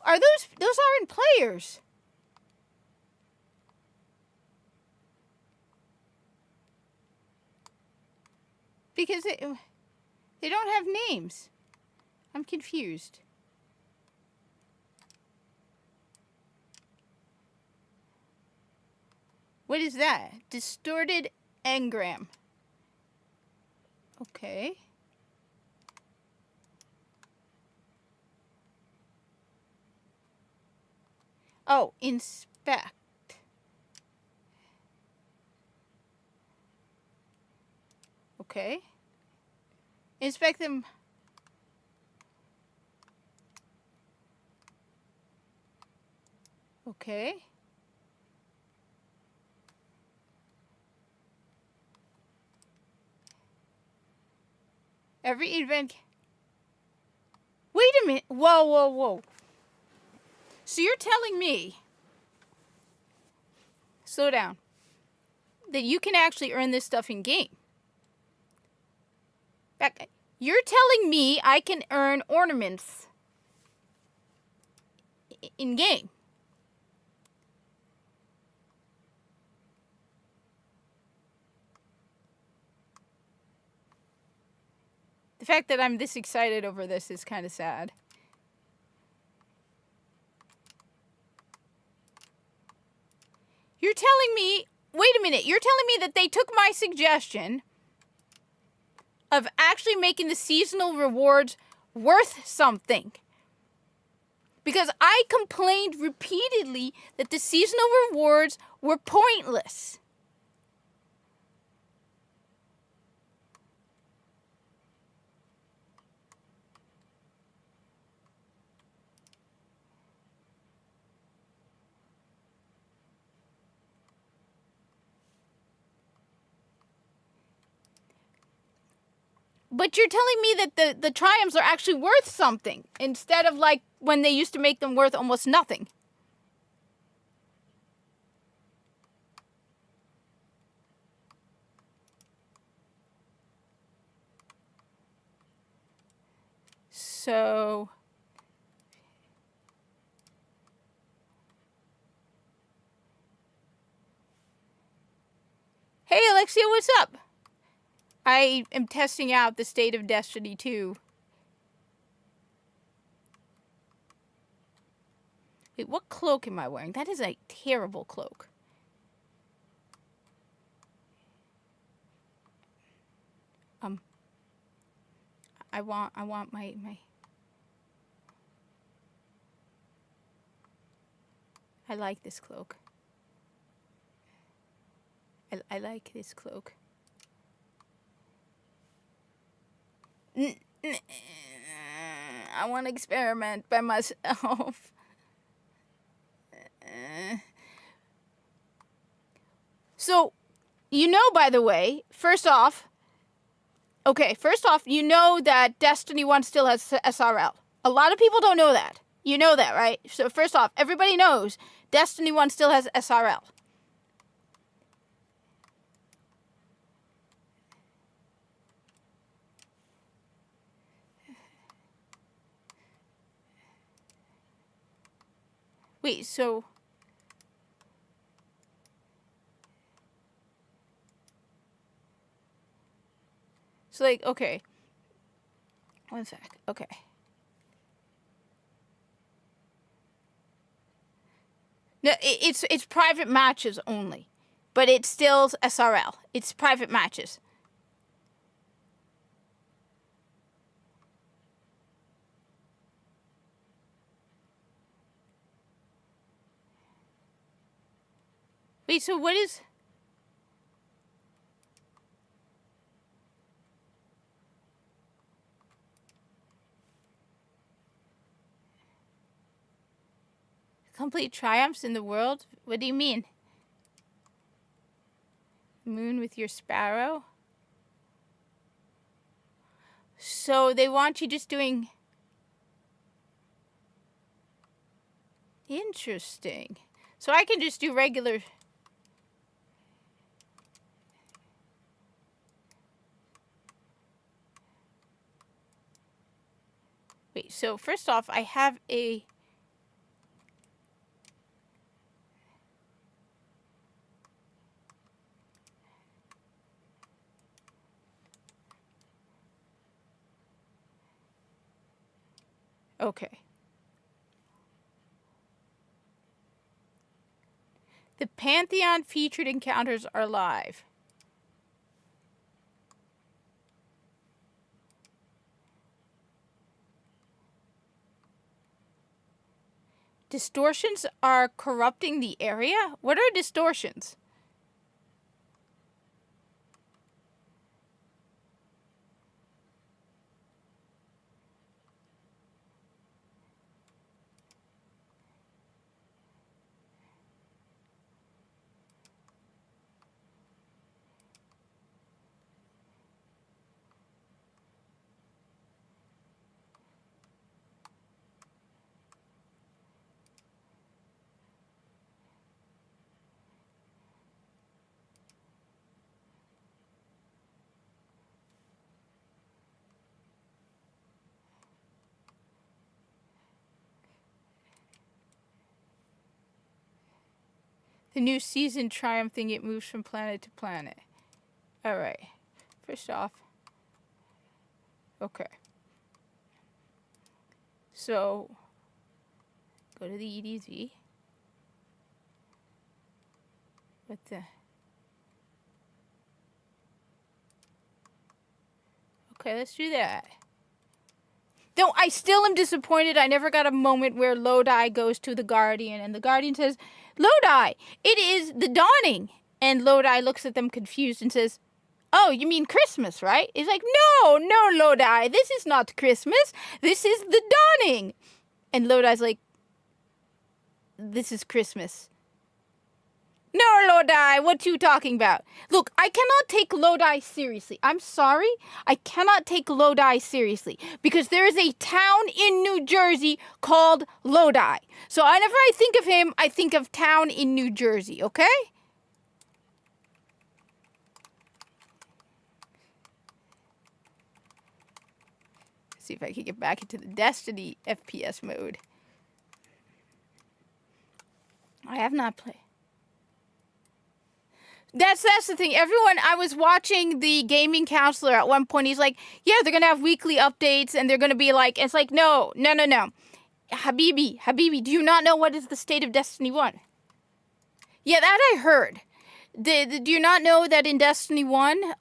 Are those aren't players. Because they don't have names. I'm confused. What is that? Distorted engram. Okay. Oh, inspect. Okay. Inspect them. Okay. Every event... Wait a minute. Whoa, whoa, whoa. So you're telling me... Slow down. That you can actually earn this stuff in game. You're telling me I can earn ornaments in game. The fact that I'm this excited over this is kind of sad. You're telling me, wait a minute, you're telling me that they took my suggestion of actually making the seasonal rewards worth something. Because I complained repeatedly that the seasonal rewards were pointless. But you're telling me that the triumphs are actually worth something, instead of like when they used to make them worth almost nothing. So... Hey Alexia, what's up? I am testing out the state of Destiny 2. Wait, what cloak am I wearing? That is a terrible cloak. I want my. I like this cloak. I like this cloak. I want to experiment by myself. So, you know, by the way, first off, you know that Destiny 1 still has SRL. A lot of people don't know that. You know that, right? So, first off, everybody knows Destiny 1 still has SRL. Wait, so... So, like, okay. One sec. Okay. No, it's private matches only. But it's still SRL. It's private matches. Wait, so what is... Complete triumphs in the world? What do you mean? Moon with your sparrow? So they want you just doing... Interesting. So I can just do regular... Wait, so first off, I have a... Okay. The Pantheon featured encounters are live. Distortions are corrupting the area? What are distortions? The new season triumphing, it moves from planet to planet. Alright. First off. Okay. So, go to the EDZ. What the... Okay, let's do that. Though I still am disappointed I never got a moment where Lodi goes to the Guardian and the Guardian says, Lodi, it is the dawning. And Lodi looks at them confused and says, oh, you mean Christmas, right? He's like, no, Lodi, this is not Christmas. This is the dawning. And Lodi's like, this is Christmas. No, Lodi, what you talking about? Look, I cannot take Lodi seriously. I'm sorry. I cannot take Lodi seriously because there is a town in New Jersey called Lodi. So whenever I think of him, I think of town in New Jersey, okay? Let's see if I can get back into the Destiny FPS mode. I have not played. That's the thing. Everyone, I was watching the gaming counselor at one point. He's like, yeah, they're going to have weekly updates and they're going to be like, it's like, no. Habibi, do you not know what is the state of Destiny 1? Yeah, that I heard. Do you not know that in Destiny 1,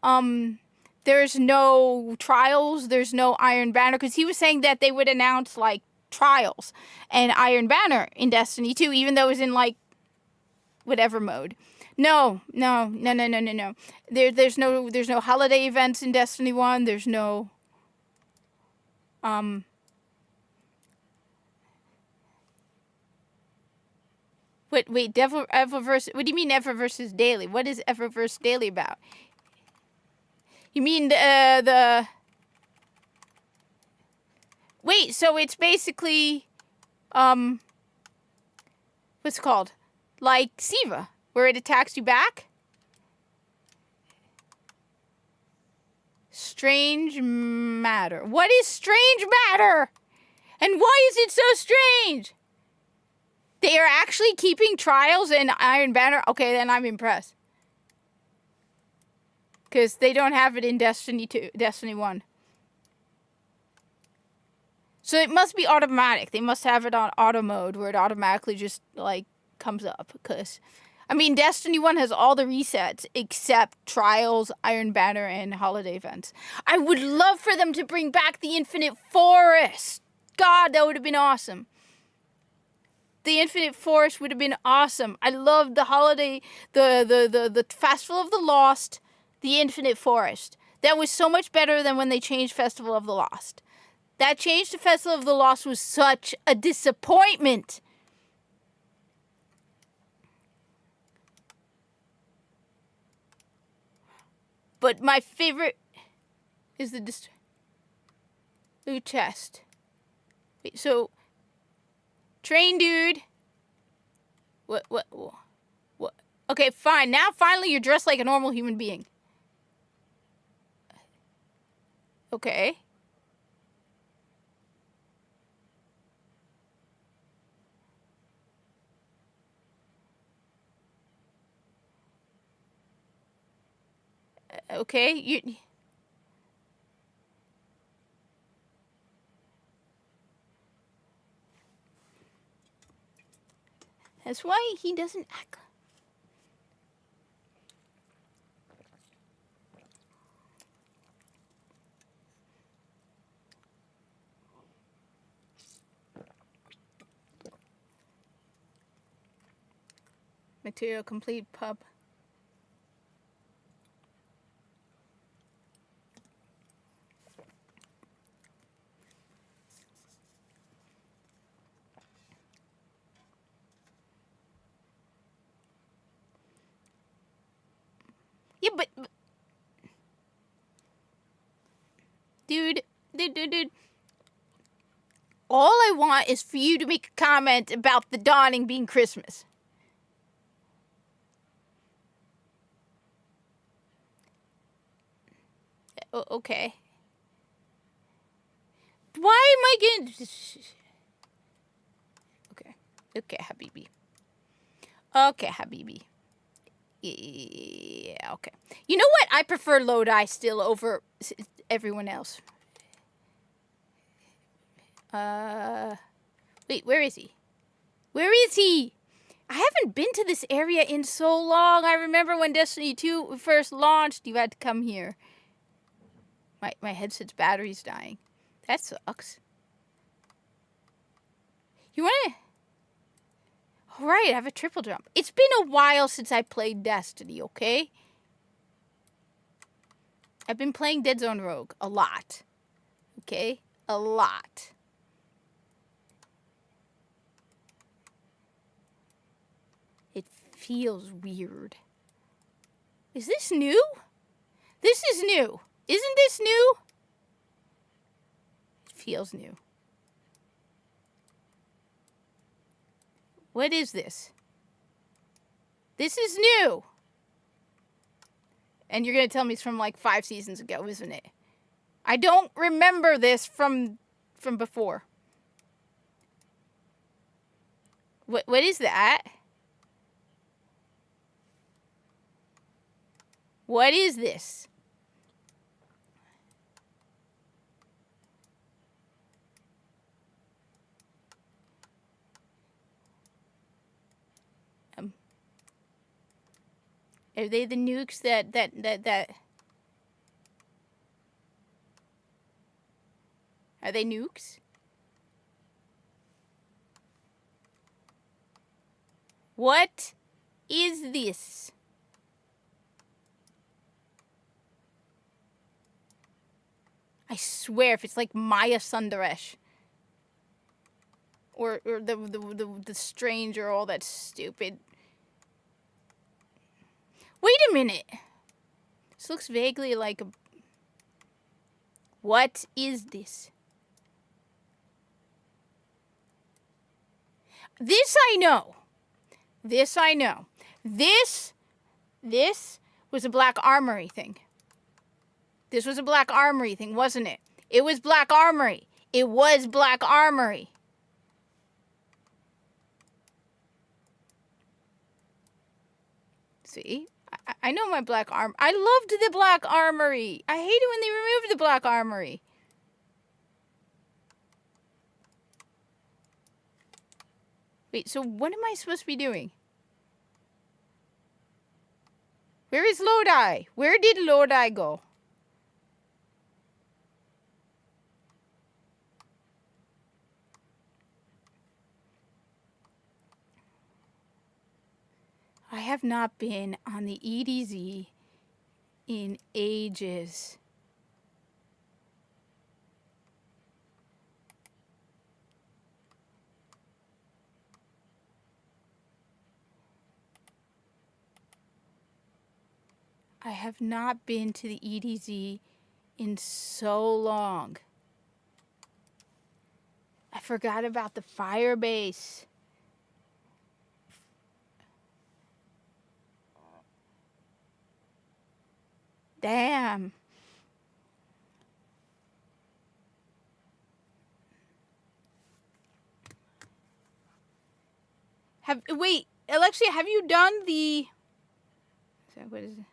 there's no trials, there's no Iron Banner, because he was saying that they would announce like trials and Iron Banner in Destiny 2, even though it was in like whatever mode. No. There's no holiday events in Destiny 1. There's no wait, Eververse, what do you mean Eververse Daily? What is Eververse Daily about? You mean the wait, so it's basically what's it called? Like Siva, where it attacks you back? Strange matter. What is strange matter? And why is it so strange? They are actually keeping trials and Iron Banner? Okay, then I'm impressed. Because they don't have it in Destiny 2, Destiny 1. So it must be automatic. They must have it on auto mode where it automatically just, like, comes up. Because, I mean, Destiny 1 has all the resets except trials, Iron Banner, and holiday events. I would love for them to bring back the Infinite Forest. God, that would have been awesome. The Infinite Forest would have been awesome. I loved the holiday, the Festival of the Lost, the Infinite Forest. That was so much better than when they changed Festival of the Lost. That change to Festival of the Lost was such a disappointment. But my favorite is the loot chest. Wait, so train dude. What? Okay, fine. Now finally you're dressed like a normal human being. Okay. Okay, you. That's why he doesn't act. Material complete pub. Yeah, but dude. All I want is for you to make a comment about the dawning being Christmas. Okay. Why am I getting... Okay, Habibi. Yeah, okay. You know what? I prefer Lodi still over everyone else. Wait, where is he? Where is he? I haven't been to this area in so long. I remember when Destiny 2 first launched, you had to come here. My headset's battery's dying. That sucks. You wanna... Alright, I have a triple jump. It's been a while since I played Destiny, okay? I've been playing Dead Zone Rogue a lot. Okay? A lot. It feels weird. Is this new? This is new. Isn't this new? It feels new. What is this? This is new. And you're going to tell me it's from like 5 seasons ago, isn't it? I don't remember this from before. What is that? What is this? Are they the nukes that... Are they nukes? What is this? I swear, if it's like Maya Sundaresh or the Stranger, all that stupid. Wait a minute. This looks vaguely like a. What is this? This I know. This I know. This was a Black Armory thing. This was a Black Armory thing, wasn't it? It was Black Armory. It was Black Armory. See? I know my Black Armory. I loved the Black Armory. I hate it when they removed the Black Armory. Wait, so what am I supposed to be doing? Where is Lodi? Where did Lodi go? I have not been on the EDZ in ages. I have not been to the EDZ in so long. I forgot about the fire base. Damn. Wait, Alexia, have you done the... What is it?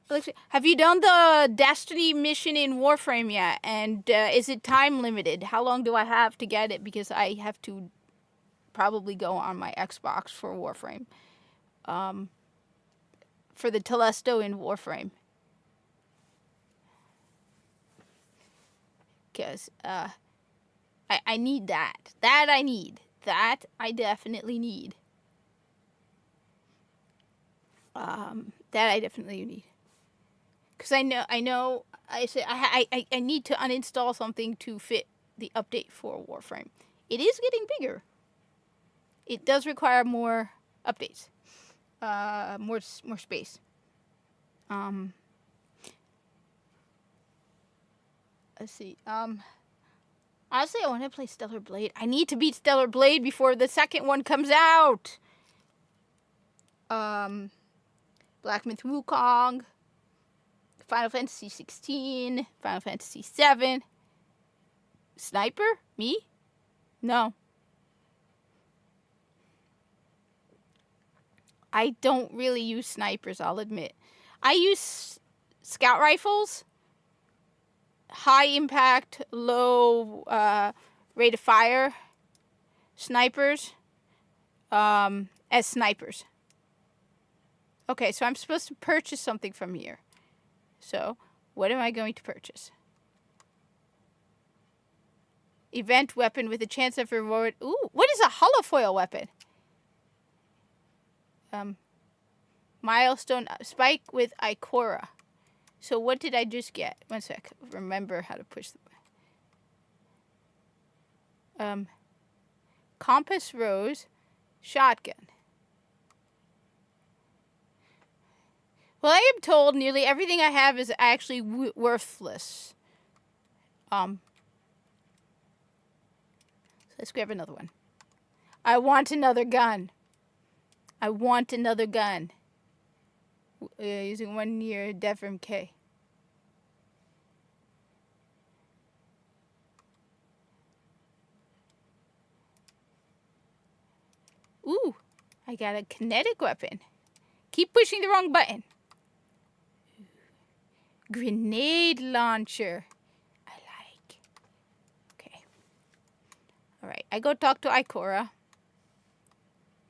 Alexia, have you done the Destiny mission in Warframe yet? And is it time limited? How long do I have to get it? Because I have to probably go on my Xbox for Warframe. For the Telesto in Warframe. Because I need that. That I need. That I definitely need. That I definitely need. Because I need to uninstall something to fit the update for Warframe. It is getting bigger. It does require more updates. More space. Let's see. Honestly, I want to play Stellar Blade. I need to beat Stellar Blade before the second one comes out. Black Myth Wukong. Final Fantasy 16. Final Fantasy 7. Sniper? Me? No. I don't really use snipers, I'll admit. I use scout rifles. High impact, low rate of fire snipers as snipers. Okay, so I'm supposed to purchase something from here. So, what am I going to purchase? Event weapon with a chance of reward. Ooh, what is a holofoil weapon? Milestone spike with Ikora. So what did I just get? One sec. Remember how to push the... Compass Rose. Shotgun. Well, I am told nearly everything I have is actually worthless. So let's grab another one. I want another gun. I want another gun. Using 1 year Devrim K. Ooh, I got a kinetic weapon. Keep pushing the wrong button. Grenade launcher. I like. Okay. Alright, I go talk to Ikora.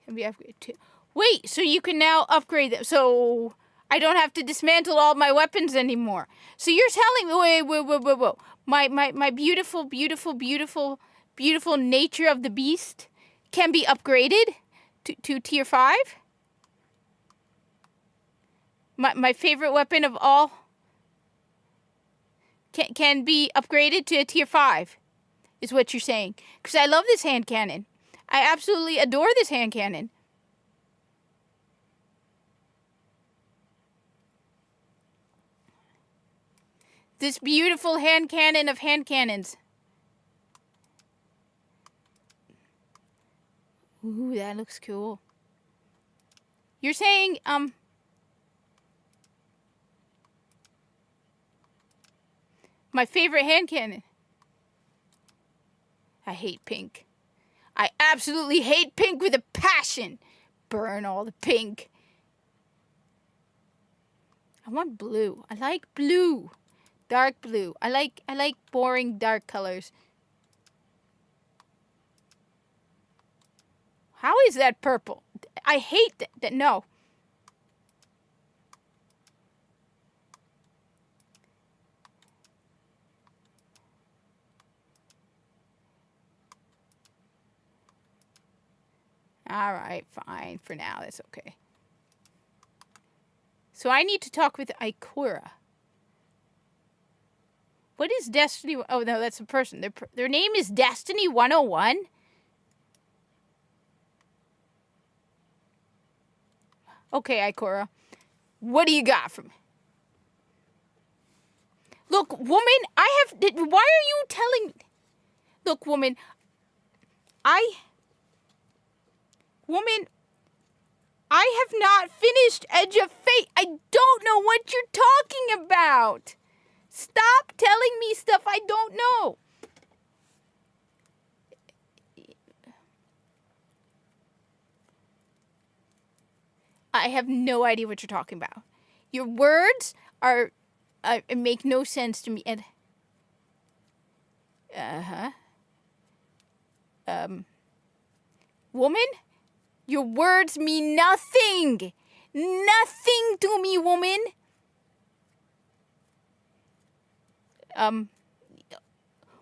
Can be upgraded too. Wait, so you can now upgrade them. So I don't have to dismantle all my weapons anymore. So you're telling me, wait. My beautiful, beautiful, beautiful, beautiful nature of the beast can be upgraded to tier 5? My favorite weapon of all can be upgraded to a tier 5, is what you're saying. Because I love this hand cannon. I absolutely adore this hand cannon. This beautiful hand cannon of hand cannons. Ooh, that looks cool. You're saying, my favorite hand cannon. I hate pink. I absolutely hate pink with a passion. Burn all the pink. I want blue. I like blue. Dark blue. I like boring dark colors. How is that purple? I hate that. No. All right, fine. For now, that's okay. So I need to talk with Ikora. What is Destiny? Oh, no, that's a person. Their name is Destiny 101? Okay, Ikora. What do you got for me? Look, woman, why are you telling... Look, woman, Woman, I have not finished Edge of Fate. I don't know what you're talking about. Stop telling me stuff I don't know. I have no idea what you're talking about. Your words are make no sense to me. And woman, your words mean nothing. Nothing to me, woman.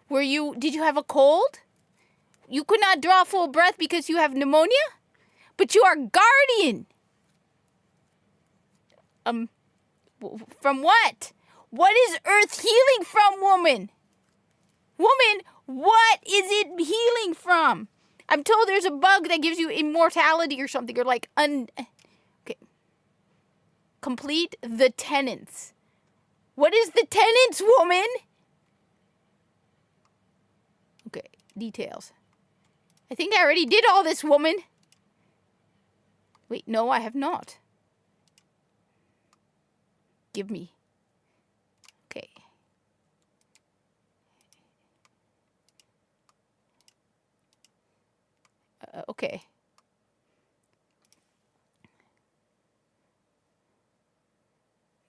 Did you have a cold? You could not draw full breath because you have pneumonia? But you are guardian. From what? What is Earth healing from, woman? Woman, what is it healing from? I'm told there's a bug that gives you immortality or something, or like okay. Complete the tenants. What is the tenants, woman? Okay, details. I think I already did all this, woman. Wait, no, I have not. Give me. Okay. Okay.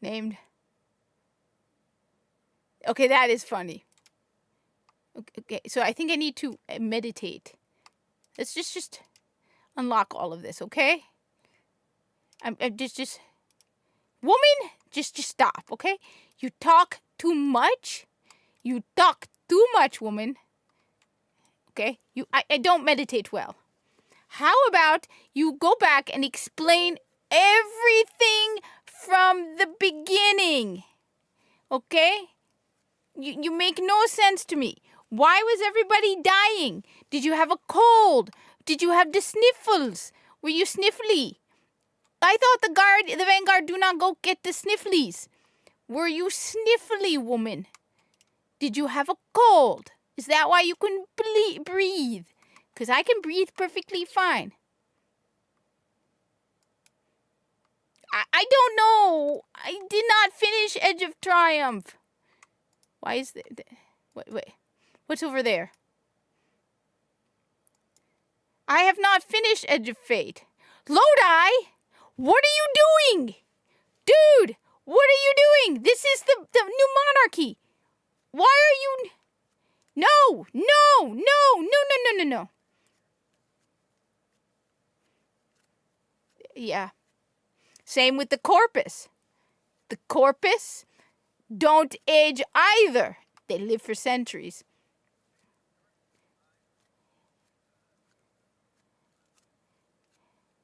Named. Okay, that is funny. Okay, so I think I need to meditate. Let's just unlock all of this, okay? I'm just woman, just stop, okay? You talk too much. You talk too much, woman. Okay? I don't meditate well. How about you go back and explain everything from the beginning? Okay? You make no sense to me. Why was everybody dying? Did you have a cold? Did you have the sniffles? Were you sniffly? I thought the Vanguard do not go get the snifflies. Were you sniffly, woman? Did you have a cold? Is that why you couldn't breathe? Because I can breathe perfectly fine. I don't know. I did not finish Edge of Triumph. Why is that? Wait. What's over there? I have not finished Edge of Fate. Lodi, what are you doing? Dude, what are you doing? This is the new monarchy. Why are you... No. Yeah. Same with the Corpus. The corpus don't age either. They live for centuries.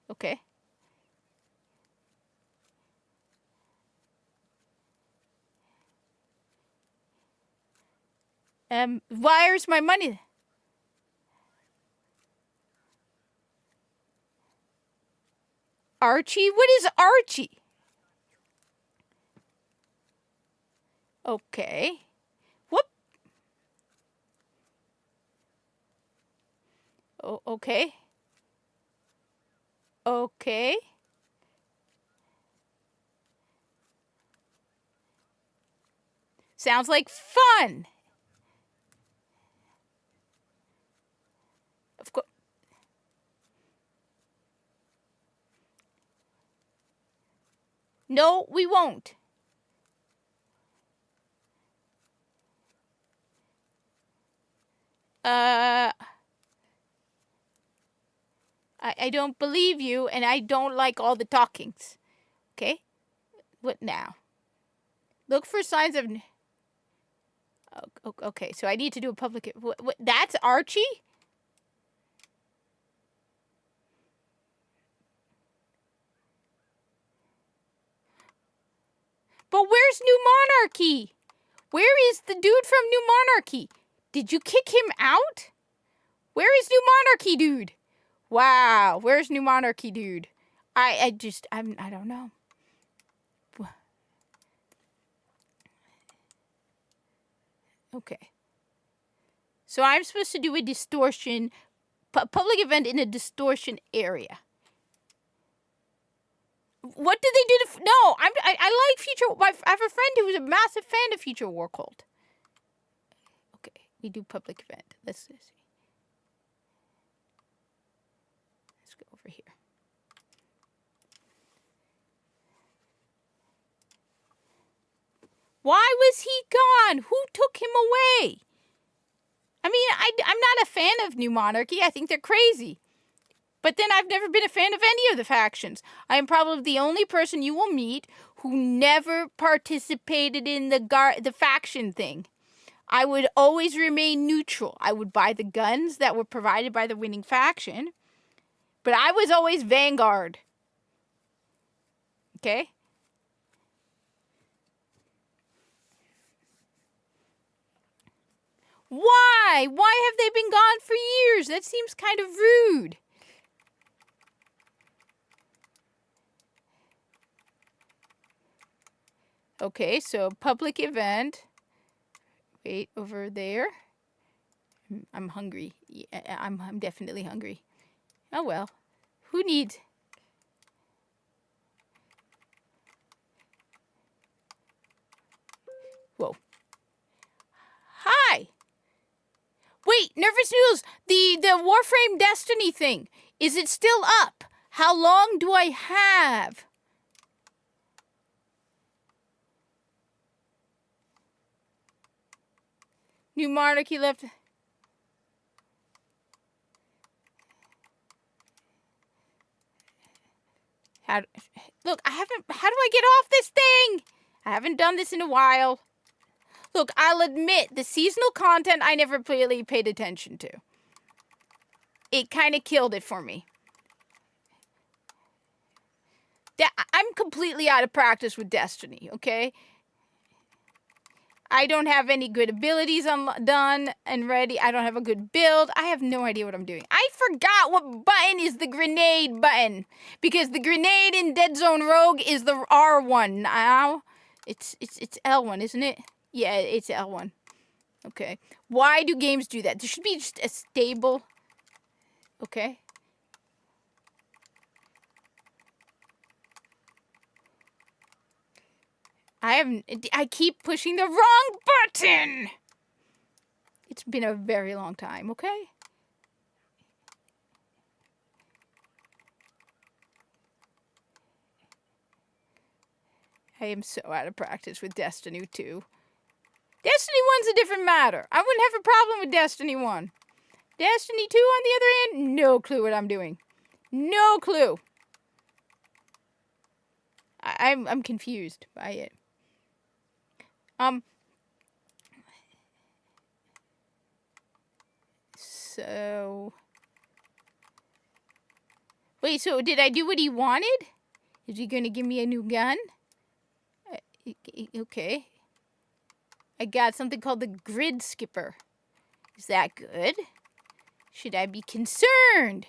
Okay. Where's my money? Archie? What is Archie? Okay. Whoop. Oh, okay. Okay. Sounds like fun. Of course. No, we won't. I don't believe you, and I don't like all the talkings. Okay? What now? Look for signs of... Okay, so I need to do a public... What, that's Archie? But where's New Monarchy? Where is the dude from New Monarchy? Did you kick him out? Where is New Monarchy, dude? Wow, where's New Monarchy, dude? I don't know. Okay. So I'm supposed to do a distortion, public event in a distortion area. What did they do to... No, I like Future... I have a friend who was a massive fan of Future War Cult. Okay, we do public event. Let's see. Let's go over here. Why was he gone? Who took him away? I mean, I'm not a fan of New Monarchy. I think they're crazy. But then I've never been a fan of any of the factions. I am probably the only person you will meet who never participated in the faction thing. I would always remain neutral. I would buy the guns that were provided by the winning faction. But I was always Vanguard. Okay? Why? Why have they been gone for years? That seems kind of rude. Okay, so public event. Wait, over there. I'm hungry. Yeah, I'm definitely hungry. Oh well. Who needs... Whoa. Hi! Wait, Nervous Noodles, the Warframe Destiny thing, is it still up? How long do I have? New Monarchy left... Look, how do I get off this thing? I haven't done this in a while. Look, I'll admit, the seasonal content I never really paid attention to. It kind of killed it for me. I'm completely out of practice with Destiny, okay? I don't have any good abilities done and ready. I don't have a good build. I have no idea what I'm doing. I forgot what button is the grenade button. Because the grenade in Dead Zone Rogue is the R1. Now, it's L1, isn't it? Yeah, it's L1. Okay. Why do games do that? There should be just a stable... Okay. I keep pushing the wrong button! It's been a very long time, okay? I am so out of practice with Destiny 2. Destiny 1's a different matter. I wouldn't have a problem with Destiny 1. Destiny 2, on the other hand, no clue what I'm doing. No clue. I'm confused by it. So wait, so did I do what he wanted? Is he gonna give me a new gun? Okay. I got something called the Grid Skipper. Is that good? Should I be concerned?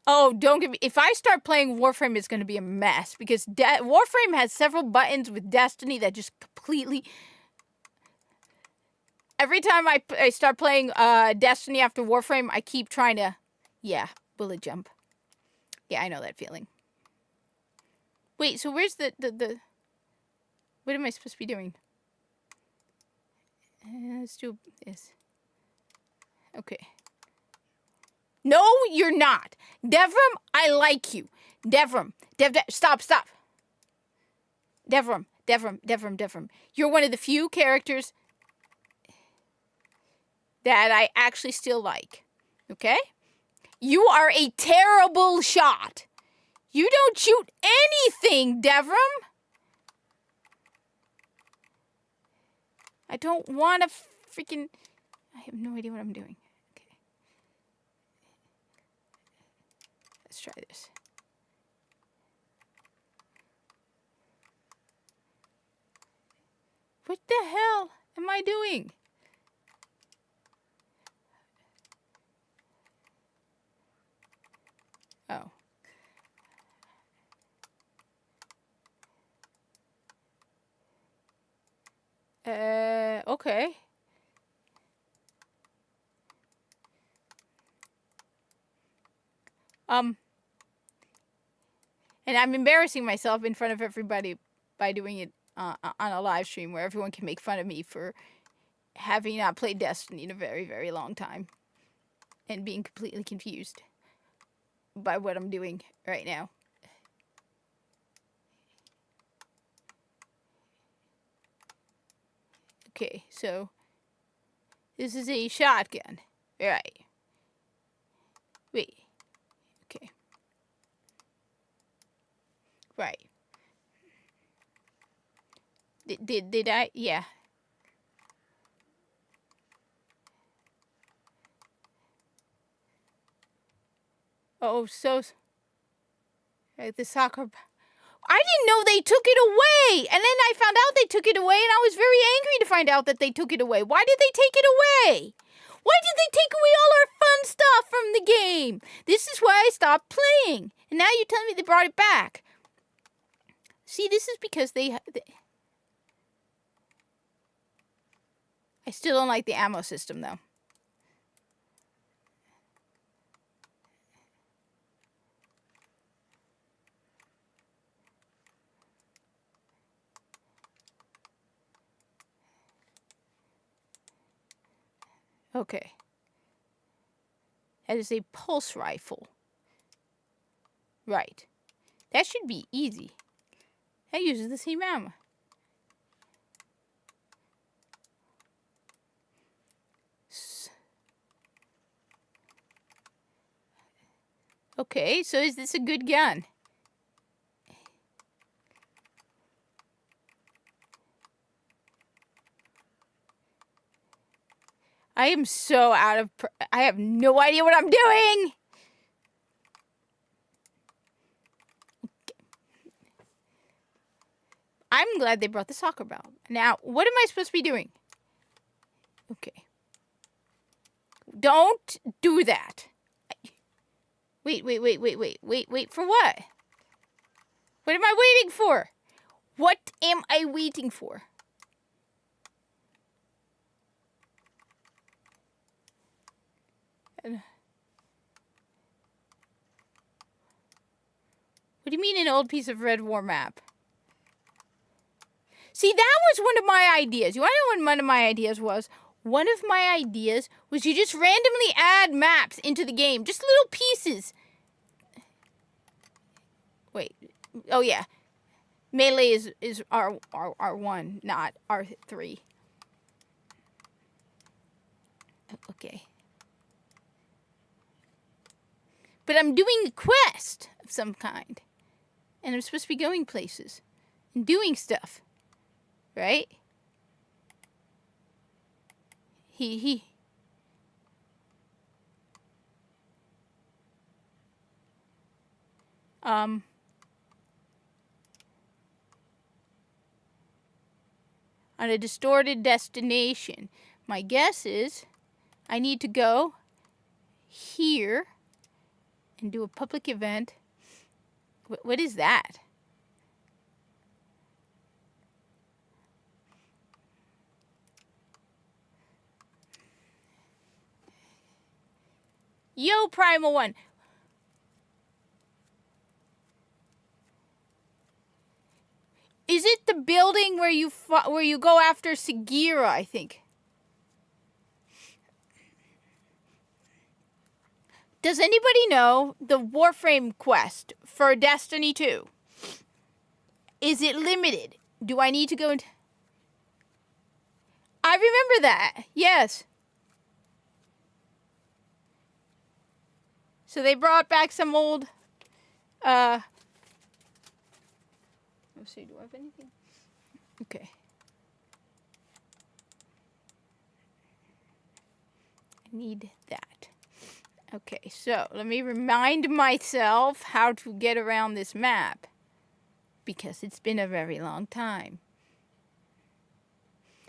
Oh, don't give me... If I start playing Warframe, it's going to be a mess. Because Warframe has several buttons with Destiny that just completely... Every time I start playing Destiny after Warframe, I keep trying to... Yeah, bullet jump. Yeah, I know that feeling. Wait, so where's the... What am I supposed to be doing? Let's do this. Okay. No, you're not. Devrim, I like you. Devrim. Stop. Devrim. You're one of the few characters that I actually still like. Okay? You are a terrible shot. You don't shoot anything, Devrim. I don't want to freaking... I have no idea what I'm doing. Okay. Let's try this. What the hell am I doing? Oh. Okay. And I'm embarrassing myself in front of everybody by doing it on a live stream where everyone can make fun of me for having not played Destiny in a very, very long time and being completely confused by what I'm doing right now. Okay, so this is a shotgun. Right. Wait. Okay. Right. Did I? Yeah. Oh, so... the soccer... I didn't know they took it away! And then I found out they took it away, and I was very angry to find out that they took it away. Why did they take it away? Why did they take away all our fun stuff from the game? This is why I stopped playing. And now you're telling me they brought it back. See, this is because they... I still don't like the ammo system, though. Okay. That is a pulse rifle. Right. That should be easy. That uses the same ammo. Okay, so is this a good gun? I am so out of... I have no idea what I'm doing! I'm glad they brought the soccer ball. Now, what am I supposed to be doing? Okay. Don't do that. Wait, for what? What am I waiting for? What am I waiting for? What do you mean an old piece of Red War map? See, that was one of my ideas. You want to know what one of my ideas was? One of my ideas was you just randomly add maps into the game. Just little pieces. Wait. Oh, yeah. Melee is R1, not R3. Okay. But I'm doing a quest of some kind. And I'm supposed to be going places. And doing stuff. Right? He. On a distorted destination. My guess is I need to go here and do a public event. What is that? Yo, Primal One. Is it the building where you go after Sagira, I think? Does anybody know the Warframe quest for Destiny 2? Is it limited? Do I need to go into... I remember that. Yes. So they brought back some old... Let's see, do I have anything? Okay. I need that. Okay, so let me remind myself how to get around this map. Because it's been a very long time.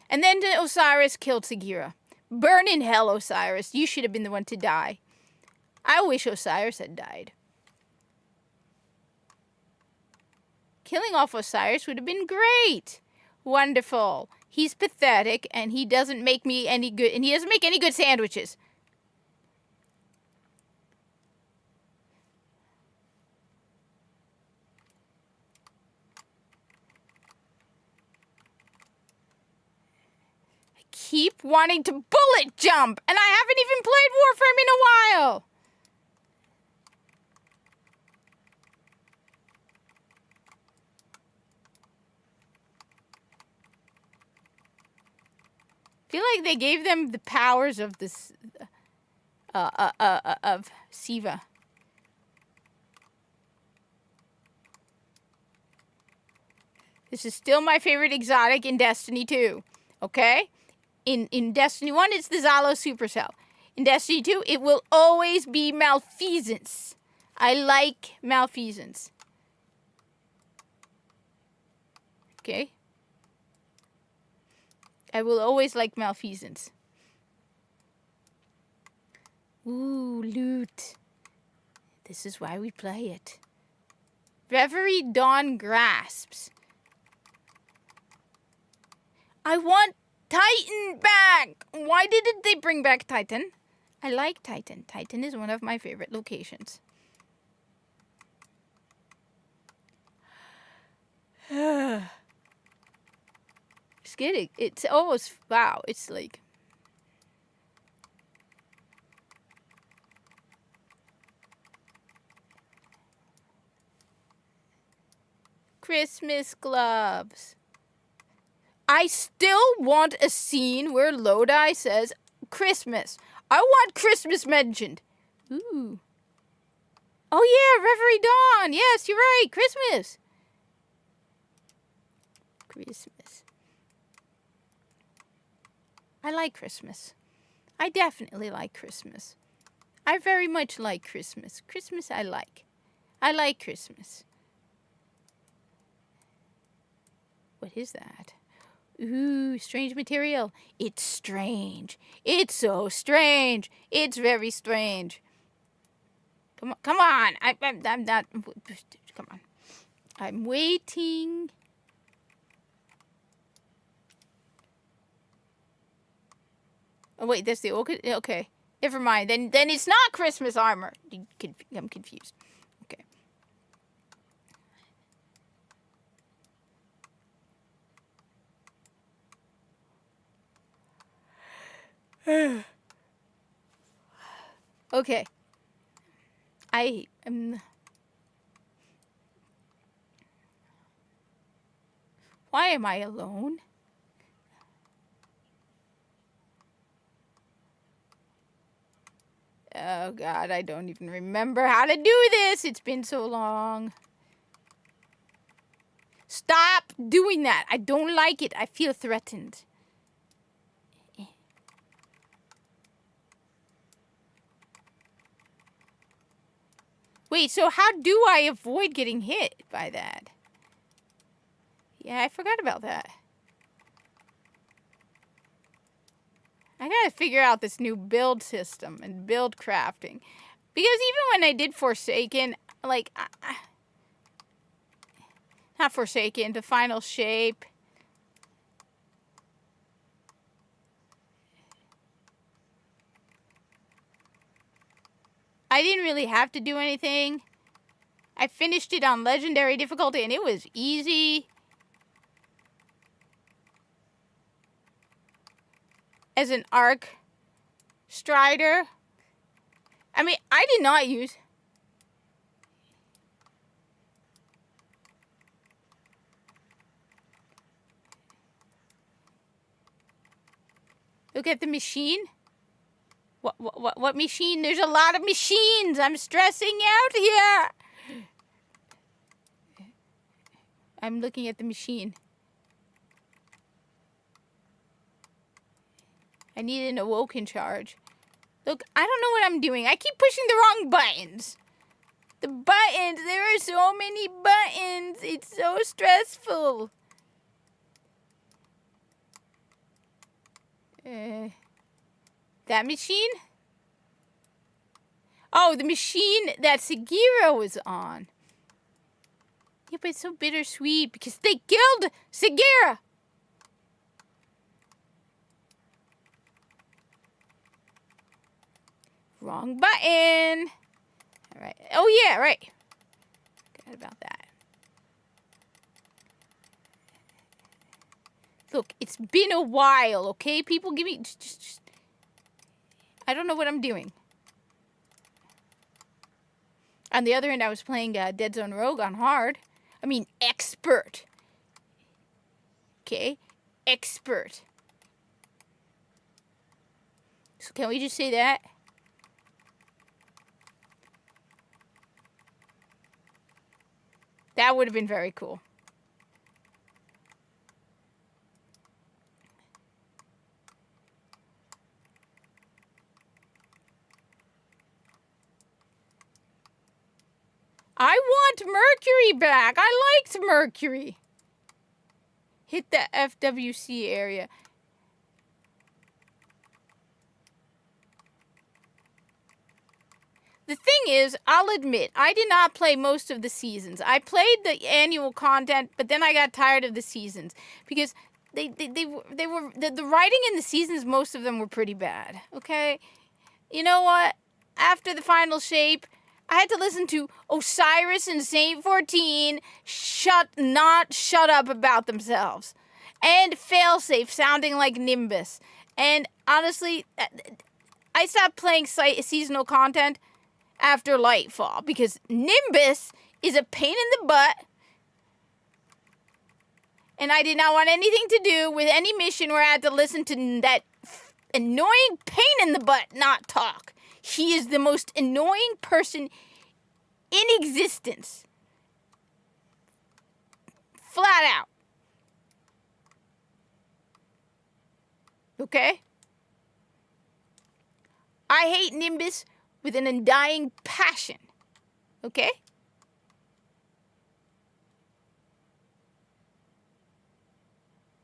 And then Osiris killed Sagira. Burn in hell, Osiris. You should have been the one to die. I wish Osiris had died. Killing off Osiris would have been great. Wonderful. He's pathetic, and he doesn't make me any good, and he doesn't make any good sandwiches. I keep wanting to bullet jump, and I haven't even played Warframe in a while. I feel like they gave them the powers of this, of Siva. This is still my favorite exotic in Destiny 2. Okay? In Destiny 1, it's the Zalo Supercell. In Destiny 2, it will always be Malfeasance. I like Malfeasance. Okay? I will always like Malfeasance. Ooh, loot. This is why we play it. Reverie Dawn Grasps. I want Titan back! Why didn't they bring back Titan? I like Titan. Titan is one of my favorite locations. It's getting, it's almost, wow, it's like... Christmas gloves. I still want a scene where Lodi says Christmas. I want Christmas mentioned. Ooh. Oh yeah, Reverie Dawn. Yes, you're right. Christmas. Christmas. I like Christmas. I definitely like Christmas. I very much like Christmas. Christmas I like. I like Christmas. What is that? Ooh, strange material. It's strange. It's so strange. It's very strange. Come on, come on. I'm not. Come on. I'm waiting. Oh wait, that's the old. Okay, never mind. Then it's not Christmas armor. I'm confused. Okay. Okay. I am. Why am I alone? Oh God, I don't even remember how to do this. It's been so long. Stop doing that. I don't like it. I feel threatened. Wait, so how do I avoid getting hit by that? Yeah, I forgot about that. I gotta figure out this new build system and build crafting. Because even when I did Forsaken, like, not Forsaken, the final shape. I didn't really have to do anything. I finished it on legendary difficulty and it was easy. As an arc strider. I mean, I did not use... Look at the machine. What machine? There's a lot of machines. I'm stressing out here. I'm looking at the machine. I need an awoken charge. Look, I don't know what I'm doing. I keep pushing the wrong buttons. The buttons. There are so many buttons. It's so stressful. That machine? Oh, the machine that Sagira was on. Yeah, but it's so bittersweet because they killed Sagira. Wrong button. All right. Oh, yeah, right. Forgot about that. Look, it's been a while, okay? People give me... Just I don't know what I'm doing. On the other end, I was playing Dead Zone Rogue on hard. I mean, expert. Okay? Expert. So can we just say that? That would have been very cool. I want Mercury back. I liked Mercury. Hit the FWC area. The thing is, I'll admit, I did not play most of the seasons. I played the annual content, but then I got tired of the seasons because the writing in the seasons, most of them were pretty bad. Okay, you know what? After the final shape, I had to listen to Osiris and Saint 14 shut up about themselves, and Failsafe sounding like Nimbus. And honestly, I stopped playing seasonal content after Lightfall because Nimbus is a pain in the butt, and I did not want anything to do with any mission where I had to listen to that annoying pain in the butt not talk. He is the most annoying person in existence. Flat out. Okay? I hate Nimbus with an undying passion. Okay?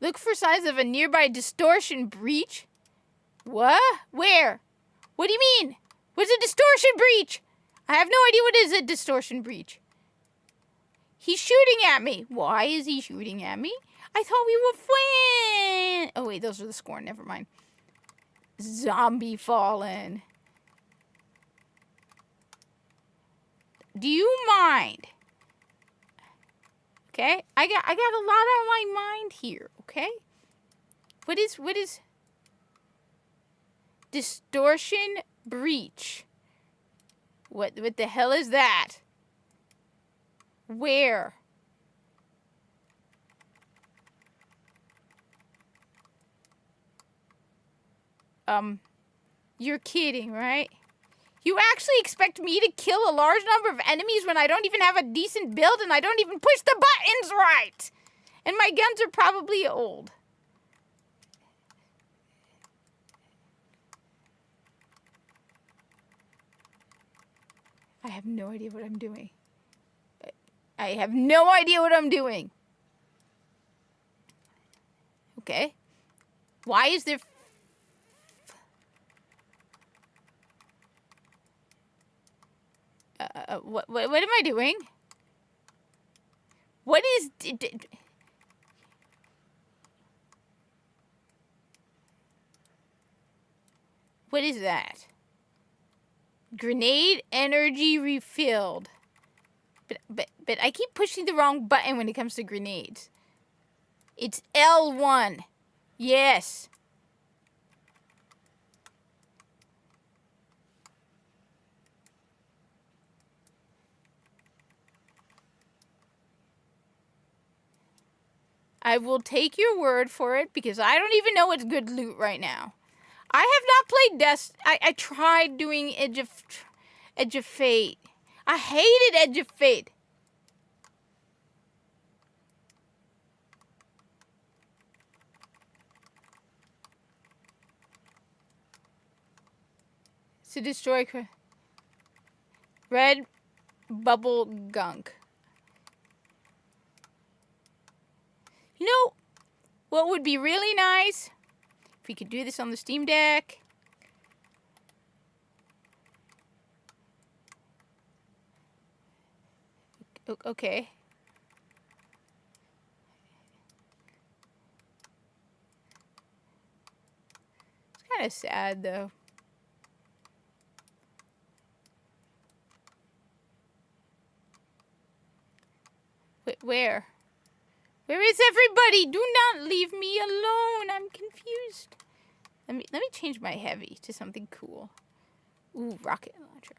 Look for signs of a nearby distortion breach. What? Where? What do you mean? What's a distortion breach? I have no idea what is a distortion breach. He's shooting at me. Why is he shooting at me? I thought we were friends. Oh, wait, those are the scorn. Never mind. Zombie fallen. Do you mind? Okay? I got a lot on my mind here, okay? What is distortion breach? What the hell is that? Where? You're kidding, right? You actually expect me to kill a large number of enemies when I don't even have a decent build and I don't even push the buttons right? And my guns are probably old. I have no idea what I'm doing. I have no idea what I'm doing. Okay. Why is there... what am I doing? What is... What is that? Grenade energy refilled. But I keep pushing the wrong button when it comes to grenades. It's L1. Yes. I will take your word for it because I don't even know what's good loot right now. I have not played I tried doing Edge of Fate. I hated Edge of Fate. To destroy red bubble gunk. You know what would be really nice? If we could do this on the Steam Deck. Okay. It's kind of sad though. Where? Where is everybody? Do not leave me alone. I'm confused. Let me change my heavy to something cool. Ooh, rocket launcher.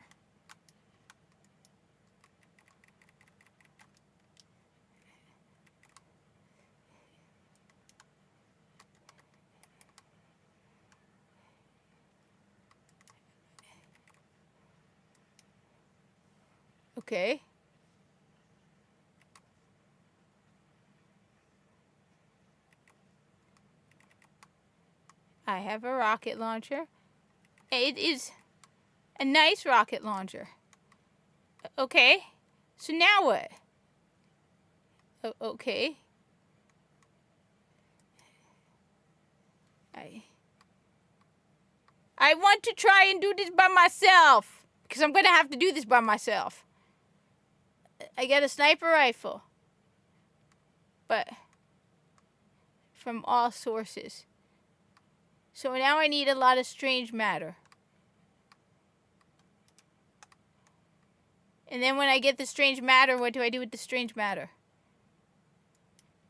Okay. I have a rocket launcher. It is a nice rocket launcher. Okay. So now what? Okay. I want to try and do this by myself. Because I'm going to have to do this by myself. I got a sniper rifle. But from all sources. So now I need a lot of strange matter. And then when I get the strange matter, what do I do with the strange matter?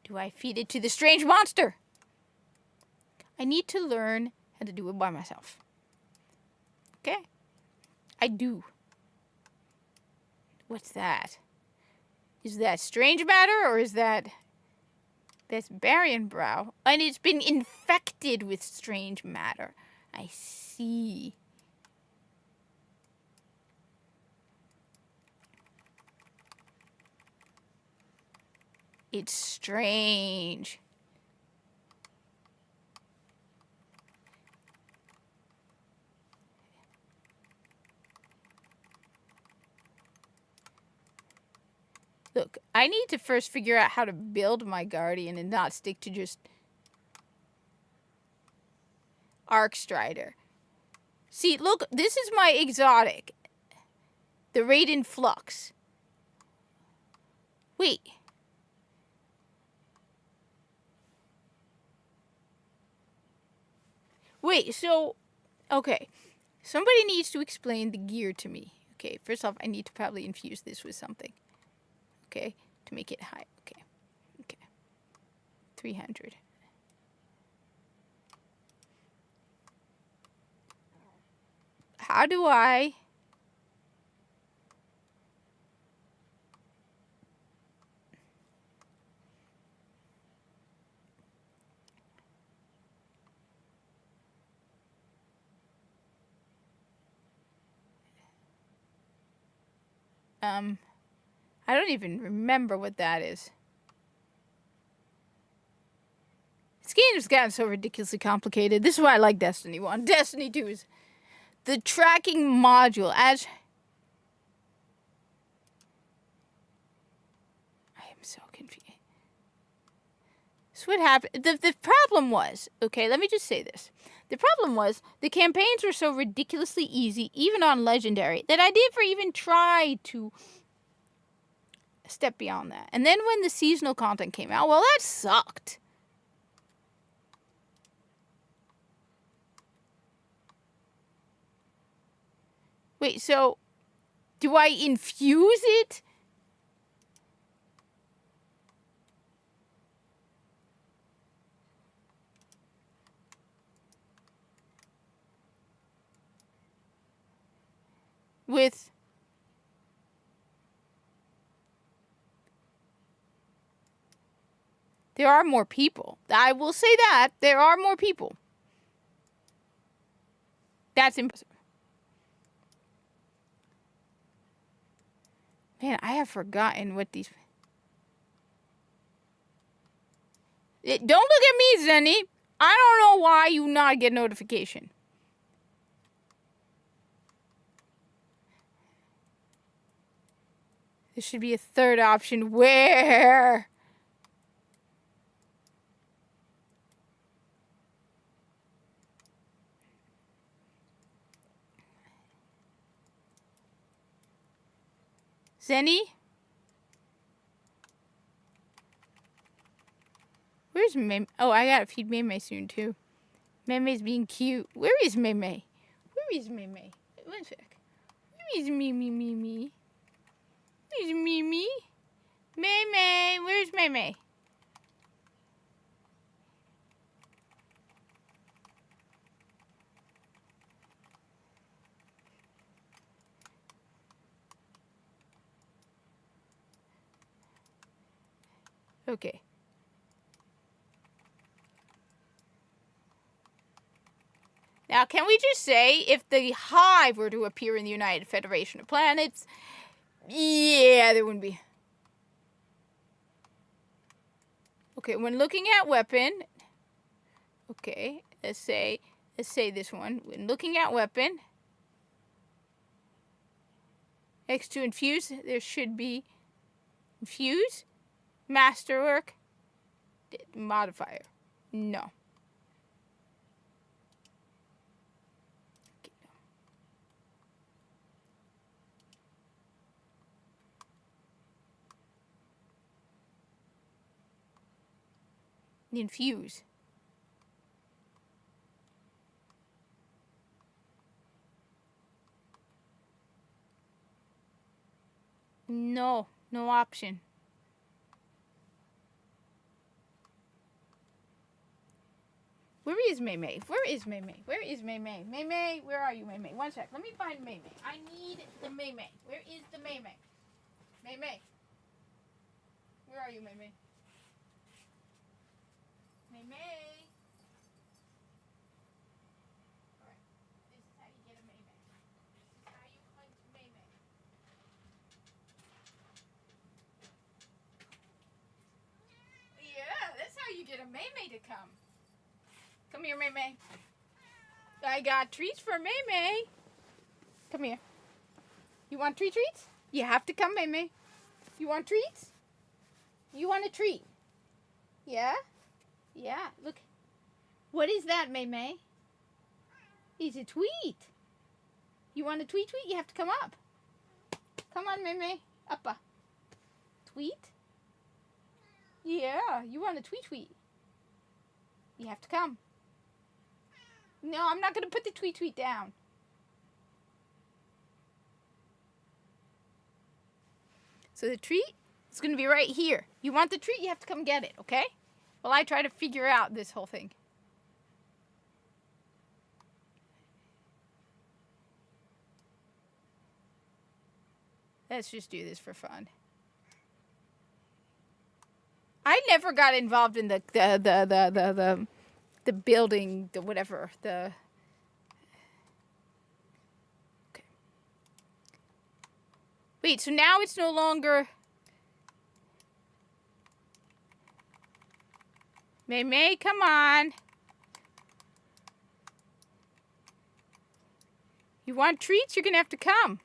Do I feed it to the strange monster? I need to learn how to do it by myself. Okay? I do. What's that? Is that strange matter or is that... That's Barian Brow. And it's been infected with strange matter. I see. It's strange. Look, I need to first figure out how to build my Guardian and not stick to just Arc Strider. See, look, this is my exotic. The Raiden Flux. Wait. Wait, so... Okay. Somebody needs to explain the gear to me. Okay, first off, I need to probably infuse this with something. Okay, to make it high. Okay. 300. How do I... I don't even remember what that is. This game has gotten so ridiculously complicated. This is why I like Destiny 1. Destiny 2 is the tracking module. As I am so confused. So what happened? The problem was, okay, let me just say this. The problem was the campaigns were so ridiculously easy, even on Legendary, that I never even tried to step beyond that. And then when the seasonal content came out, well, that sucked. Wait, so do I infuse it? With there are more people. I will say that there are more people. That's impressive. Man, I have forgotten what these. Don't look at me, Zenny. I don't know why you not get notification. There should be a third option. Where? Zenny? Where's Meme? Oh, I gotta feed Meme soon too. Meme's being cute. Where is Meme? Where is Meme? One sec. Where is Meme? Where's Meme? Meme, where's Meme? Okay. Now, can we just say, if the Hive were to appear in the United Federation of Planets, yeah, there wouldn't be. Okay, when looking at weapon, okay, let's say this one. When looking at weapon, X to infuse, there should be infuse, masterwork, modifier. No. Infuse. No, no option. Where is Meme? Where is Meme? Where is Meme? Meme, where are you, Meme? One sec. Let me find Meme. I need the Meme. Where is the Meme? Meme. Where are you, Meme? Meme. Alright. This is how you get a Meme. This is how you hunt Meme. Yeah, that's how you get a Meme to come. Come here, Meme. I got treats for Meme. Come here. You want treats? You have to come, Meme. You want treats? You want a treat? Yeah? Yeah, look. What is that, Meme? It's a tweet. You want a tweet? You have to come up. Come on, Meme. Uppa. Tweet? Yeah, you want a tweet. You have to come. No, I'm not going to put the tweet down. So the treat is going to be right here. You want the treat, you have to come get it, okay? While I try to figure out this whole thing. Let's just do this for fun. I never got involved in the building, the whatever, the... Okay. Wait, so now it's no longer... May, come on. You want treats? You're going to have to come.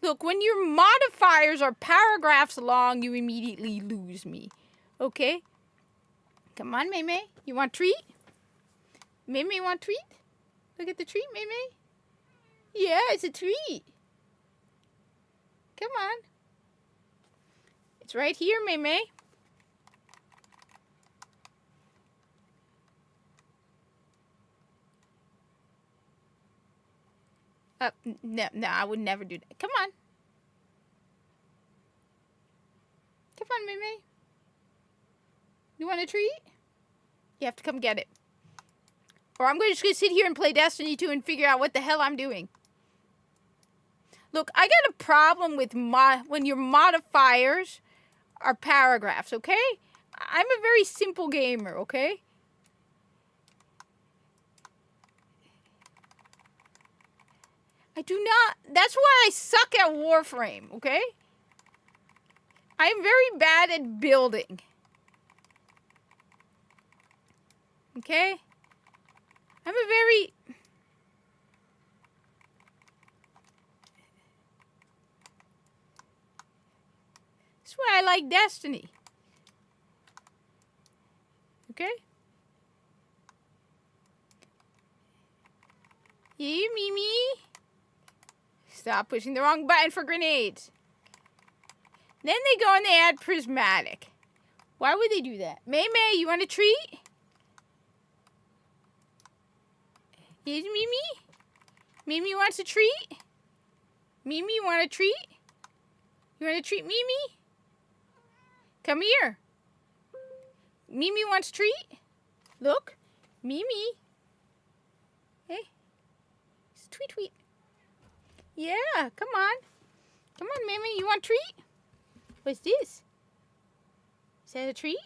Look, when your modifiers are paragraphs long, you immediately lose me. Okay? Come on, May. You want treat? May, you want treat? Look at the treat, May. Yeah, it's a treat. Come on. It's right here, May. No, I would never do that. Come on. Come on, May. You want a treat? You have to come get it. Or I'm just going to sit here and play Destiny 2 and figure out what the hell I'm doing. Look, I got a problem with when your modifiers are paragraphs, okay? I'm a very simple gamer, okay? I do not... That's why I suck at Warframe, okay? I am very bad at building. Okay? I'm a very... That's why I like Destiny. Okay? You, Mimi. Stop pushing the wrong button for grenades. Then they go and they add prismatic. Why would they do that? May, you want a treat? Yes, Mimi? Mimi wants a treat? Mimi, you want a treat? You want a treat, Mimi? Come here. Mimi wants a treat? Look. Mimi. Hey. It's a tweet. Yeah, come on. Come on, Mimi. You want a treat? What's this? Is that a treat?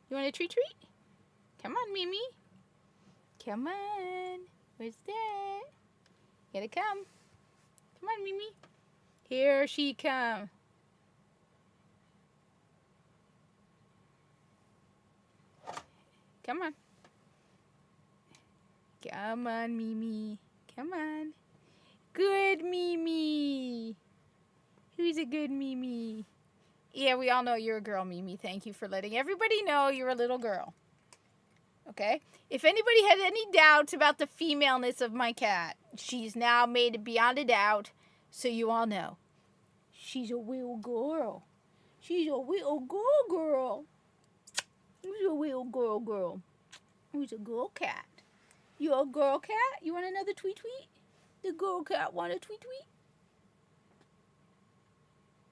You want a treat? Come on, Mimi. Come on. Where's that? Gotta come. Come on, Mimi. Here she comes. Come on. Come on, Mimi. Come on. Good Mimi. Who's a good Mimi? Yeah, we all know you're a girl, Mimi. Thank you for letting everybody know you're a little girl. Okay? If anybody had any doubts about the femaleness of my cat, she's now made it beyond a doubt, so you all know. She's a little girl. She's a little girl. Who's a little girl? Who's a girl cat? You a girl cat? You want another tweet? The girl cat want a tweet?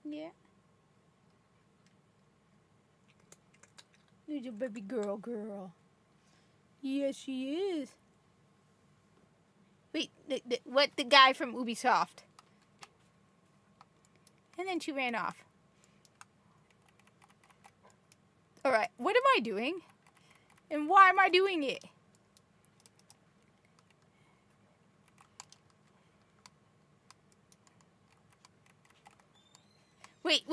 Yeah. Who's a baby girl? Yes, she is. Wait, what? The guy from Ubisoft. And then she ran off. Alright, what am I doing? And why am I doing it? Wait.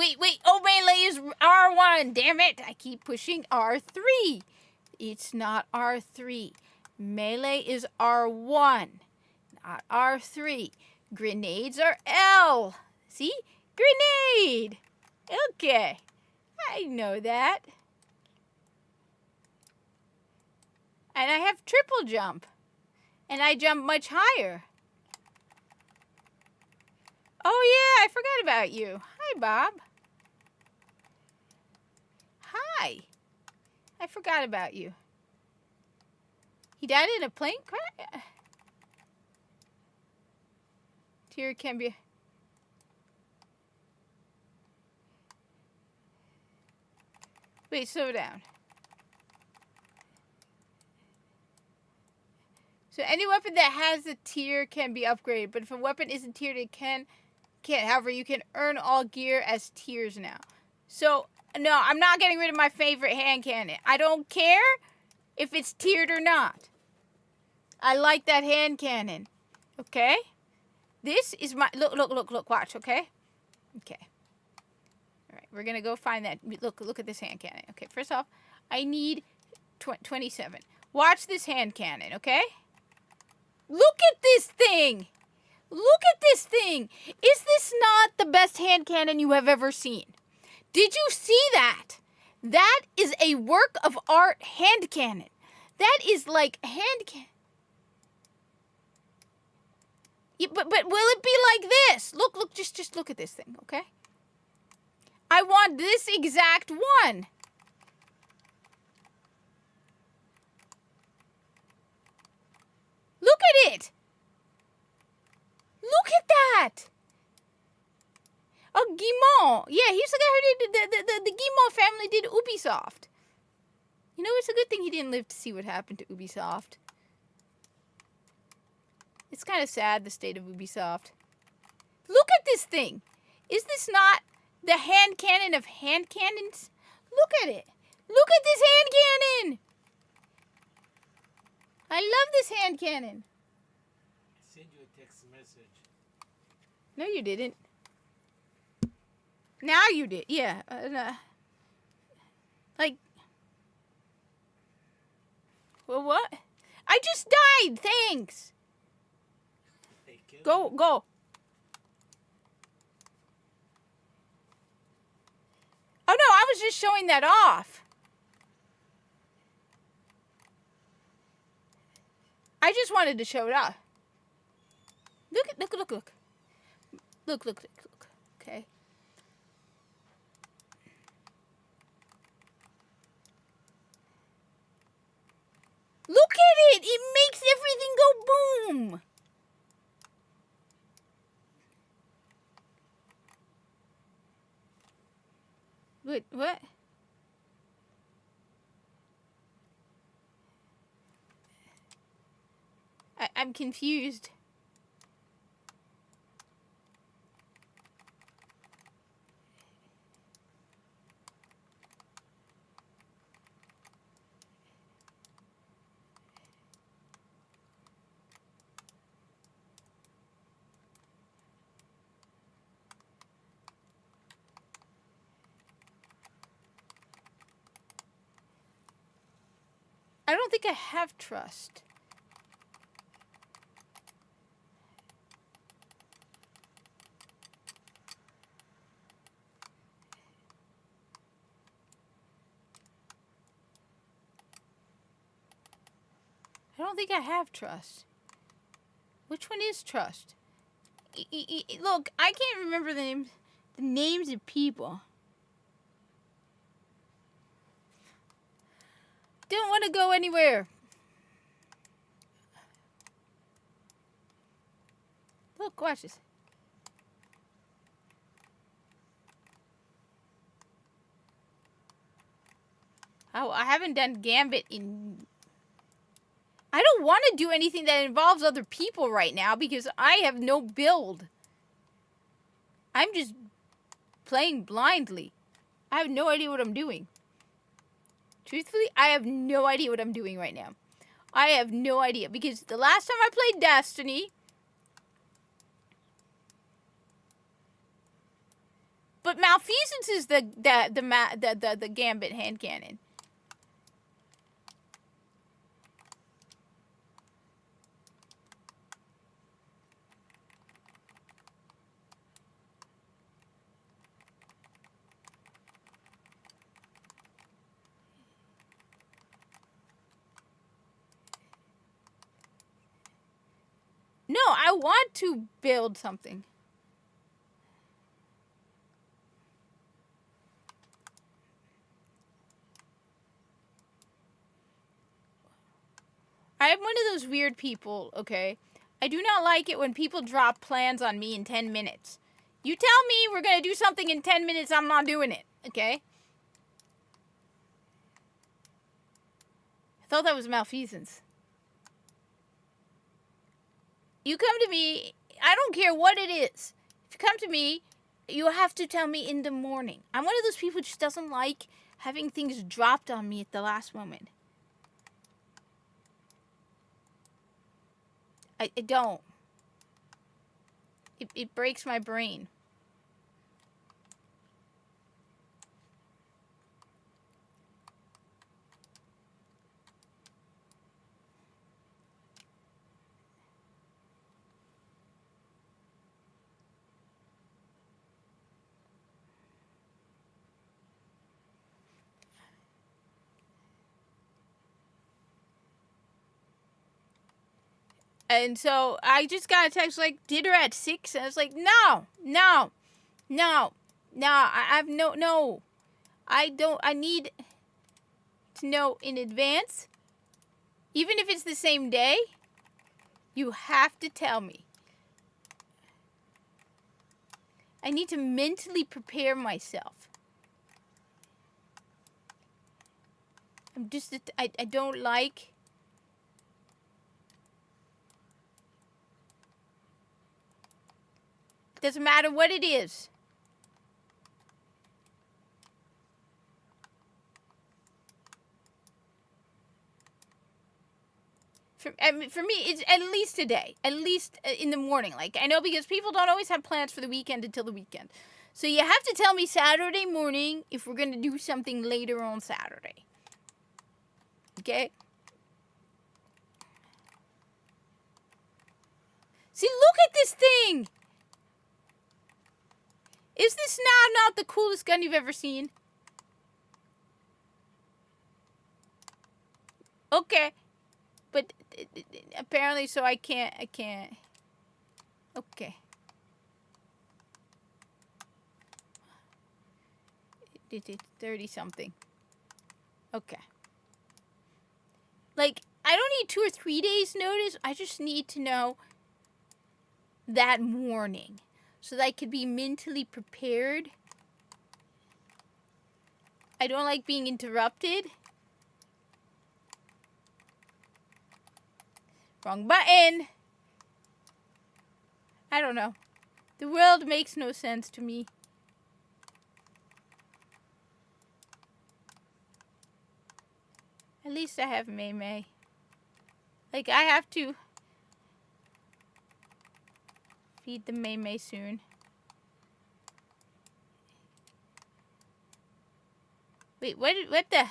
Oh, melee is R1. Damn it. I keep pushing R3. It's not R3. Melee is R1, not R3. Grenades are L. See? Grenade. Okay. I know that. And I have triple jump. And I jump much higher. Oh, yeah, I forgot about you. Hi, Bob. Hi. I forgot about you. He died in a plane crash? Tear can be... Wait, slow down. So any weapon that has a tier can be upgraded, but if a weapon isn't tiered, it can't. However, you can earn all gear as tiers now. So, no, I'm not getting rid of my favorite hand cannon. I don't care if it's tiered or not. I like that hand cannon. Okay? This is my... Look, watch, okay? Okay. All right, we're going to go find that. Look at this hand cannon. Okay, first off, I need 27. Watch this hand cannon, okay? Look at this thing! Look at this thing! Is this not the best hand cannon you have ever seen? Did you see that? That is a work of art hand cannon. That is like hand cannon. Yeah, but will it be like this? Look, just look at this thing, okay? I want this exact one. Look at it. Look at that. Oh, Guillemot. Yeah, he's the guy who did the Guillemot family did Ubisoft. You know, it's a good thing he didn't live to see what happened to Ubisoft. It's kind of sad, the state of Ubisoft. Look at this thing. Is this not the hand cannon of hand cannons? Look at it. Look at this hand cannon. I love this hand cannon.
I sent you a text message.
No, you didn't. Now you did. Yeah. Like. Well, what? I just died. Thanks. Go. Oh, no, I was just showing that off. I just wanted to show it off. Look. Look. Okay. Look at it. It makes everything go boom. Wait, what? I'm confused. I don't think I have trust. I don't think I have trust. Which one is trust? Look, I can't remember the names of people. Don't want to go anywhere. Look, watch this. Oh, I haven't done Gambit in... I don't want to do anything that involves other people right now because I have no build. I'm just playing blindly. I have no idea what I'm doing. Truthfully, I have no idea what I'm doing right now. I have no idea because the last time I played Destiny... But Malfeasance is the Gambit hand cannon. No, I want to build something. I'm one of those weird people, okay? I do not like it when people drop plans on me in 10 minutes. You tell me we're going to do something in 10 minutes, I'm not doing it, okay? I thought that was Malfeasance. You come to me, I don't care what it is. If you come to me, you have to tell me in the morning. I'm one of those people who just doesn't like having things dropped on me at the last moment. I don't. It breaks my brain. And so I just got a text like, dinner at 6. And I was like, no. I've no. I need to know in advance. Even if it's the same day, you have to tell me. I need to mentally prepare myself. I don't like. Doesn't matter what it is. For me, it's at least a day. At least in the morning. Like, I know because people don't always have plans for the weekend until the weekend. So you have to tell me Saturday morning if we're going to do something later on Saturday. Okay? See, look at this thing! Is this now not the coolest gun you've ever seen? Okay. But apparently, so I can't. Okay. It's 30 something. Okay. Like, I don't need 2 or 3 days notice. I just need to know that morning so that I could be mentally prepared. I don't like being interrupted. Wrong button. I don't know. The world makes no sense to me. At least I have Mei Mei. Like, I have to feed the Mei Mei soon. Wait, what the?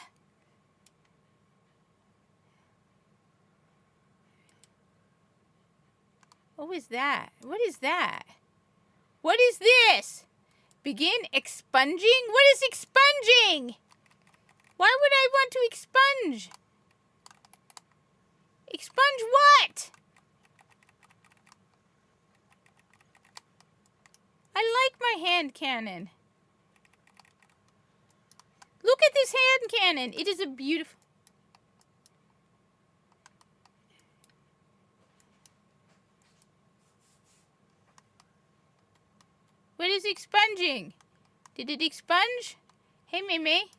What was that? What is that? What is this? Begin expunging? What is expunging? Why would I want to expunge? Expunge what? I like my hand cannon. Look at this hand cannon. It is a beautiful... What is expunging? Did it expunge? Hey, Mei Mei.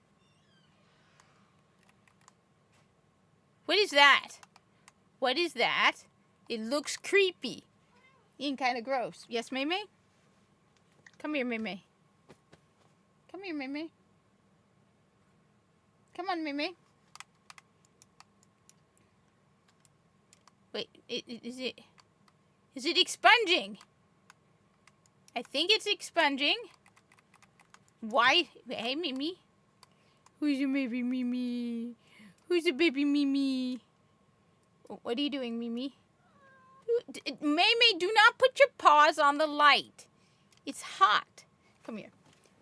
What is that? What is that? It looks creepy. And kind of gross. Yes, Mei Mei? Come here, Mei Mei. Come here, Mei Mei. Come on, Mei Mei. Wait, is it expunging? I think it's expunging. Why? Hey, Mimi. Who's your baby Mimi? Who's the baby Mimi? What are you doing, Mimi? Mei Mei, do not put your paws on the light. It's hot. Come here.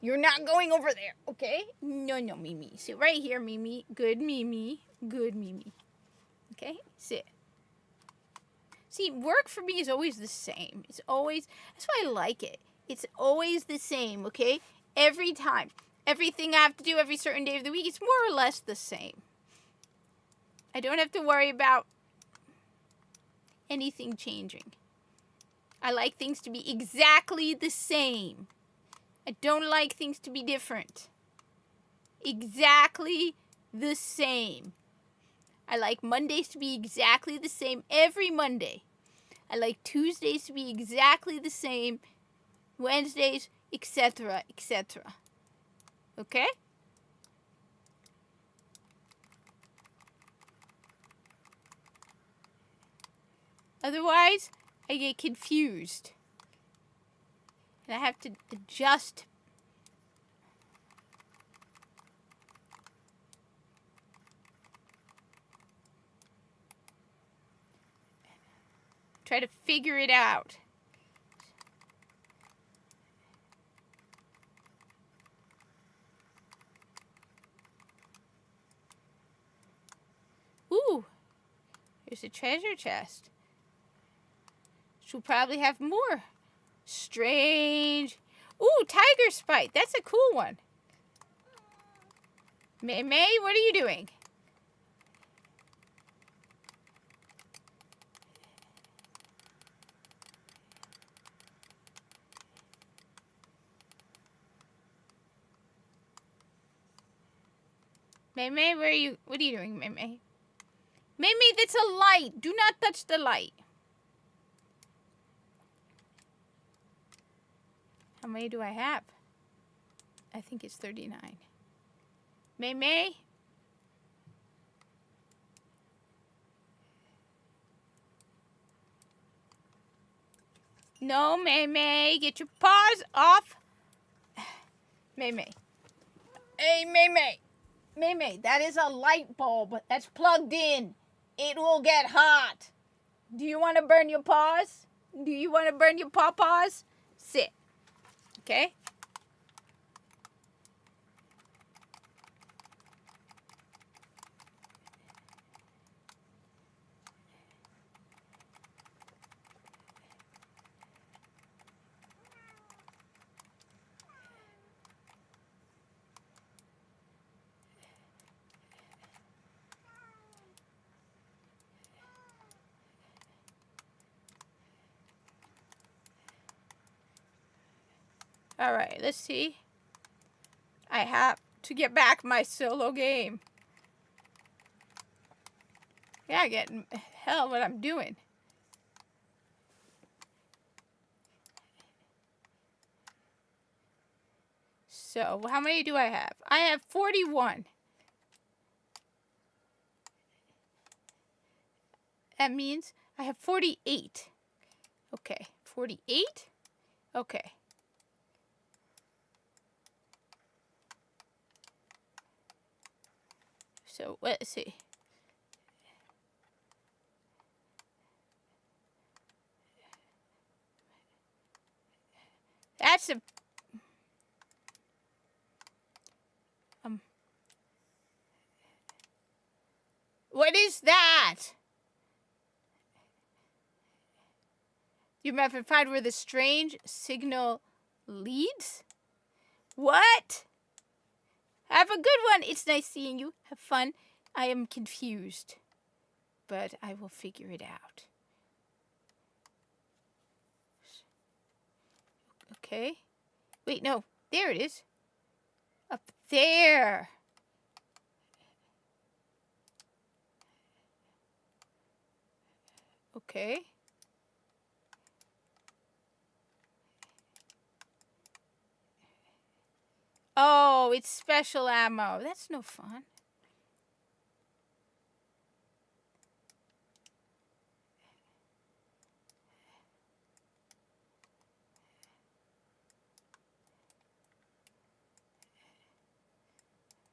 You're not going over there, okay? No, Mimi. Sit right here, Mimi. Good, Mimi. Good, Mimi. Okay? Sit. See, work for me is always the same. It's always, that's why I like it. It's always the same, okay? Every time. Everything I have to do every certain day of the week, it's more or less the same. I don't have to worry about anything changing. I like things to be exactly the same. I don't like things to be different. Exactly the same. I like Mondays to be exactly the same every Monday. I like Tuesdays to be exactly the same, Wednesdays, etc., etc. Okay? Otherwise, I get confused. And I have to adjust. Try to figure it out. Ooh, there's a treasure chest. She'll probably have more. Strange. Ooh, tiger spite. That's a cool one. May, what are you doing? May, where are you? What are you doing, May? May, that's a light. Do not touch the light. How many do I have? I think it's 39. May? No, May, get your paws off. May. Hey, May, that is a light bulb that's plugged in. It will get hot. Do you want to burn your paws? Do you want to burn your paws? Sit. Okay? Alright, let's see. I have to get back my solo game. Yeah, I get hell what I'm doing. So, how many do I have? I have 41. That means I have 48. Okay, 48? Okay. So, let's see. That's a... What is that? You might find where the strange signal leads? What? Have a good one. It's nice seeing you. Have fun. I am confused, but I will figure it out. Okay. Wait, no. There it is. Up there. Okay. Oh, it's special ammo. That's no fun.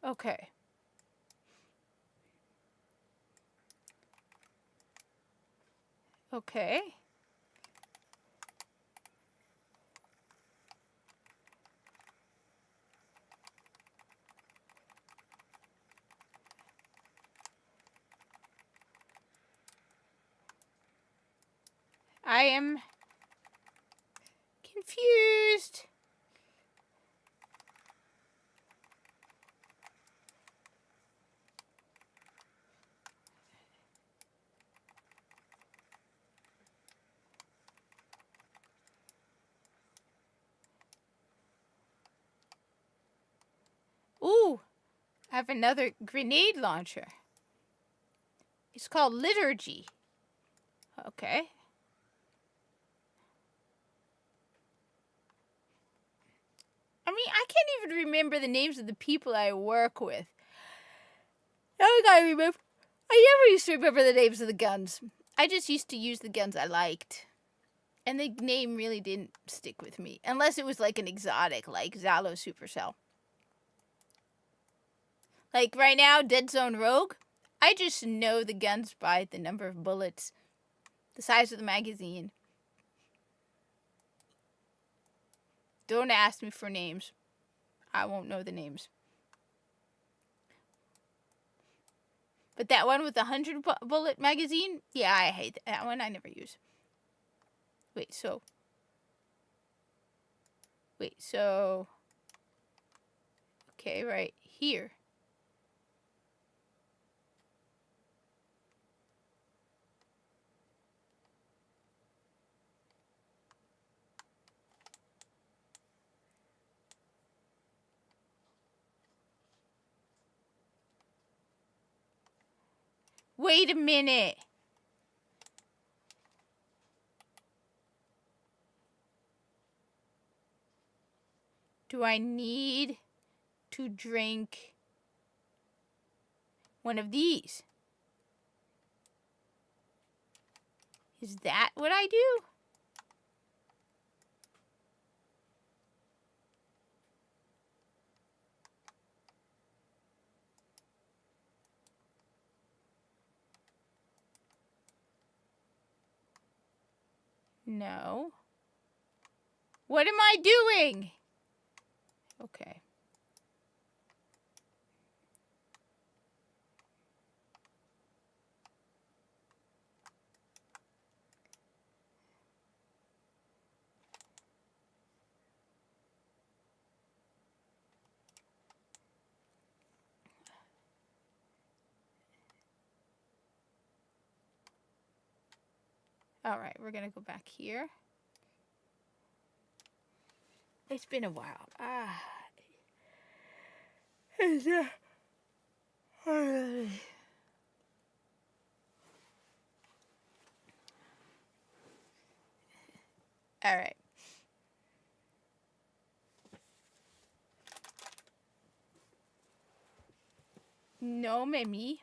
Okay. Okay. I am confused. Ooh, I have another grenade launcher. It's called Liturgy. Okay. I mean, I can't even remember the names of the people I work with. Now I gotta remember. I never used to remember the names of the guns. I just used to use the guns I liked. And the name really didn't stick with me. Unless it was like an exotic, like Zalo Supercell. Like right now, Dead Zone Rogue, I just know the guns by the number of bullets, the size of the magazine. Don't ask me for names. I won't know the names. But that one with the 100 bullet magazine, yeah, I hate that one. I never use. Wait, so. Okay, right here. Wait a minute. Do I need to drink one of these? Is that what I do? No. What am I doing? Okay. All right, we're going to go back here. It's been a while. All right. No, Mimi.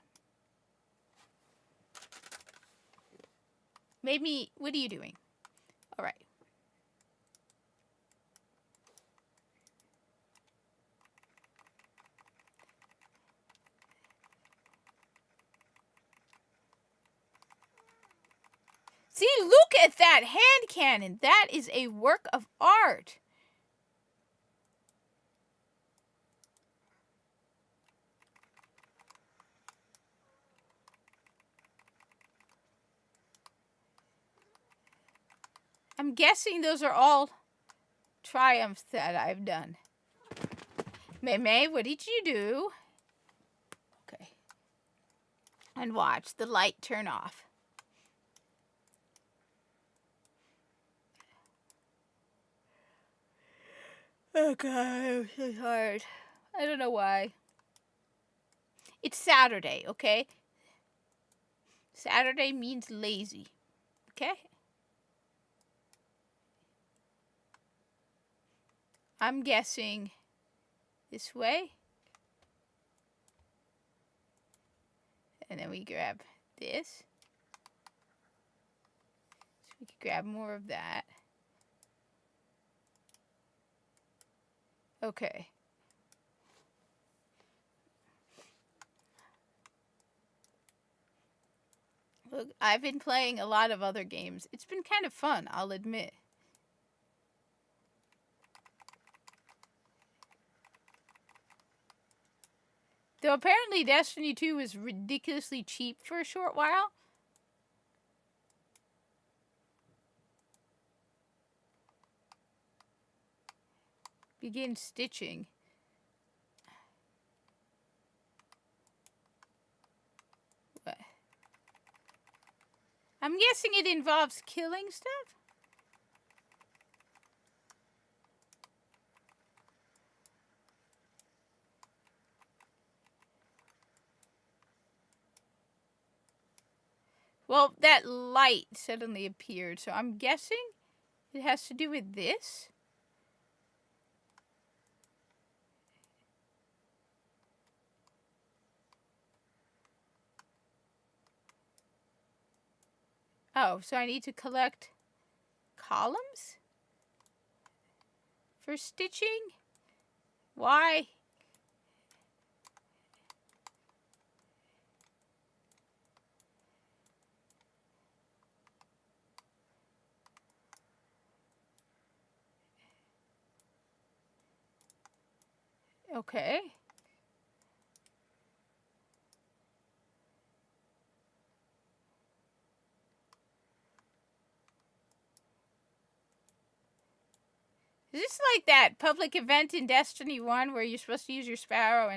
Mimi, what are you doing? All right. See, look at that hand cannon. That is a work of art. I'm guessing those are all triumphs that I've done. Mei, what did you do? Okay. And watch the light turn off. Oh God, I'm so tired. I don't know why. It's Saturday, okay? Saturday means lazy, okay? I'm guessing this way. And then we grab this. So we can grab more of that. Okay. Look, I've been playing a lot of other games. It's been kind of fun, I'll admit. Though apparently Destiny 2 was ridiculously cheap for a short while. Begin stitching. What? I'm guessing it involves killing stuff? Well, that light suddenly appeared, so I'm guessing it has to do with this. Oh, so I need to collect columns for stitching? Why? Okay. Is this like that public event in Destiny 1 where you're supposed to use your sparrow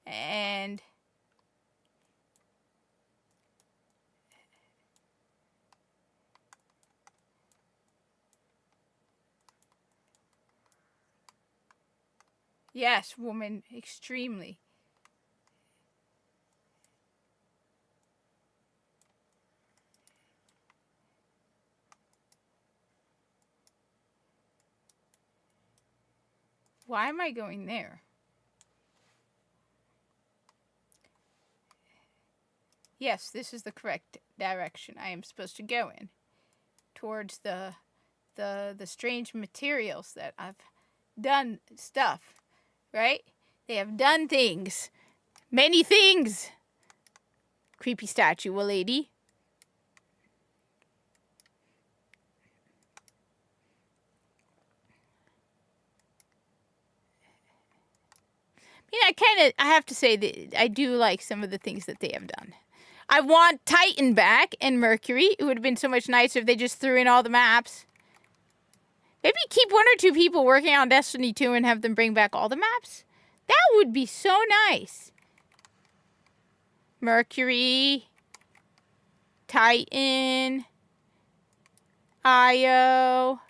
and yes, woman, extremely. Why am I going there? Yes, this is the correct direction I am supposed to go in. Towards the strange materials that I've done stuff, right? They have done things. Many things. Creepy statue, lady. I have to say that I do like some of the things that they have done. I want Titan back and Mercury. It would have been so much nicer if they just threw in all the maps. Maybe keep 1 or 2 people working on Destiny 2 and have them bring back all the maps. That would be so nice. Mercury, Titan, Io.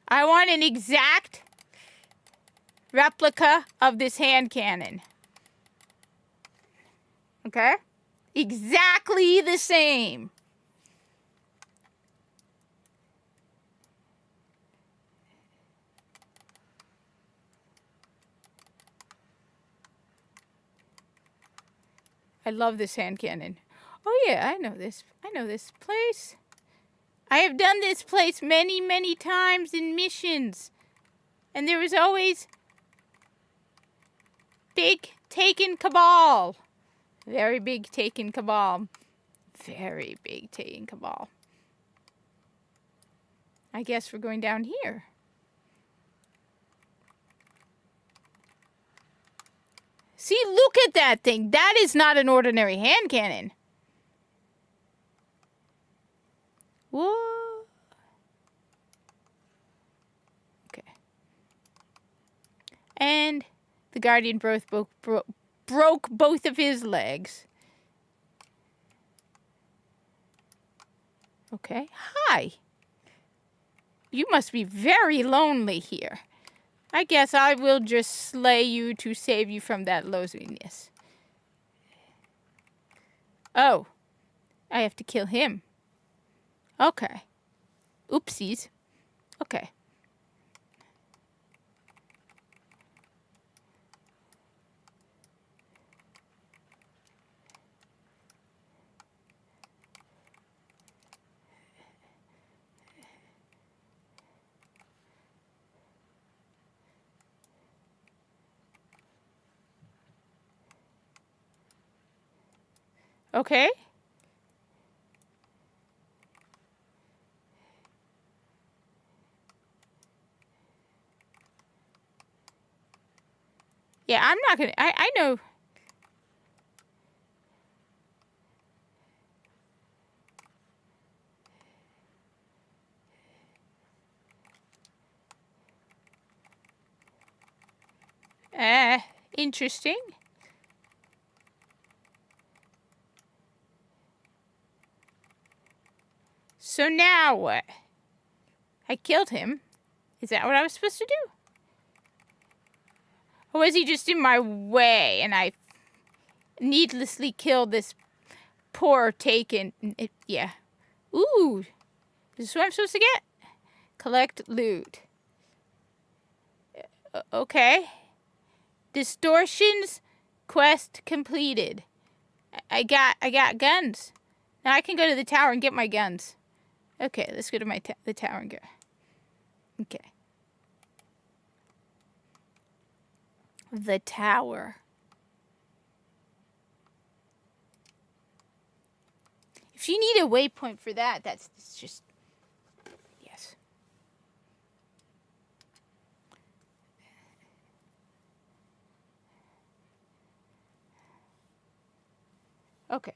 I want an exact replica of this hand cannon. Okay? Exactly the same. I love this hand cannon. Oh yeah, I know this. I know this place. I have done this place many, many times in missions. And there was always big Taken Cabal. Very big Taken Cabal. Very big Taken Cabal. I guess we're going down here. See, look at that thing. That is not an ordinary hand cannon. Whoa. Okay. And the Guardian broke both of his legs. Okay. Hi. You must be very lonely here. I guess I will just slay you to save you from that loneliness. Oh. I have to kill him. Okay. Oopsies. Okay. Okay. Yeah, I'm not gonna... I know... Interesting. So now what? I killed him. Is that what I was supposed to do? Or was he just in my way and I needlessly killed this poor Taken? Yeah. Ooh. Is this what I'm supposed to get? Collect loot. Okay. Distortions quest completed. I got guns. Now I can go to the tower and get my guns. Okay, let's go to the tower and go. Okay. The tower. If you need a waypoint for that, it's just yes. Okay.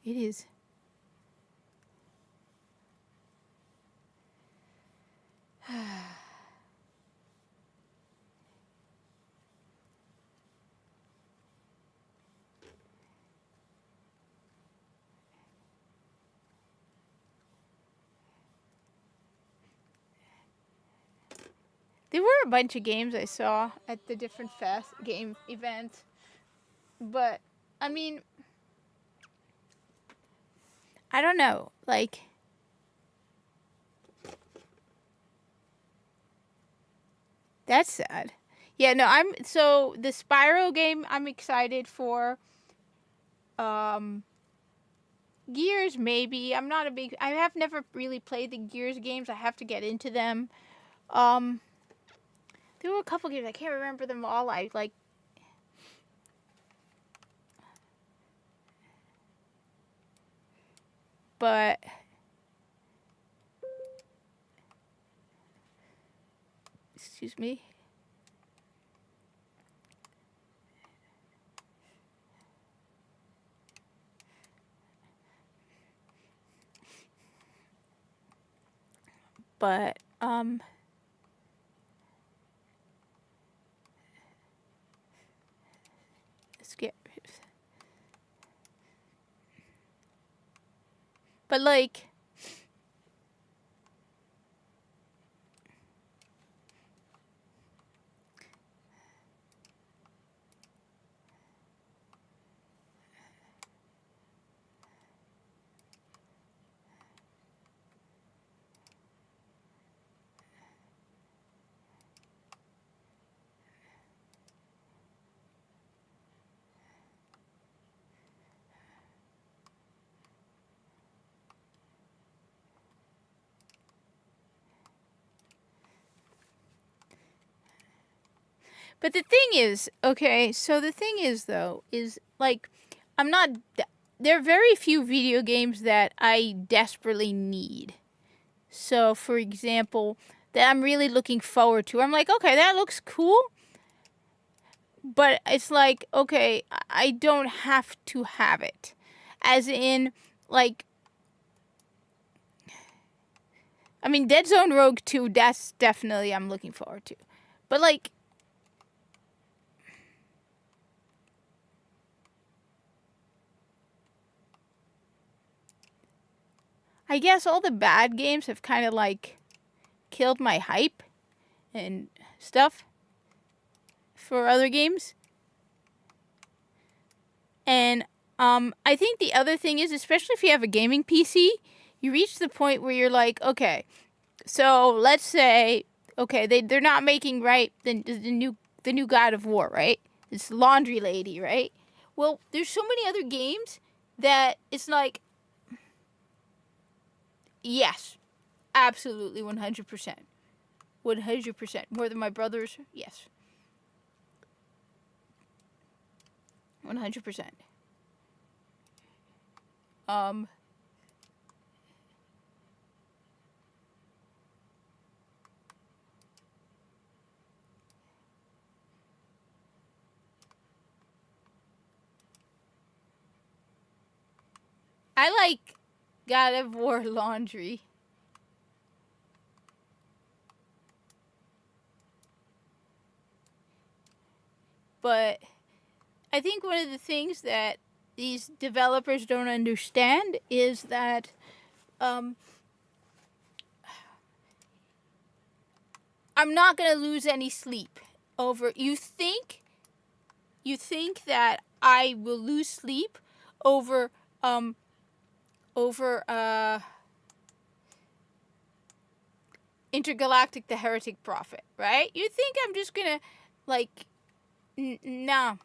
It is. There were a bunch of games I saw at the different game events, but I mean, I don't know, like that's sad. Yeah, no, so the Spyro game I'm excited for. Gears maybe. I have never really played the Gears games. I have to get into them. There were a couple games, I can't remember them all. I like. But excuse me. But let's get. But like. But the thing is, okay, so the thing is, though, is like, there are very few video games that I desperately need. So, for example, that I'm really looking forward to. I'm like, okay, that looks cool. But it's like, okay, I don't have to have it. As in, like, I mean, Dead Zone Rogue 2, that's definitely I'm looking forward to. But, like, I guess all the bad games have kind of like killed my hype and stuff for other games. And I think the other thing is, especially if you have a gaming PC, you reach the point where you're like, okay, so let's say, okay, they're not making the new God of War, right? It's Laundry Lady, right? Well, there's so many other games that it's like, yes, absolutely, 100%. 100%. More than my brothers, yes. 100%. I like God of War Laundry. But I think one of the things that these developers don't understand is that I'm not going to lose any sleep over. You think that I will lose sleep over Intergalactic the Heretic Prophet, right? You think I'm just gonna, like, no.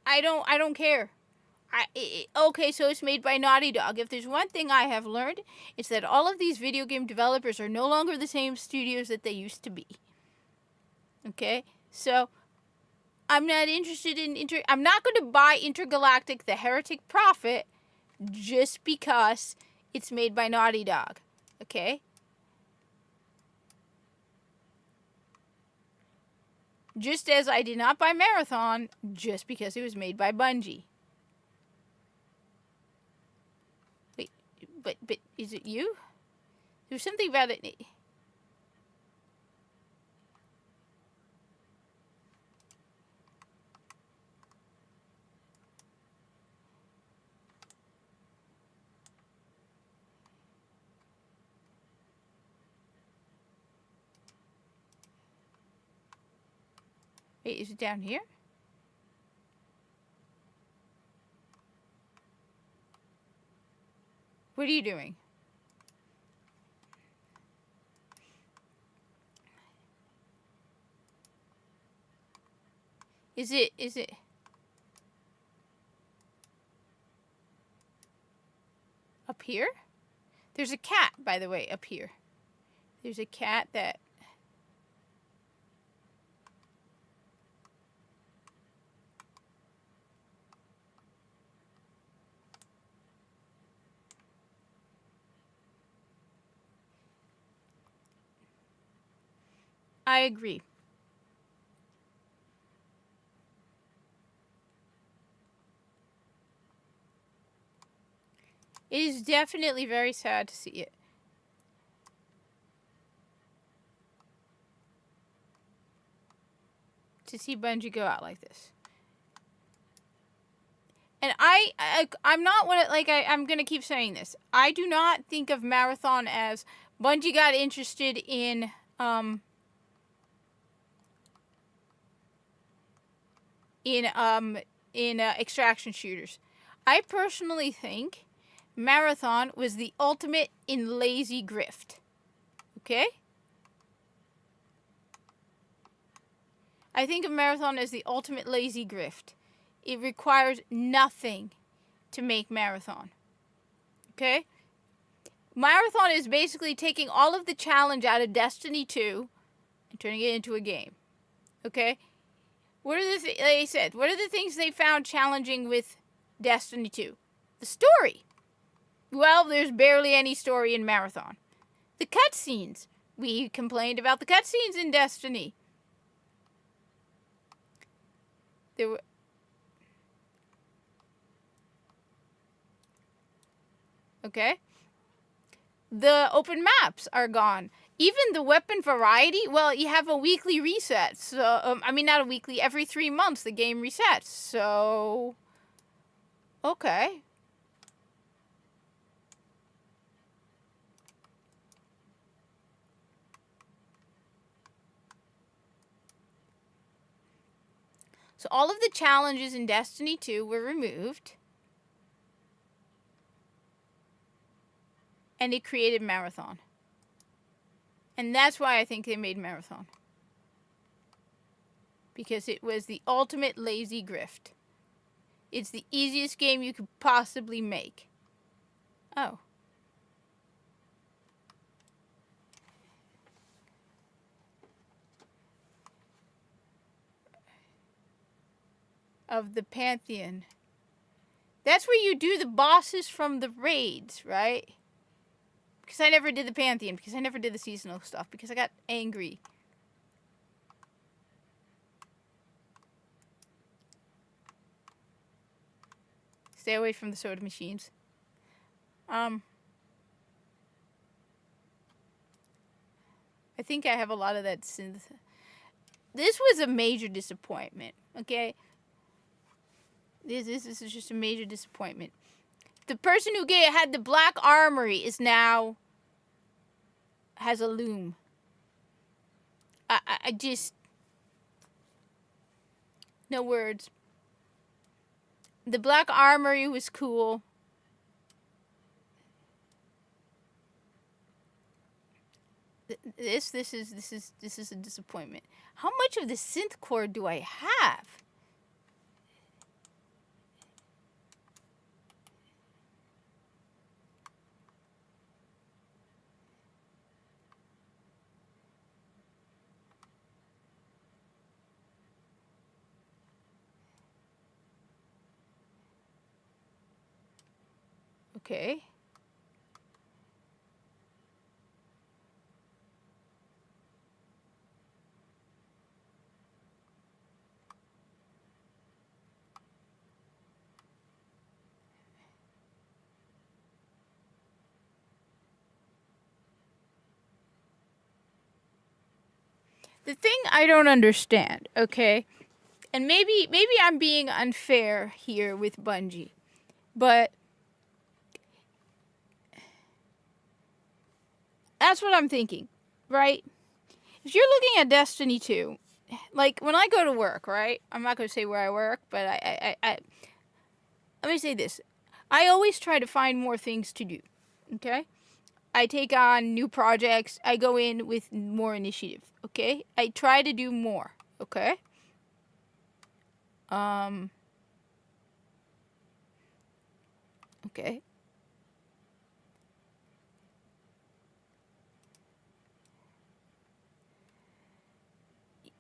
I don't care. Okay, so it's made by Naughty Dog. If there's one thing I have learned, it's that all of these video game developers are no longer the same studios that they used to be. Okay? So, I'm not interested in I'm not going to buy Intergalactic the Heretic Prophet just because it's made by Naughty Dog. Okay? Just as I did not buy Marathon just because it was made by Bungie. Wait, but is it you? There's something about it. Wait, is it down here? What are you doing? Is it up here? There's a cat, by the way, up here. There's a cat that... I agree. It is definitely very sad to see it. To see Bungie go out like this. And I'm not one of, like, I'm going to keep saying this. I do not think of Marathon as Bungie got interested in, extraction shooters. I personally think Marathon was the ultimate in lazy grift. Okay? I think of Marathon as the ultimate lazy grift. It requires nothing to make Marathon. Okay? Marathon is basically taking all of the challenge out of Destiny 2 and turning it into a game. Okay? What are like I said, what are the things they found challenging with Destiny 2? The story. Well, there's barely any story in Marathon. The cutscenes. We complained about the cutscenes in Destiny. There were... Okay? The open maps are gone. Even the weapon variety, well, you have a weekly reset. So, I mean, not a weekly, every 3 months the game resets. So, okay. So all of the challenges in Destiny 2 were removed. And it created Marathon. And that's why I think they made Marathon. Because it was the ultimate lazy grift. It's the easiest game you could possibly make. Oh. Of the Pantheon. That's where you do the bosses from the raids, right? Because I never did the Pantheon. Because I never did the seasonal stuff. Because I got angry. Stay away from the soda machines. I think I have a lot of that synth. This was a major disappointment, okay? This is just a major disappointment. The person who had the Black Armory is now... has a loom. I just... no words. The Black Armory was cool. This is a disappointment. How much of the synth core do I have? Okay. The thing I don't understand, okay, and maybe I'm being unfair here with Bungie, but that's what I'm thinking, right? If you're looking at Destiny 2, like when I go to work, right? I'm not going to say where I work, but I let me say this. I always try to find more things to do, okay? I take on new projects. I go in with more initiative, okay? I try to do more, okay? Okay.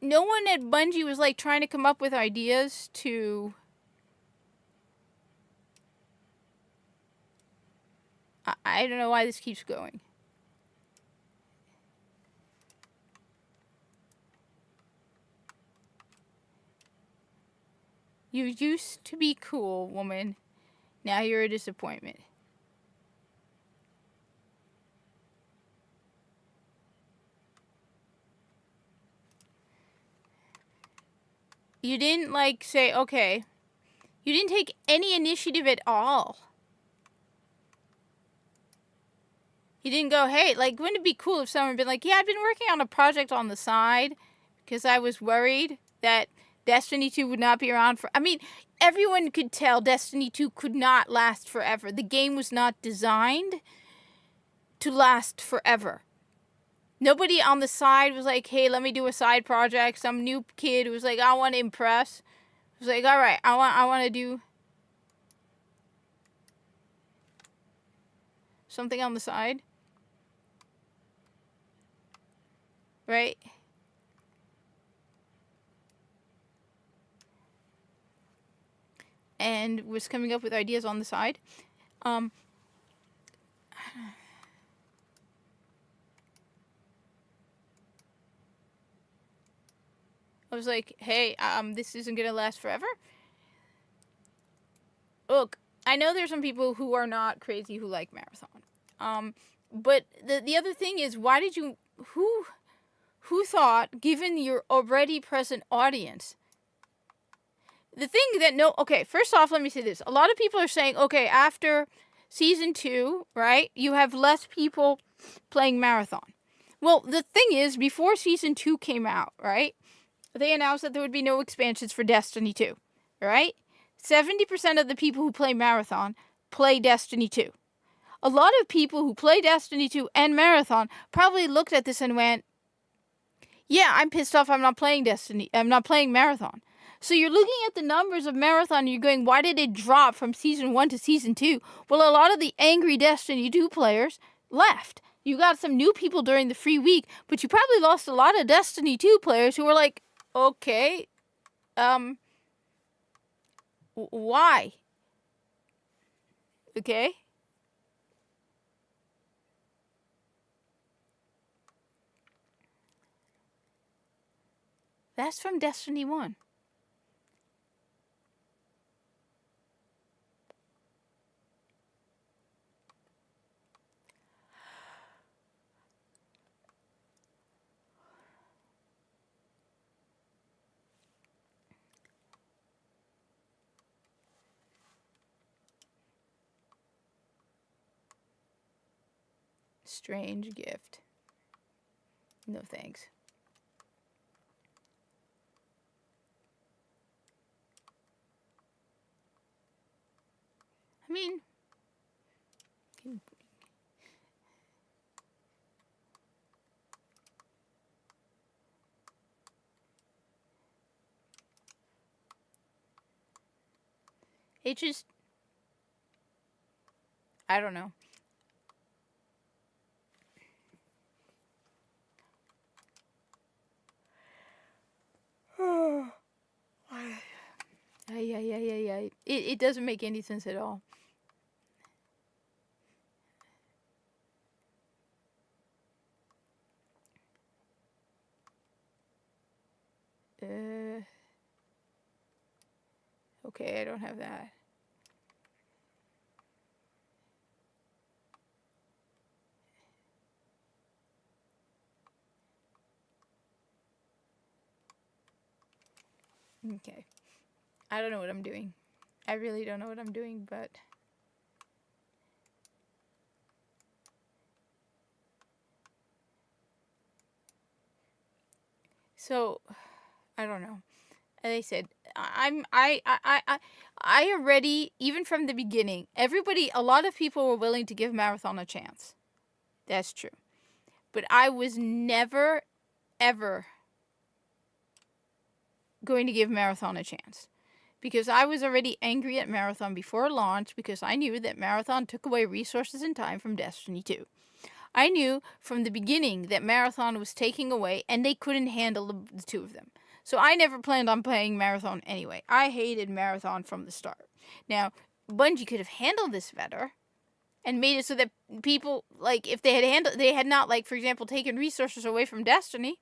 No one at Bungie was like trying to come up with ideas to I don't know why this keeps going. You used to be cool, woman. Now you're a disappointment. You didn't like say, okay. You didn't take any initiative at all. You didn't go, hey, like, wouldn't it be cool if someone had been like, yeah, I've been working on a project on the side because I was worried that Destiny 2 would not be around for. I mean, everyone could tell Destiny 2 could not last forever. The game was not designed to last forever. Nobody on the side was like, hey, let me do a side project. Some new kid was like, I want to impress. Was like, all right, I want to do something on the side. Right? And was coming up with ideas on the side. I was like, hey, this isn't going to last forever. Look, I know there's some people who are not crazy who like Marathon. But the other thing is, why did you... Who thought, given your already present audience... The thing that okay, first off, let me say this. A lot of people are saying, okay, after Season 2, right, you have less people playing Marathon. Well, the thing is, before Season 2 came out, right, they announced that there would be no expansions for Destiny 2, right? 70% of the people who play Marathon play Destiny 2. A lot of people who play Destiny 2 and Marathon probably looked at this and went, yeah, I'm pissed off I'm not playing Marathon. So you're looking at the numbers of Marathon and you're going, why did it drop from Season 1 to Season 2? Well, a lot of the angry Destiny 2 players left. You got some new people during the free week, but you probably lost a lot of Destiny 2 players who were like, okay, why? Okay? That's from Destiny 1. Strange gift. No thanks. I mean, It just, I don't know. It doesn't make any sense at all. Okay, I don't have that. Okay. I don't know what I'm doing. I really don't know what I'm doing, but... So, I don't know. As I said, I already, even from the beginning, a lot of people were willing to give Marathon a chance. That's true. But I was never, ever going to give Marathon a chance. Because I was already angry at Marathon before launch because I knew that Marathon took away resources and time from Destiny 2. I knew from the beginning that Marathon was taking away and they couldn't handle the two of them. So I never planned on playing Marathon anyway. I hated Marathon from the start. Now, Bungie could have handled this better and made it so that people, like, if they had not, like, for example, taken resources away from Destiny,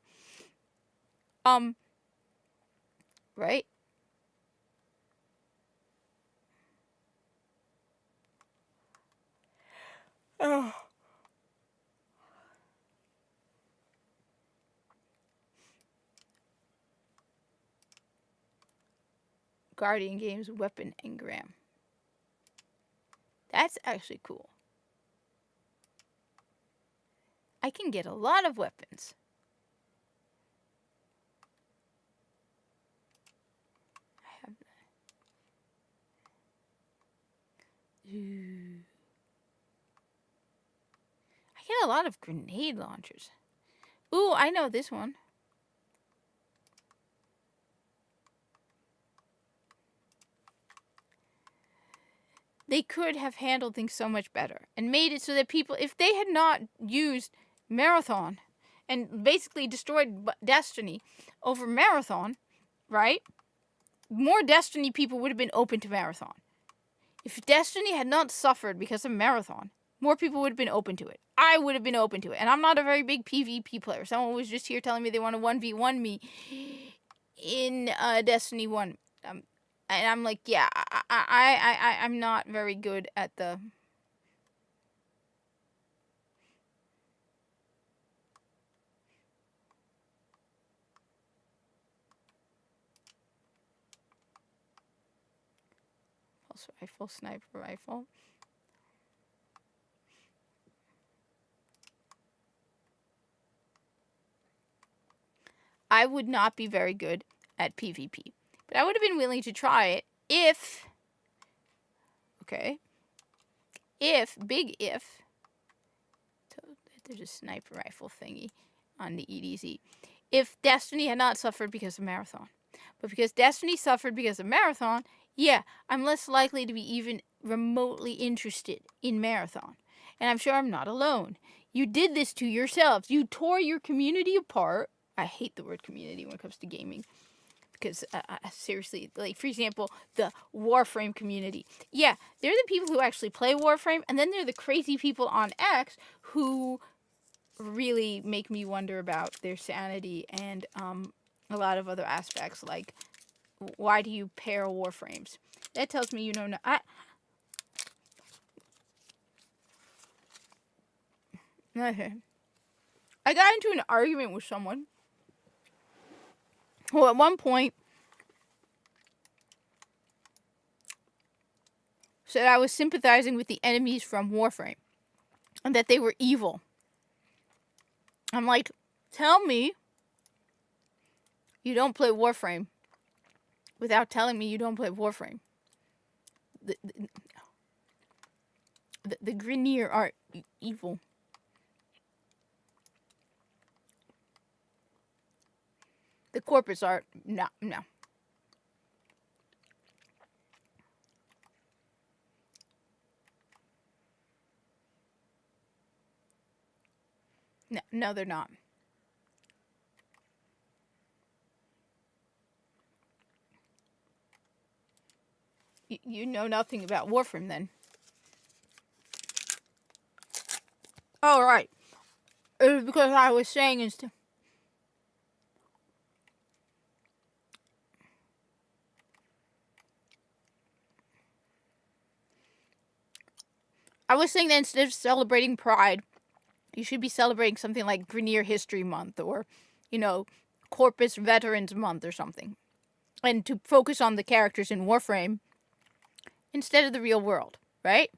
right? Oh. Guardian Games weapon engram. That's actually cool. I can get a lot of weapons. I have that. Ooh. I get a lot of grenade launchers. Ooh, I know this one. They could have handled things so much better and made it so that people, if they had not used Marathon and basically destroyed Destiny over Marathon, right? More Destiny people would have been open to Marathon. If Destiny had not suffered because of Marathon, more people would have been open to it. I would have been open to it. And I'm not a very big PvP player. Someone was just here telling me they want to 1v1 me in Destiny 1. And I'm like, yeah, I'm not very good at the... Pulse rifle, sniper rifle. I would not be very good at PvP. But I would have been willing to try it if... Okay. Big if... There's a sniper rifle thingy on the EDZ. If Destiny had not suffered because of Marathon. But because Destiny suffered because of Marathon, yeah, I'm less likely to be even remotely interested in Marathon. And I'm sure I'm not alone. You did this to yourselves. You tore your community apart. I hate the word community when it comes to gaming. Because, seriously, like, for example, the Warframe community. Yeah, they're the people who actually play Warframe, and then they're the crazy people on X who really make me wonder about their sanity and a lot of other aspects, like, why do you pair Warframes? That tells me you know... Okay. I got into an argument with someone who at one point said I was sympathizing with the enemies from Warframe and that they were evil. I'm like, tell me you don't play Warframe without telling me you don't play Warframe. The Grineer are evil. The corporates are no. No, they're not. You know nothing about Warframe then. Oh, right. It was because I was saying instead. I was saying that instead of celebrating Pride, you should be celebrating something like Grenier History Month or, Corpus Veterans Month or something. And to focus on the characters in Warframe instead of the real world, right?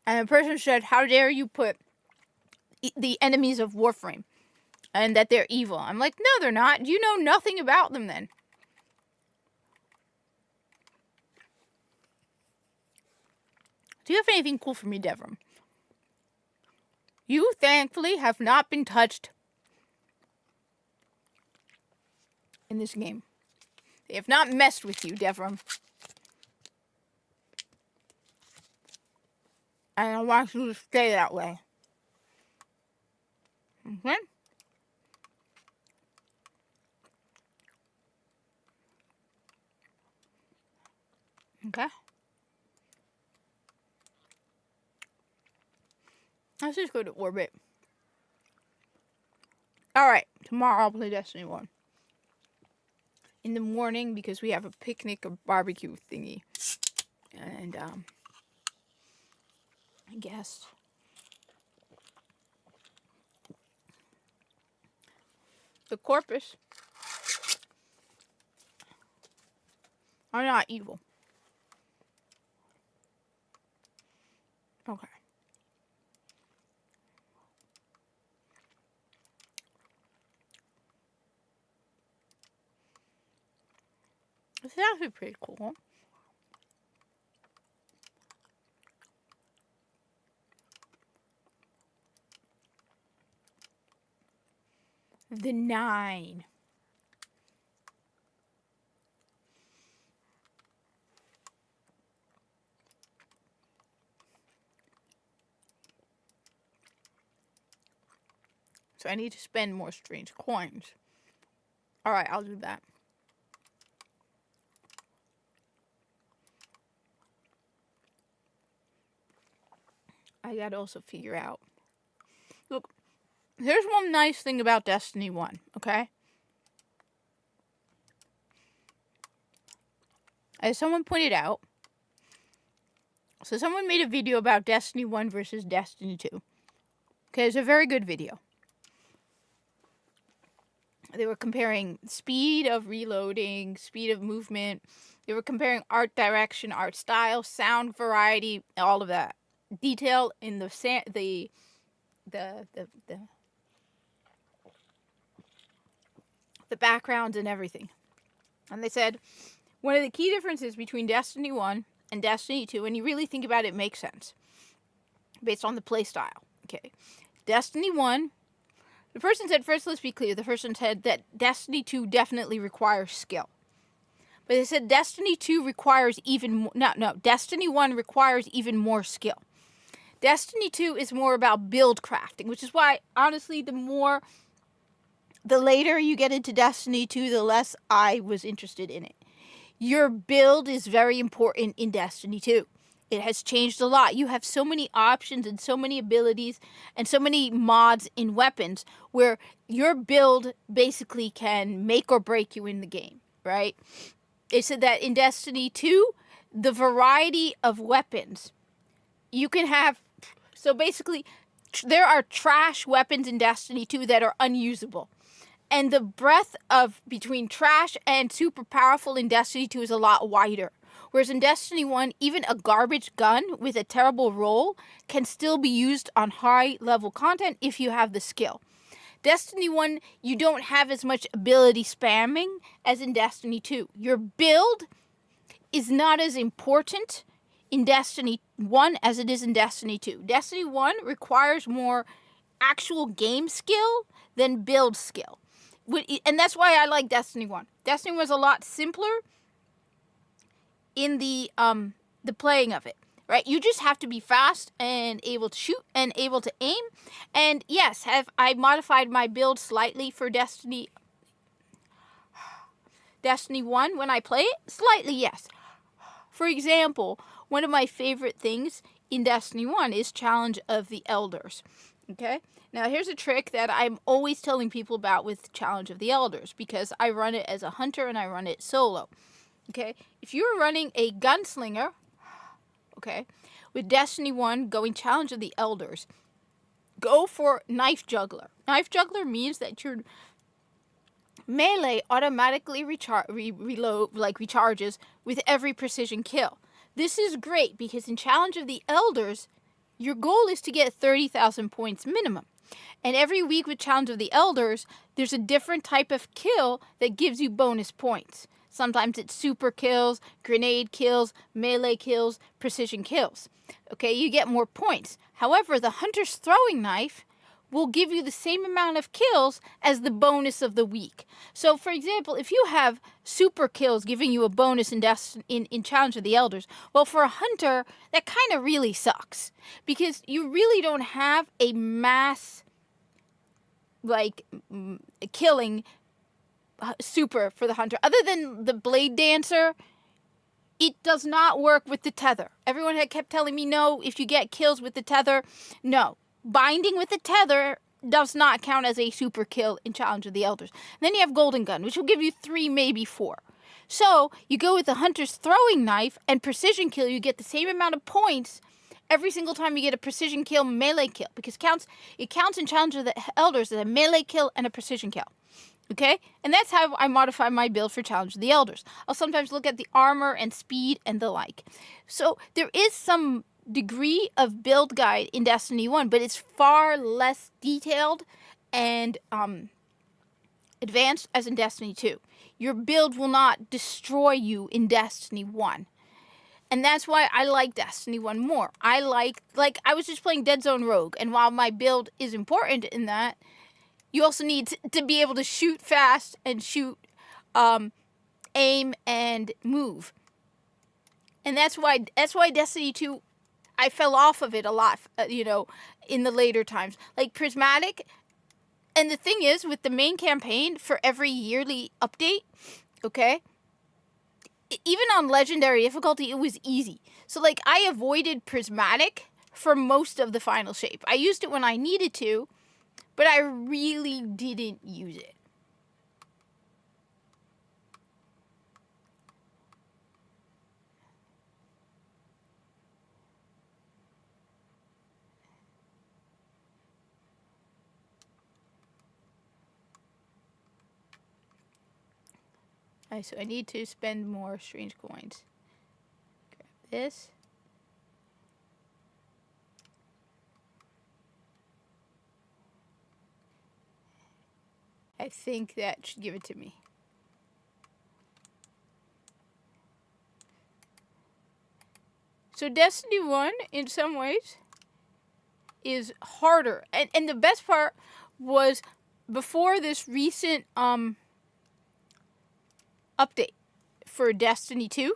And a person said, how dare you put the enemies of Warframe and that they're evil. I'm like, no, they're not. You know nothing about them then. Do you have anything cool for me, Devram? You, thankfully, have not been touched in this game. They have not messed with you, Devram. And I want you to stay that way. Okay? Okay? Let's just go to Orbit. Alright, tomorrow I'll play Destiny 1. In the morning, because we have a picnic or barbecue thingy. And, I guess. The Corpus are not evil. Okay. This is actually pretty cool. The 9. So I need to spend more strange coins. Alright, I'll do that. I gotta also figure out. Look, here's one nice thing about Destiny 1, okay? As someone pointed out, so someone made a video about Destiny 1 versus Destiny 2. Okay, it's a very good video. They were comparing speed of reloading, speed of movement. They were comparing art direction, art style, sound variety, all of that. Detail in the backgrounds and everything. And they said one of the key differences between Destiny 1 and Destiny 2, when you really think about it, makes sense based on the play style. Okay, Destiny 1. The person said, first, let's be clear. The person said that Destiny 2 definitely requires skill. But they said Destiny 2 requires even more. No. Destiny 1 requires even more skill. Destiny 2 is more about build crafting, which is why, honestly, the later you get into Destiny 2, the less I was interested in it. Your build is very important in Destiny 2. It has changed a lot. You have so many options and so many abilities and so many mods in weapons where your build basically can make or break you in the game, right? They said that in Destiny 2, the variety of weapons you can have. So basically, there are trash weapons in Destiny 2 that are unusable. And the breadth of between trash and super powerful in Destiny 2 is a lot wider. Whereas in Destiny 1, even a garbage gun with a terrible roll can still be used on high-level content if you have the skill. Destiny 1, you don't have as much ability spamming as in Destiny 2. Your build is not as important in Destiny 1 as it is in Destiny 2. Destiny 1 requires more actual game skill than build skill. And that's why I like Destiny 1. Destiny was a lot simpler in the playing of it. right? You just have to be fast and able to shoot and able to aim. And yes, have I modified my build slightly for Destiny 1 when I play it? Slightly, yes. For example, one of my favorite things in Destiny 1 is Challenge of the Elders. Okay? Now, here's a trick that I'm always telling people about with Challenge of the Elders, because I run it as a hunter and I run it solo. Okay? If you're running a gunslinger, okay, with Destiny 1 going Challenge of the Elders, go for Knife Juggler. Knife Juggler means that your melee automatically recharges with every precision kill. This is great because in Challenge of the Elders, your goal is to get 30,000 points minimum. And every week with Challenge of the Elders, there's a different type of kill that gives you bonus points. Sometimes it's super kills, grenade kills, melee kills, precision kills. Okay, you get more points. However, the Hunter's Throwing Knife will give you the same amount of kills as the bonus of the week. So, for example, if you have super kills giving you a bonus in Challenge of the Elders, well, for a hunter, that kind of really sucks. Because you really don't have a mass, killing super for the hunter. Other than the Blade Dancer, it does not work with the tether. Everyone had kept telling me, no, if you get kills with the tether, no. Binding with the tether does not count as a super kill in Challenge of the Elders. And then you have Golden Gun, which will give you 3, maybe 4. So you go with the Hunter's Throwing Knife and Precision Kill, you get the same amount of points every single time you get a Precision Kill, melee kill. Because it counts in Challenge of the Elders as a melee kill and a Precision Kill. Okay? And that's how I modify my build for Challenge of the Elders. I'll sometimes look at the armor and speed and the like. So there is some degree of build guide in Destiny 1, but it's far less detailed and advanced as in Destiny 2. Your build will not destroy you in Destiny 1. And that's why I like Destiny 1 more. I I was just playing Dead Zone Rogue, and while my build is important in that, you also need to be able to shoot fast and shoot, aim, and move. And that's why Destiny 2, I fell off of it a lot, in the later times. Like Prismatic, and the thing is, with the main campaign for every yearly update, okay, even on Legendary difficulty, it was easy. So, I avoided Prismatic for most of the final shape. I used it when I needed to, but I really didn't use it. Alright, so I need to spend more strange coins. Grab this. I think that should give it to me. So Destiny 1, in some ways, is harder. And the best part was, before this recent update for Destiny 2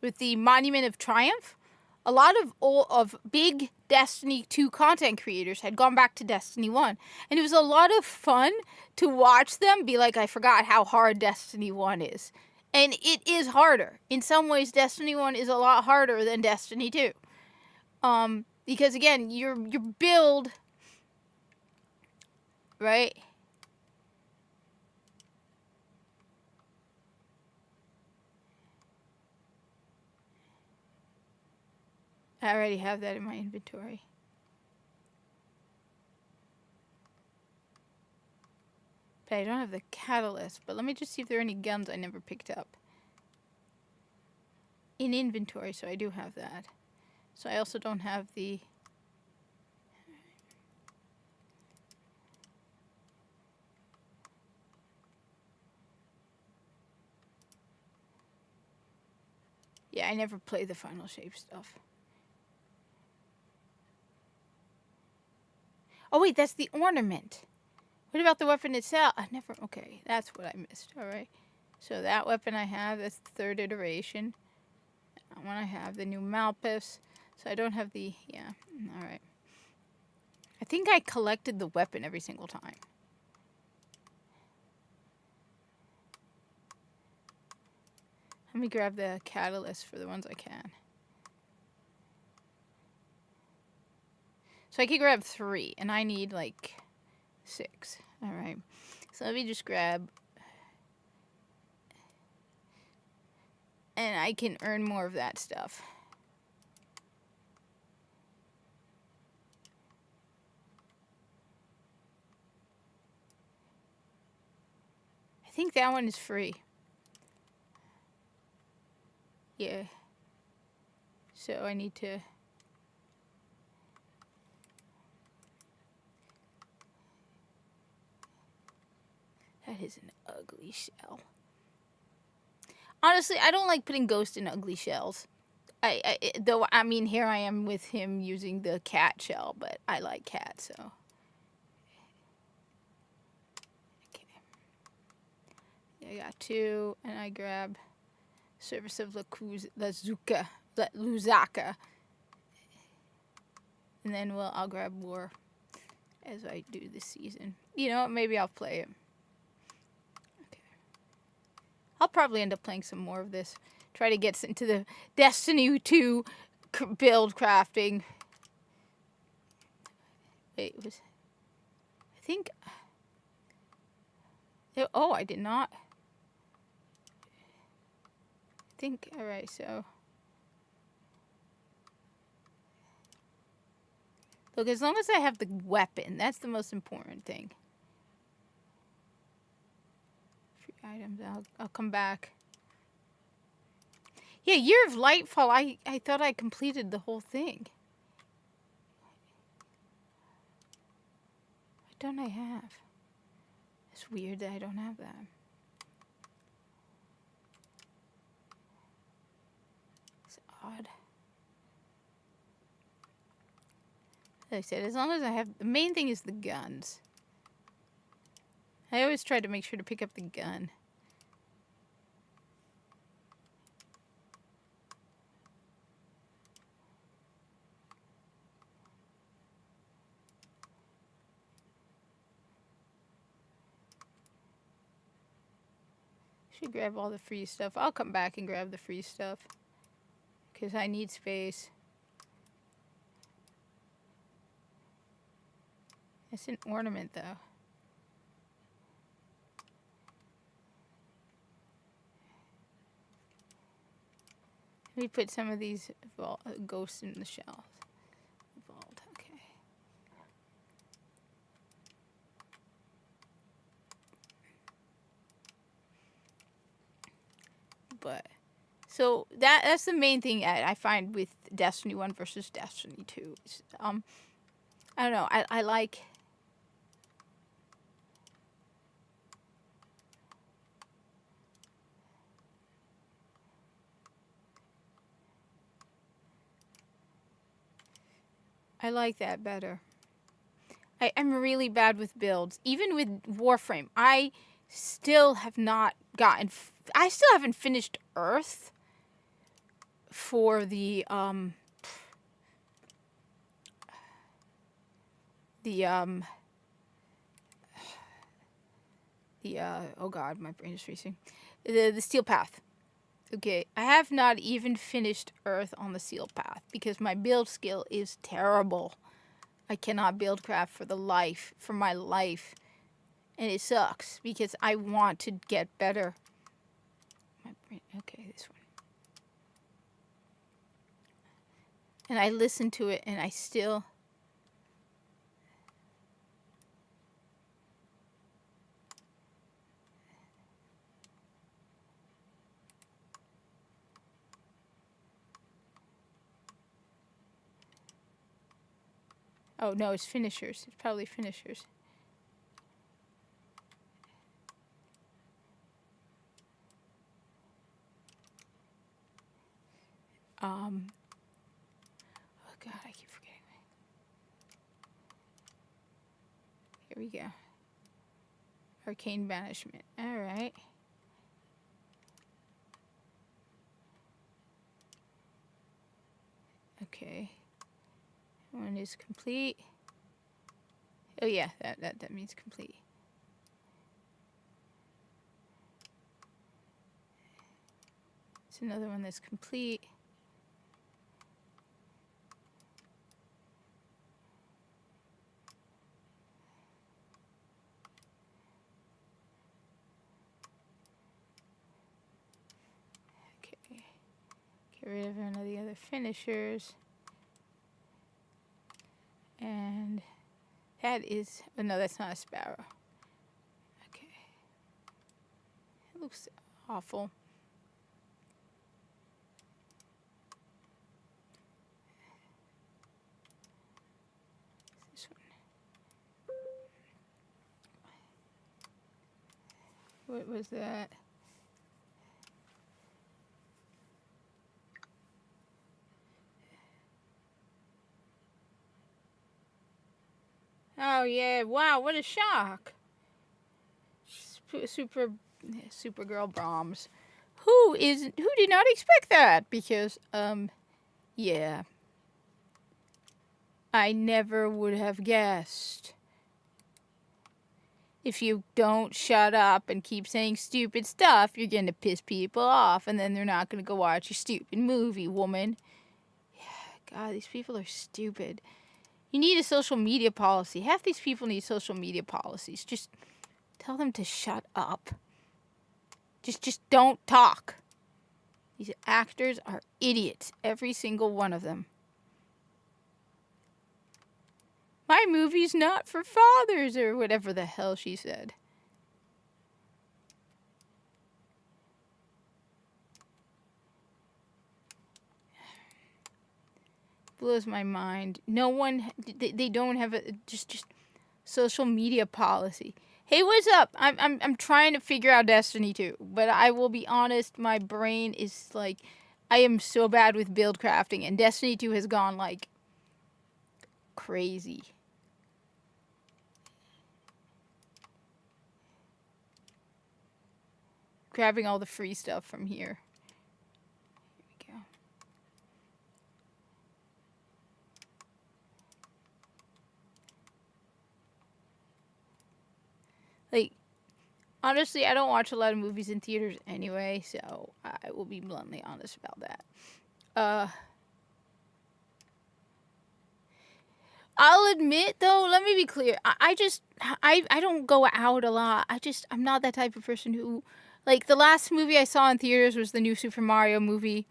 with the Monument of Triumph, a lot of big Destiny 2 content creators had gone back to Destiny 1. And it was a lot of fun to watch them be like, I forgot how hard Destiny 1 is. And it is harder. In some ways, Destiny 1 is a lot harder than Destiny 2. Because again, your build, right? I already have that in my inventory. But I don't have the catalyst. But let me just see if there are any guns I never picked up. In inventory, so I do have that. So I also don't have the... Yeah, I never play the final shape stuff. Oh wait, that's the ornament. What about the weapon itself? I never... Okay, that's what I missed. Alright. So that weapon I have, that's the 3rd iteration. That one I have, the new Malpus. So I don't have the, yeah, alright. I think I collected the weapon every single time. Let me grab the catalyst for the ones I can. So I can grab 3, and I need like 6. Alright. So let me just grab... And I can earn more of that stuff. I think that one is free. Yeah. So I need to... That is an ugly shell. Honestly, I don't like putting Ghost in ugly shells. Though, I mean, here I am with him using the cat shell, but I like cat, so. Okay. I got 2, and I grab Service of Luzaka. And then, well, I'll grab War as I do this season. You know what? Maybe I'll play it. Okay. I'll probably end up playing some more of this. Try to get into the Destiny 2 build crafting. Wait, I think... Oh, I did not. I think, alright, so... Look, as long as I have the weapon, that's the most important thing. Free items, I'll come back. Yeah, Year of Lightfall, I thought I completed the whole thing. What don't I have? It's weird that I don't have that. It's odd. Like I said, as long as I have... The main thing is the guns. I always try to make sure to pick up the gun. Should grab all the free stuff. I'll come back and grab the free stuff. Because I need space. It's an ornament, though. Let me put some of these ghosts in the shells. Vault, okay. But, so that's the main thing I find with Destiny 1 versus Destiny 2. I don't know, I like... I like that better. I'm really bad with builds. Even with Warframe, I still have not gotten... I still haven't finished Earth for the oh god, my brain is racing. The Steel Path. Okay, I have not even finished Earth on the Steel Path because my build skill is terrible. I cannot build craft for my life. And it sucks because I want to get better. My brain, okay, this one. And I listen to it and I still... Oh, no, it's finishers. It's probably finishers. Oh, God, I keep forgetting. Here we go. Arcane Banishment. All right. Okay. One is complete. Oh yeah, that means complete. It's another one that's complete. Okay. Get rid of one of the other finishers. And that is, oh no, that's not a sparrow. Okay. It looks awful. This one. What was that? Oh yeah! Wow, what a shock! Supergirl Brahms. Who did not expect that? Because yeah, I never would have guessed. If you don't shut up and keep saying stupid stuff, you're gonna piss people off, and then they're not gonna go watch your stupid movie, woman. Yeah, God, these people are stupid. You need a social media policy. Half these people need social media policies. Just tell them to shut up. Just don't talk. These actors are idiots, every single one of them. My movie's not for fathers, or whatever the hell she said. Blows my mind. No one, they don't have a just social media policy. Hey, what's up? I'm trying to figure out Destiny 2, but I will be honest, my brain is like, I am so bad with build crafting, and Destiny 2 has gone like crazy. Grabbing all the free stuff from here. Here we go. Like, honestly, I don't watch a lot of movies in theaters anyway, so I will be bluntly honest about that. I'll admit, though, let me be clear. I don't go out a lot. I'm not that type of person who, like, the last movie I saw in theaters was the new Super Mario movie.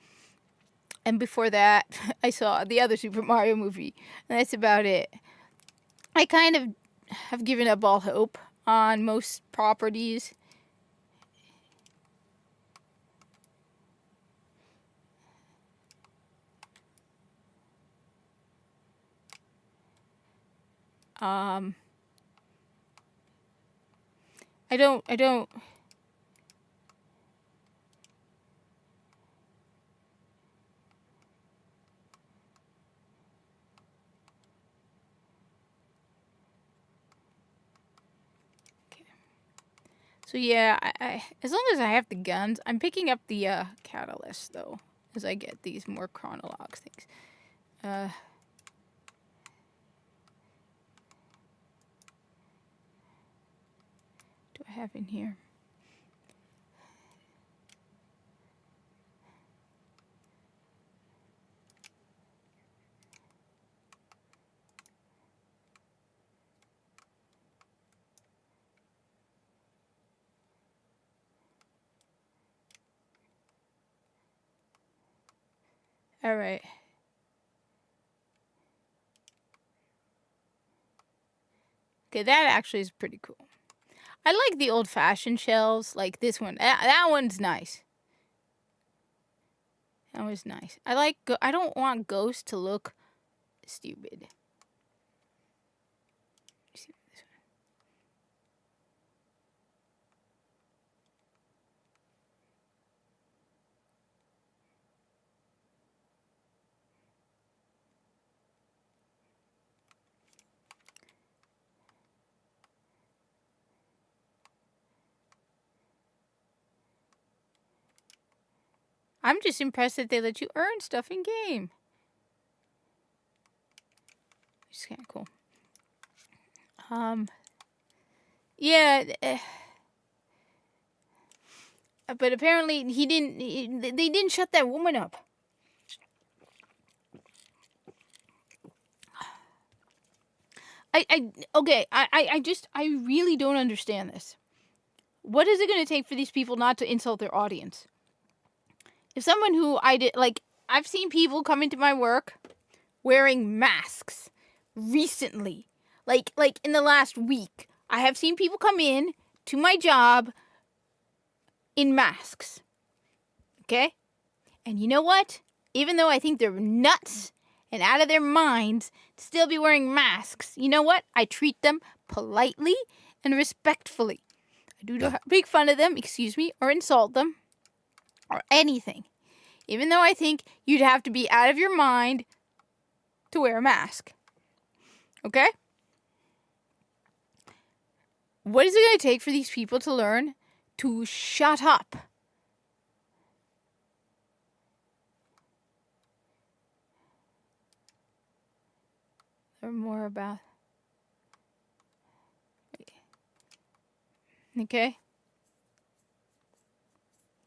And before that, I saw the other Super Mario movie. And that's about it. I kind of have given up all hope on most properties. I don't. So yeah, I as long as I have the guns, I'm picking up the catalyst though, as I get these more chronologue things. Do I have in here? All right. Okay, that actually is pretty cool. I like the old-fashioned shells, like this one. That one's nice. That was nice. I don't want Ghost to look stupid. I'm just impressed that they let you earn stuff in game. which is kind of cool. Yeah, but apparently they didn't shut that woman up. I really don't understand this. What is it going to take for these people not to insult their audience? If someone who I've seen people come into my work wearing masks recently, like in the last week, I have seen people come in to my job in masks. Okay? And you know what? Even though I think they're nuts and out of their minds to still be wearing masks, you know what? I treat them politely and respectfully. I do not make fun of them, or insult them, or anything. Even though I think you'd have to be out of your mind to wear a mask. Okay? What is it going to take for these people to learn to shut up? Learn more about... Okay?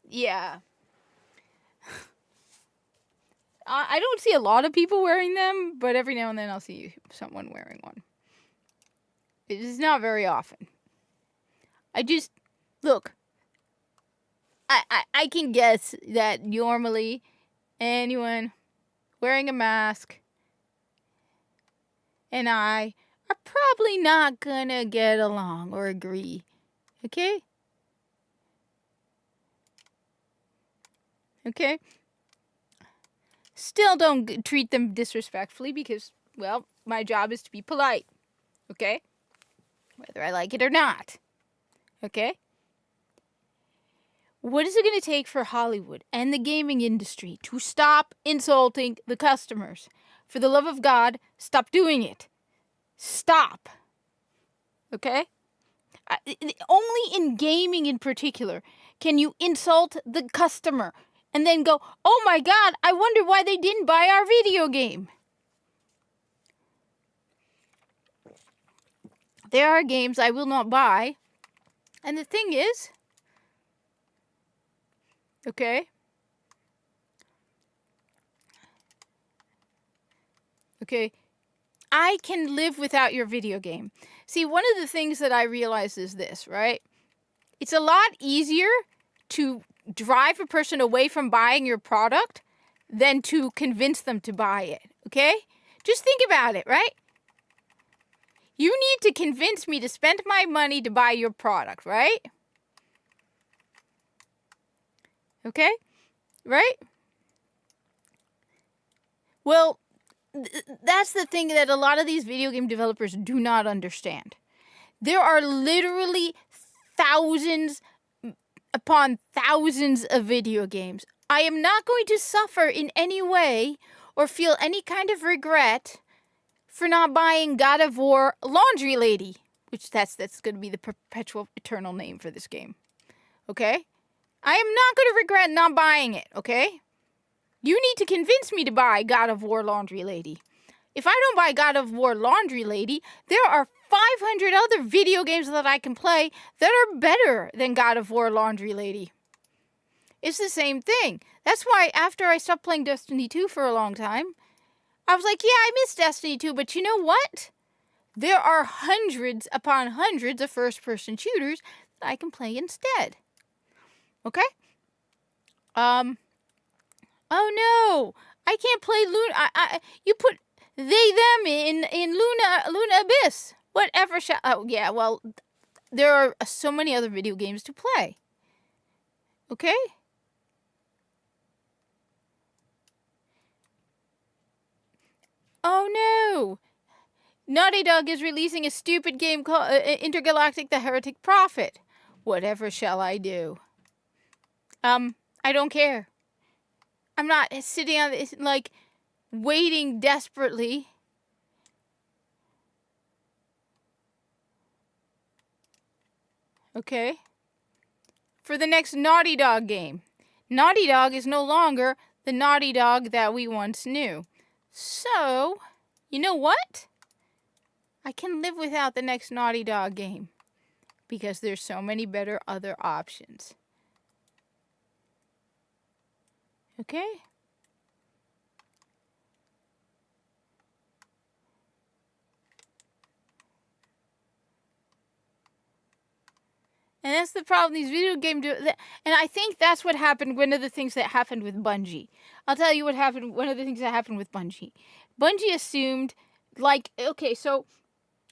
Yeah. I don't see a lot of people wearing them, but every now and then I'll see someone wearing one. It is not very often. Look, I can guess that normally anyone wearing a mask and I are probably not gonna get along or agree. Okay? Okay? Still don't treat them disrespectfully because, well, my job is to be polite. Okay? Whether I like it or not. Okay? What is it going to take for Hollywood and the gaming industry to stop insulting the customers? For the love of God, stop doing it. Stop. Okay? Only in gaming in particular can you insult the customer and then go, oh my God, I wonder why they didn't buy our video game. There are games I will not buy. And the thing is, okay, I can live without your video game. See, one of the things that I realize is this, right? It's a lot easier to drive a person away from buying your product than to convince them to buy it, okay? Just think about it, right? You need to convince me to spend my money to buy your product, right? Okay? Right? Well, that's the thing that a lot of these video game developers do not understand. There are literally thousands upon thousands of video games. I am not going to suffer in any way or feel any kind of regret for not buying God of War Laundry Lady, which that's going to be the perpetual eternal name for this game. Okay? I am not going to regret not buying it, okay? You need to convince me to buy God of War Laundry Lady. If I don't buy God of War Laundry Lady, there are 500 other video games that I can play that are better than God of War Laundry Lady. It's the same thing. That's why after I stopped playing Destiny 2 for a long time, I was like, yeah, I miss Destiny 2, but you know what? There are hundreds upon hundreds of first-person shooters that I can play instead. Okay? Oh no! I can't play Luna. You put they them in Luna Abyss. Whatever shall. Oh yeah. Well, there are so many other video games to play. Okay. Oh no! Naughty Dog is releasing a stupid game called Intergalactic: The Heretic Prophet. Whatever shall I do? I don't care. I'm not sitting on this, waiting desperately. Okay? For the next Naughty Dog game. Naughty Dog is no longer the Naughty Dog that we once knew. So, you know what? I can live without the next Naughty Dog game because there's so many better other options. Okay? And that's the problem. These video games do, and I think that's what happened. One of the things that happened with Bungie. I'll tell you what happened. One of the things that happened with Bungie. Bungie assumed, like, okay, so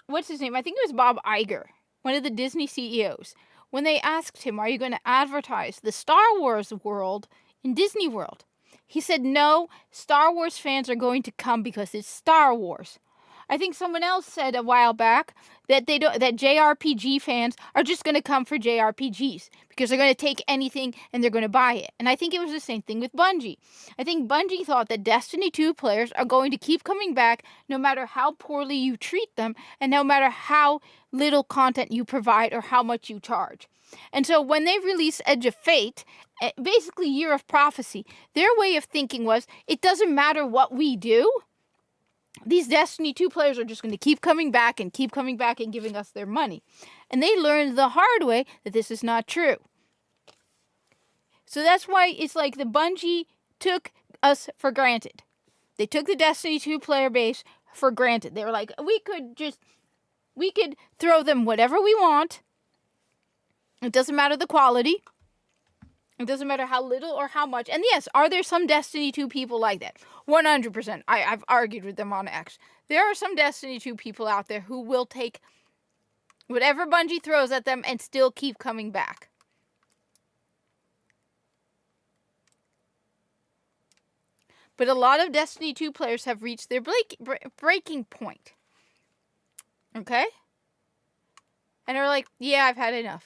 what's his name? I think it was Bob Iger, one of the Disney CEOs. When they asked him, "Are you going to advertise the Star Wars world in Disney World?" He said, "No, Star Wars fans are going to come because it's Star Wars." I think someone else said a while back that that JRPG fans are just going to come for JRPGs because they're going to take anything and they're going to buy it. And I think it was the same thing with Bungie. I think Bungie thought that Destiny 2 players are going to keep coming back no matter how poorly you treat them and no matter how little content you provide or how much you charge. And so when they released Edge of Fate, basically Year of Prophecy, their way of thinking was, it doesn't matter what we do, these Destiny 2 players are just going to keep coming back and giving us their money. And they learned the hard way that this is not true. So that's why it's like the Bungie took us for granted. They took the Destiny 2 player base for granted. They were like, we could throw them whatever we want. It doesn't matter the quality. It doesn't matter how little or how much. And yes, are there some Destiny 2 people like that? 100%. I've argued with them on X. There are some Destiny 2 people out there who will take whatever Bungie throws at them and still keep coming back. But a lot of Destiny 2 players have reached their breaking point. Okay? And they're like, yeah, I've had enough.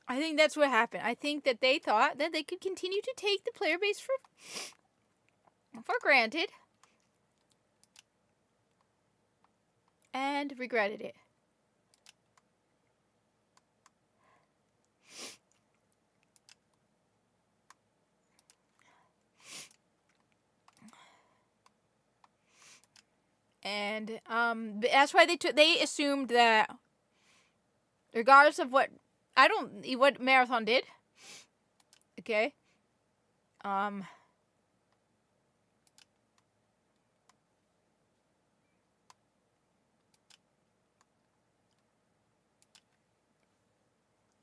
I think that's what happened. I think that they thought that they could continue to take the player base for granted and regretted it. And that's why they assumed that regardless of what Marathon did, okay?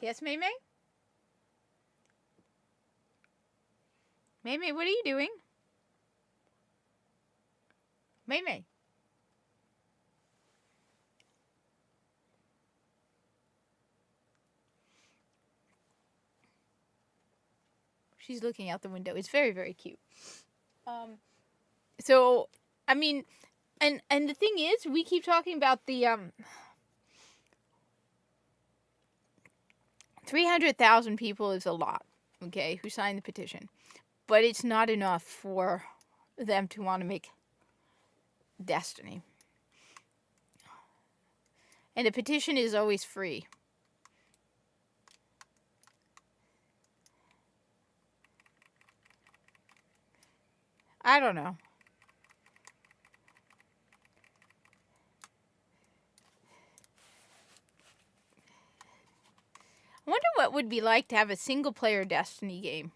Yes, May May? May May, what are you doing? May May. She's looking out the window. It's very, very cute. So, I mean, and the thing is, we keep talking about the 300,000 people is a lot, okay, who signed the petition. But it's not enough for them to want to make Destiny. And the petition is always free. I don't know. I wonder what it would be like to have a single-player Destiny game.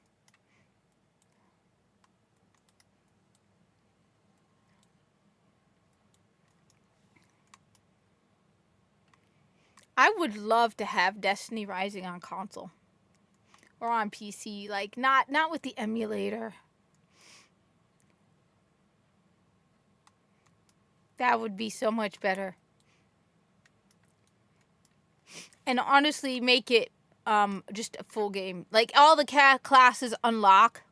I would love to have Destiny Rising on console. Or on PC. Like, not with the emulator. That would be so much better. And honestly, make it just a full game. Like, all the classes unlock.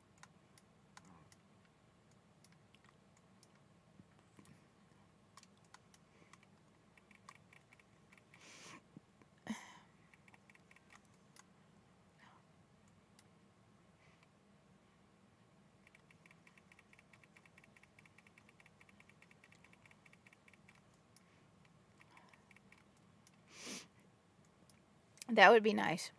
That would be nice.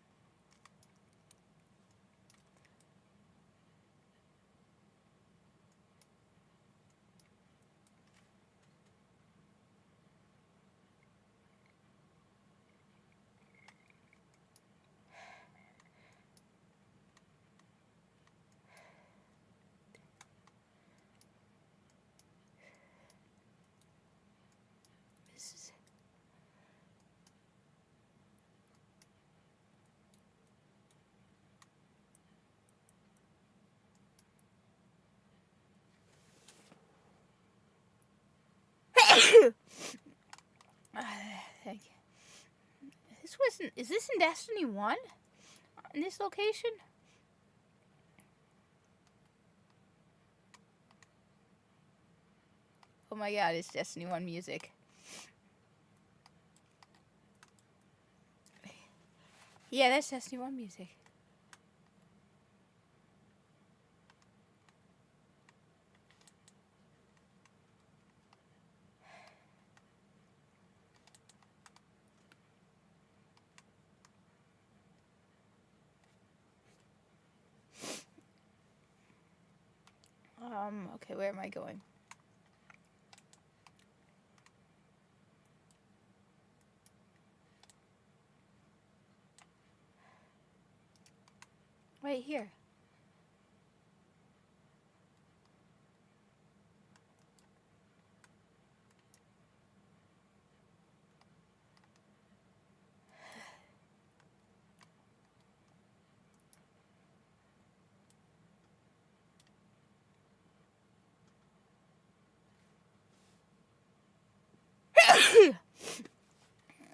This is thank you. This wasn't. Is this in Destiny 1? In this location? Oh my god, it's Destiny 1 music. Yeah, that's Destiny 1 music. Okay, where am I going? Right here.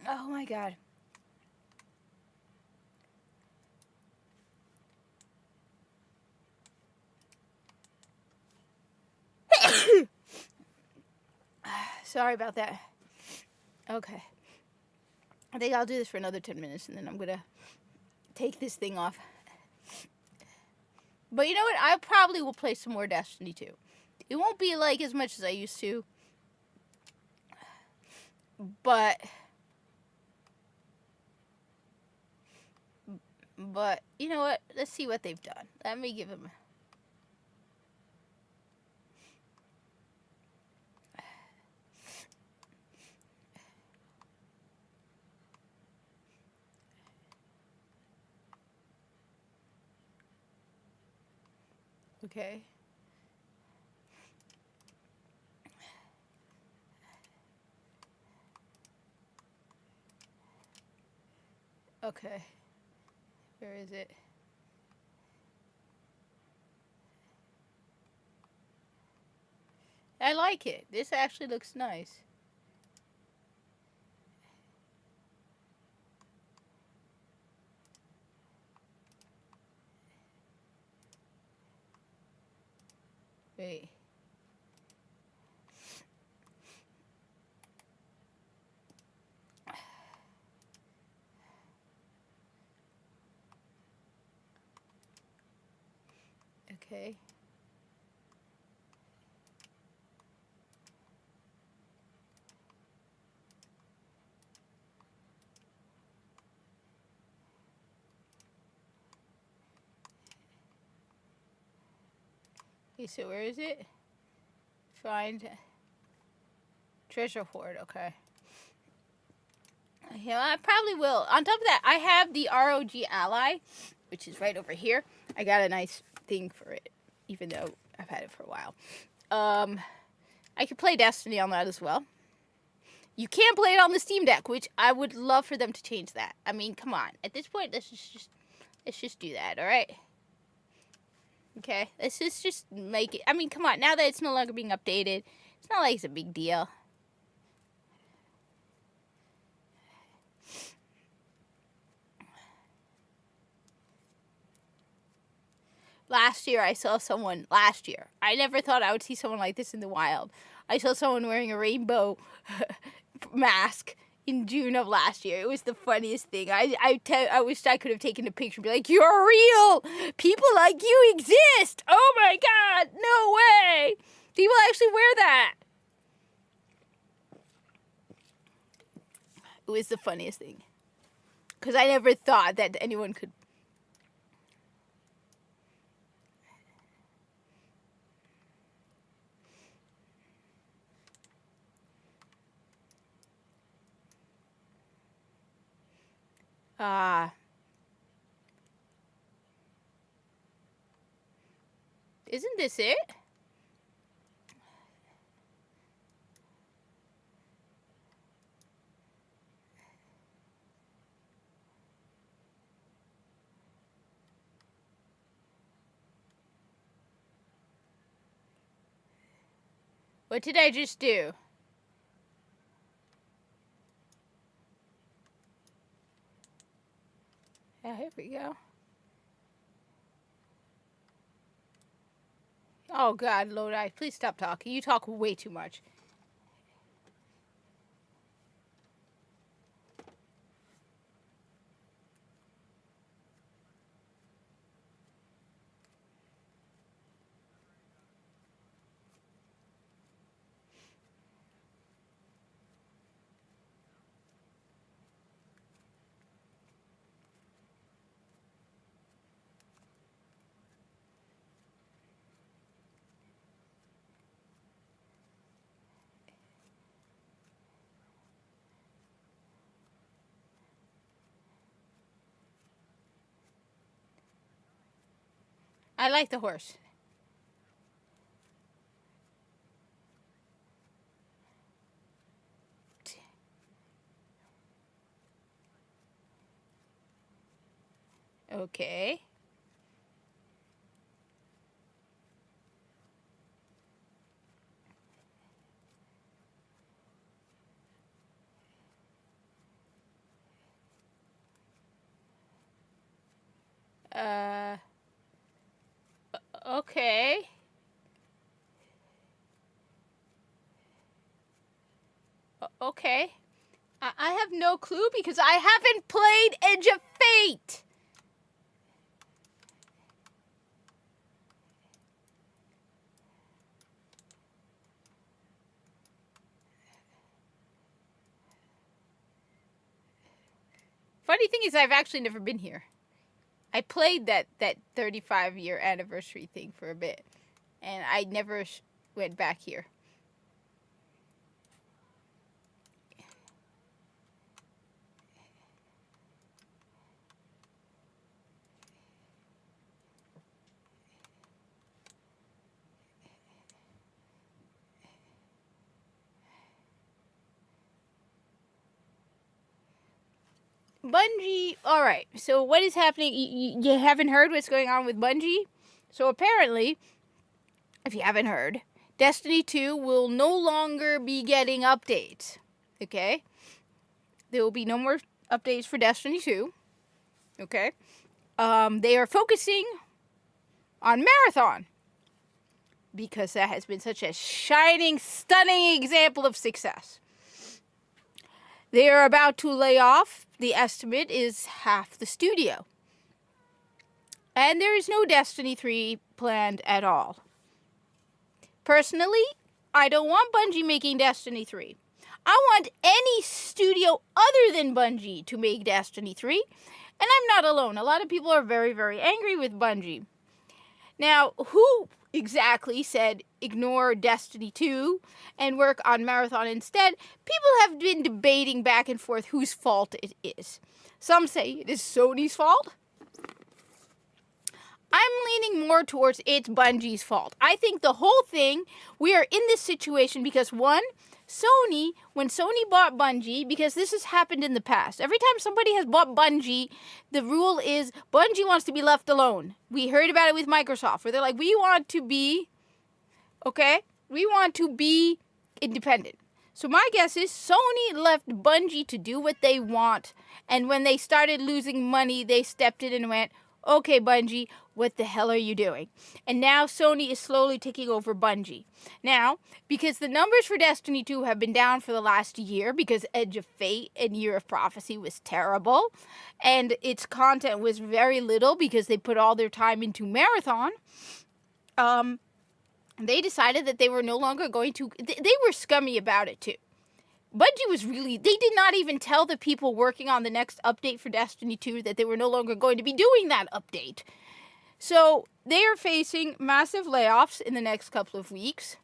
Oh my god. Sorry about that. Okay. I think I'll do this for another 10 minutes and then I'm gonna take this thing off. But you know what? I probably will play some more Destiny 2. It won't be like as much as I used to. But you know what? Let's see what they've done. Let me give them. Okay. Okay. Where is it? I like it. This actually looks nice. Wait. Okay. Okay, so where is it? Find treasure hoard. Okay. Yeah, I probably will. On top of that, I have the ROG Ally, which is right over here. I got a nice thing for it, even though I've had it for a while. I could play Destiny on that as well. You can play it on the Steam Deck, which I would love for them to change that. I mean, come on. At this point, let's just do that, all right? Okay, let's just make it. I mean, come on. Now that it's no longer being updated, it's not like it's a big deal. Last year, I saw someone. Last year, I never thought I would see someone like this in the wild. I saw someone wearing a rainbow mask in June of last year. It was the funniest thing. I wished I could have taken a picture and be like, "You're real! People like you exist! Oh my god! No way! People actually wear that!" It was the funniest thing. Because I never thought that anyone could. Isn't this it? What did I just do? Yeah, here we go. Oh God, Lodi, please stop talking. You talk way too much. I like the horse. Okay. Okay. Okay. I have no clue because I haven't played Edge of Fate. Funny thing is, I've actually never been here. I played that 35-year anniversary thing for a bit, and I never went back here. Bungie, alright, so what is happening? You haven't heard what's going on with Bungie? So apparently, if you haven't heard, Destiny 2 will no longer be getting updates, okay? There will be no more updates for Destiny 2, okay? They are focusing on Marathon, because that has been such a shining, stunning example of success. They are about to lay off. The estimate is half the studio. And there is no Destiny 3 planned at all. Personally, I don't want Bungie making Destiny 3. I want any studio other than Bungie to make Destiny 3. And I'm not alone. A lot of people are very, very angry with Bungie. Now, who exactly said ignore Destiny 2 and work on Marathon instead? People have been debating back and forth whose fault it is. Some say it is Sony's fault. I'm leaning more towards it's Bungie's fault. I think the whole thing, we are in this situation because one, Sony, when Sony bought Bungie, because this has happened in the past. Every time somebody has bought Bungie, the rule is Bungie wants to be left alone. We heard about it with Microsoft, where they're like, we want to be independent. So my guess is Sony left Bungie to do what they want. And when they started losing money, they stepped in and went, okay, Bungie, what the hell are you doing? And now Sony is slowly taking over Bungie. Now, because the numbers for Destiny 2 have been down for the last year because Edge of Fate and Year of Prophecy was terrible, and its content was very little because they put all their time into Marathon, they decided that they were no longer going to... They were scummy about it, too. Bungie was really, they did not even tell the people working on the next update for Destiny 2 that they were no longer going to be doing that update. So they are facing massive layoffs in the next couple of weeks.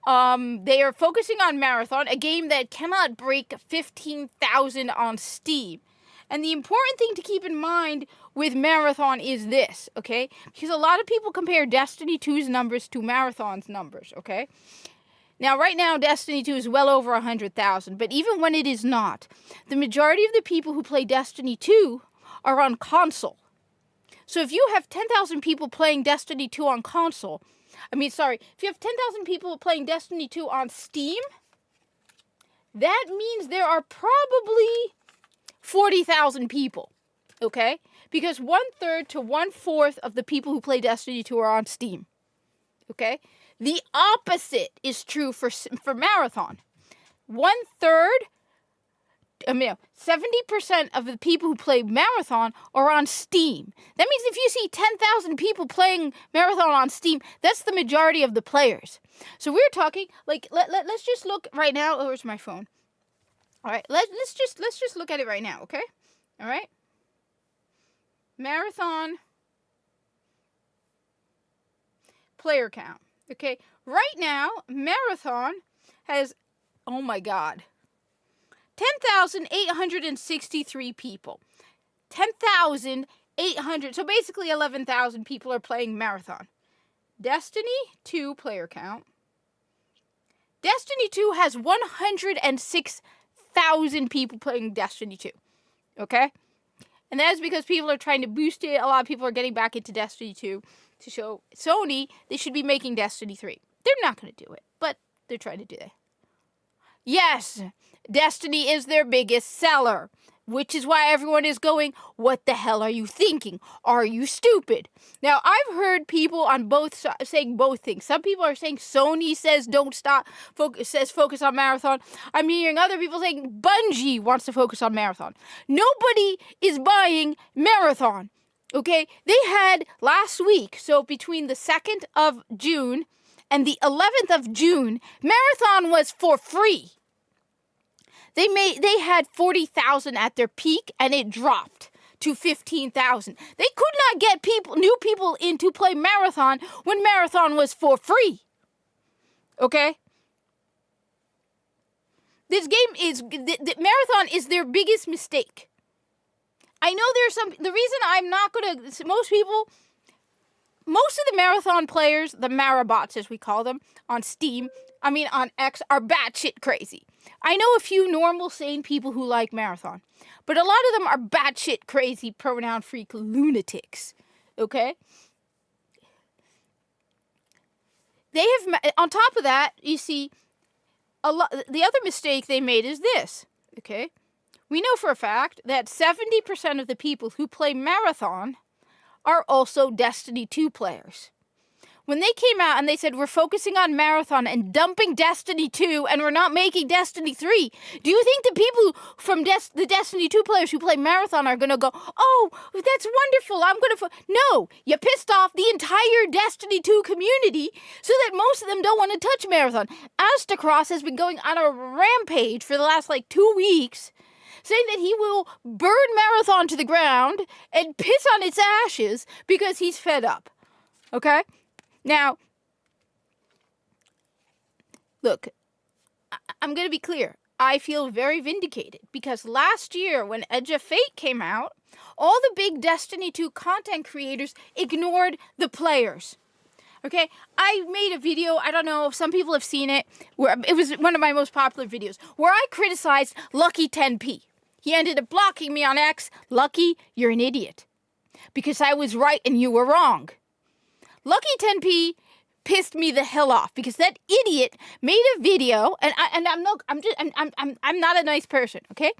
They are focusing on Marathon, a game that cannot break 15,000 on Steam. And the important thing to keep in mind with Marathon is this, okay? Because a lot of people compare Destiny 2's numbers to Marathon's numbers, okay? Now, right now, Destiny 2 is well over 100,000, but even when it is not, the majority of the people who play Destiny 2 are on console. So if you have 10,000 people playing Destiny 2 on console, if you have 10,000 people playing Destiny 2 on Steam, that means there are probably 40,000 people, okay? Because 1/3 to 1/4 of the people who play Destiny 2 are on Steam, okay? The opposite is true for Marathon. 70% of the people who play Marathon are on Steam. That means if you see 10,000 people playing Marathon on Steam, that's the majority of the players. So we're talking, like, let's just look right now. Oh, where's my phone? All right, let's just look at it right now, okay? All right? Marathon player count. Okay, right now, Marathon has, oh my God, 10,863 people. 10,800, so basically 11,000 people are playing Marathon. Destiny 2 player count. Destiny 2 has 106,000 people playing Destiny 2, okay? And that is because people are trying to boost it. A lot of people are getting back into Destiny 2. To show Sony they should be making Destiny 3. They're not going to do it, but they're trying to do that. Yes, Destiny is their biggest seller, which is why everyone is going, what the hell are you thinking? Are you stupid? Now, I've heard people on both sides saying both things. Some people are saying Sony says don't stop, focus on Marathon. I'm hearing other people saying Bungie wants to focus on Marathon. Nobody is buying Marathon. Okay, they had last week, so between the 2nd of June and the 11th of June, Marathon was for free. They had 40,000 at their peak, and it dropped to 15,000. They could not get new people in to play Marathon when Marathon was for free. Okay? This game is, the Marathon is their biggest mistake. I know the reason I'm not going to, most of the Marathon players, the Marabots as we call them, on X, are batshit crazy. I know a few normal, sane people who like Marathon, but a lot of them are batshit crazy, pronoun freak lunatics, okay? They have, on top of that, you see, the other mistake they made is this, okay? We know for a fact that 70% of the people who play Marathon are also Destiny 2 players. When they came out and they said, we're focusing on Marathon and dumping Destiny 2 and we're not making Destiny 3, do you think the people from the Destiny 2 players who play Marathon are going to go, oh, that's wonderful, I'm going to... No, you pissed off the entire Destiny 2 community so that most of them don't want to touch Marathon. Astacross has been going on a rampage for the last, 2 weeks, saying that he will burn Marathon to the ground and piss on its ashes because he's fed up. Okay? Now, look, I'm going to be clear. I feel very vindicated because last year when Edge of Fate came out, all the big Destiny 2 content creators ignored the players. Okay, I made a video, I don't know, some people have seen it, where it was one of my most popular videos, where I criticized Lucky 10p. He ended up blocking me on X. Lucky, you're an idiot. Because I was right and you were wrong. Lucky 10p pissed me the hell off because that idiot made a video, and I'm not a nice person, okay?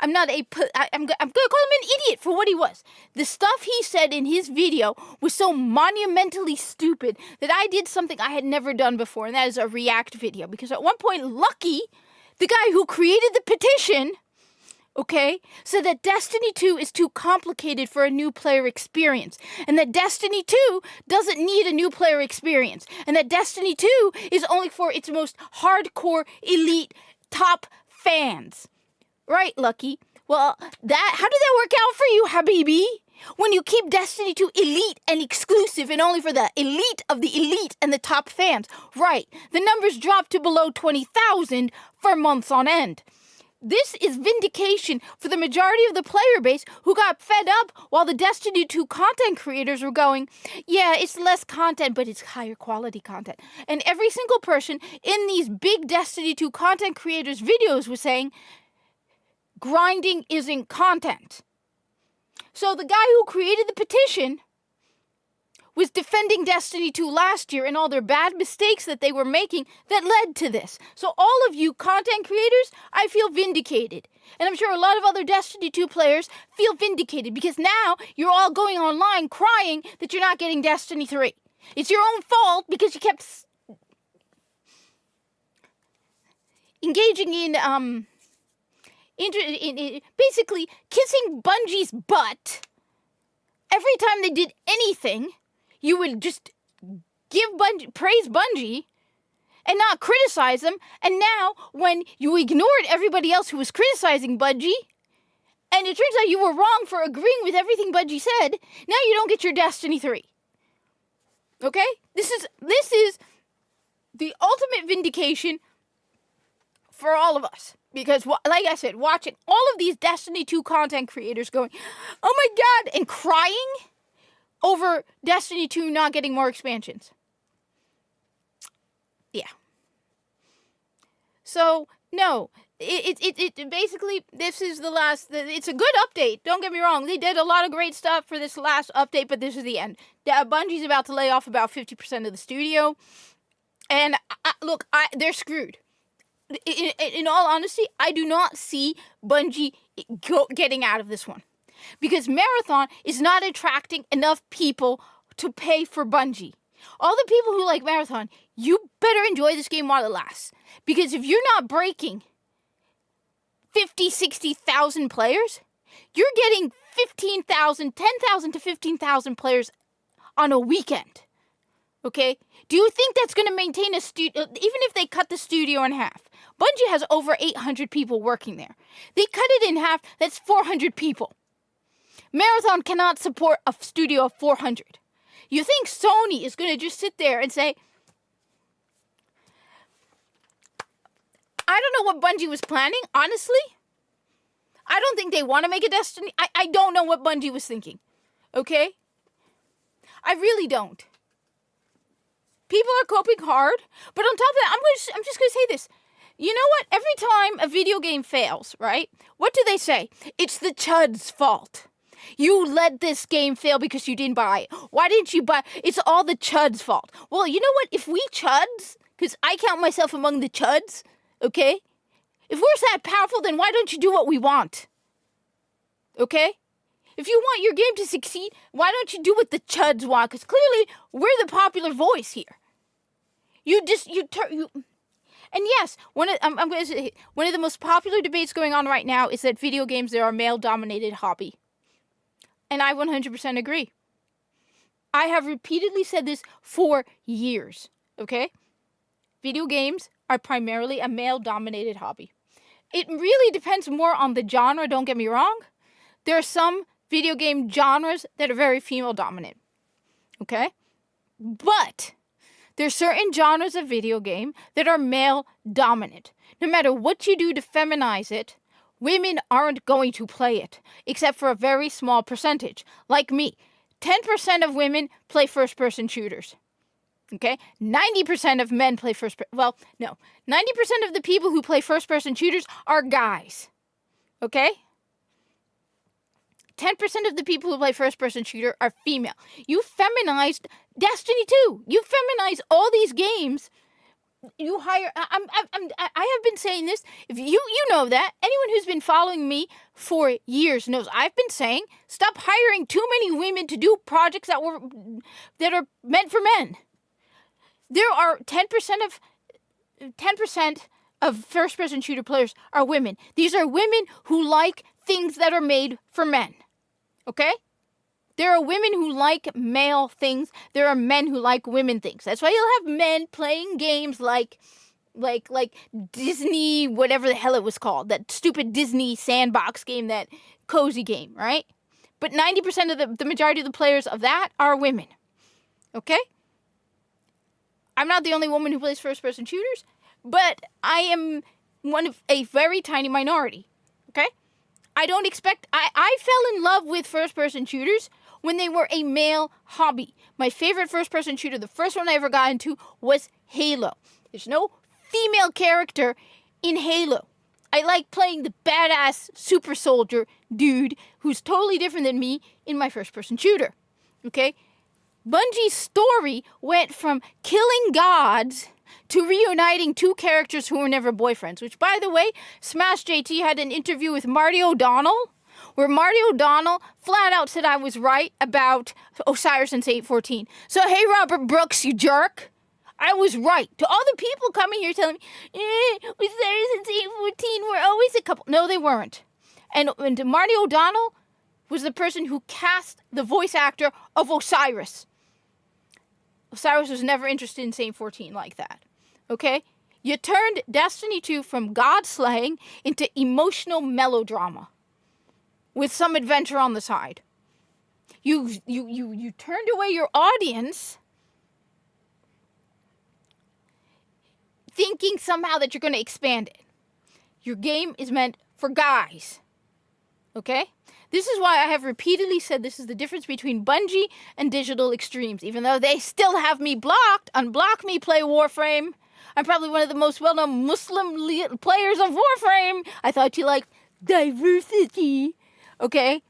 I'm gonna call him an idiot for what he was. The stuff he said in his video was so monumentally stupid that I did something I had never done before, and that is a react video. Because at one point, Lucky, the guy who created the petition, okay, said that Destiny 2 is too complicated for a new player experience, and that Destiny 2 doesn't need a new player experience, and that Destiny 2 is only for its most hardcore, elite, top fans. Right, Lucky? Well, how did that work out for you, Habibi? When you keep Destiny 2 elite and exclusive and only for the elite of the elite and the top fans. Right, the numbers dropped to below 20,000 for months on end. This is vindication for the majority of the player base who got fed up while the Destiny 2 content creators were going, yeah, it's less content, but it's higher quality content. And every single person in these big Destiny 2 content creators' videos was saying, grinding isn't content. So the guy who created the petition was defending Destiny 2 last year and all their bad mistakes that they were making that led to this. So all of you content creators, I feel vindicated. And I'm sure a lot of other Destiny 2 players feel vindicated because now you're all going online crying that you're not getting Destiny 3. It's your own fault because you kept engaging in basically kissing Bungie's butt. Every time they did anything, you would just praise Bungie and not criticize them. And now, when you ignored everybody else who was criticizing Bungie, and it turns out you were wrong for agreeing with everything Bungie said, now you don't get your Destiny 3. Okay? This is the ultimate vindication for all of us. Because, like I said, watching all of these Destiny 2 content creators going, oh my god, and crying over Destiny 2 not getting more expansions. Yeah. So, no. It basically, this is the last, it's a good update. Don't get me wrong. They did a lot of great stuff for this last update, but this is the end. Bungie's about to lay off about 50% of the studio. And, look, they're screwed. In all honesty, I do not see Bungie getting out of this one. Because Marathon is not attracting enough people to pay for Bungie. All the people who like Marathon, you better enjoy this game while it lasts. Because if you're not breaking 50, 60,000 players, you're getting 10,000 to 15,000 players on a weekend. Okay? Do you think that's going to maintain a studio, even if they cut the studio in half? Bungie has over 800 people working there. They cut it in half, that's 400 people. Marathon cannot support a studio of 400. You think Sony is going to just sit there and say, I don't know what Bungie was planning, honestly. I don't think they want to make a Destiny. I don't know what Bungie was thinking. Okay? I really don't. People are coping hard, but on top of that, I'm just going to say this. You know what? Every time a video game fails, right? What do they say? It's the chud's fault. You let this game fail because you didn't buy it. Why didn't you buy it? It's all the chud's fault. Well, you know what? If we chuds, because I count myself among the chuds, okay? If we're that powerful, then why don't you do what we want? Okay? If you want your game to succeed, why don't you do what the chuds want? Because clearly, we're the popular voice here. And yes, I'm going to say, one of the most popular debates going on right now is that video games are a male-dominated hobby. And I 100% agree. I have repeatedly said this for years, okay? Video games are primarily a male-dominated hobby. It really depends more on the genre, don't get me wrong. There are some video game genres that are very female-dominant, okay? But there's certain genres of video game that are male-dominant. No matter what you do to feminize it, women aren't going to play it, except for a very small percentage. Like me, 10% of women play first-person shooters. Okay? 90% of men play 90% of the people who play first-person shooters are guys. Okay? 10% of the people who play first-person shooter are female. You feminized Destiny 2. You feminized all these games. You hire. I have been saying this. If you know that, anyone who's been following me for years knows I've been saying stop hiring too many women to do projects that are meant for men. There are 10% of first-person shooter players are women. These are women who like things that are made for men. Okay? There are women who like male things. There are men who like women things. That's why you'll have men playing games like like Disney, whatever the hell it was called, that stupid Disney sandbox game, that cozy game, right? But 90% of the majority of the players of that are women. Okay? I'm not the only woman who plays first-person shooters, but I am one of a very tiny minority. Okay? I don't expect... I fell in love with first-person shooters when they were a male hobby. My favorite first-person shooter, the first one I ever got into, was Halo. There's no female character in Halo. I like playing the badass super soldier dude who's totally different than me in my first-person shooter. Okay? Bungie's story went from killing gods to reuniting two characters who were never boyfriends, which, by the way, Smash JT had an interview with Marty O'Donnell, where Marty O'Donnell flat out said I was right about Osiris and Saint 14. So, hey, Robert Brooks, you jerk. I was right. To all the people coming here telling me, Osiris and Saint 14 were always a couple. No, they weren't. And Marty O'Donnell was the person who cast the voice actor of Osiris. Osiris was never interested in Saint 14 like that. Okay? You turned Destiny 2 from god slaying into emotional melodrama with some adventure on the side. You turned away your audience thinking somehow that you're going to expand it. Your game is meant for guys. Okay? This is why I have repeatedly said this is the difference between Bungie and Digital Extremes. Even though they still have me blocked, unblock me, play Warframe. I'm probably one of the most well-known Muslim players of Warframe. I thought you liked diversity. Okay?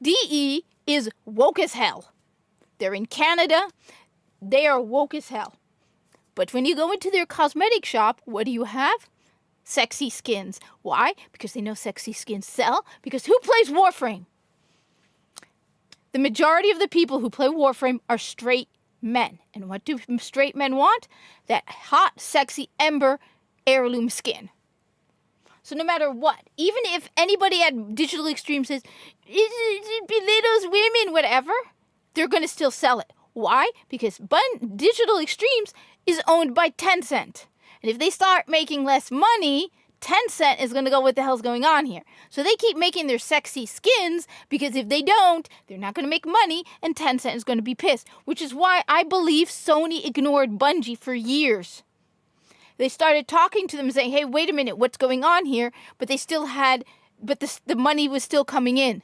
DE is woke as hell. They're in Canada. They are woke as hell. But when you go into their cosmetic shop, what do you have? Sexy skins. Why? Because they know sexy skins sell. Because who plays Warframe? The majority of the people who play Warframe are straight men. And what do straight men want? That hot, sexy Ember heirloom skin. So no matter what, even if anybody at Digital Extreme says, it belittles women, whatever, they're going to still sell it. Why? Because Digital Extremes is owned by Tencent. And if they start making less money, Tencent is going to go, what the hell's going on here? So they keep making their sexy skins, because if they don't, they're not going to make money, and Tencent is going to be pissed. Which is why I believe Sony ignored Bungie for years. They started talking to them and saying, hey, wait a minute, what's going on here? But they still had, but the money was still coming in.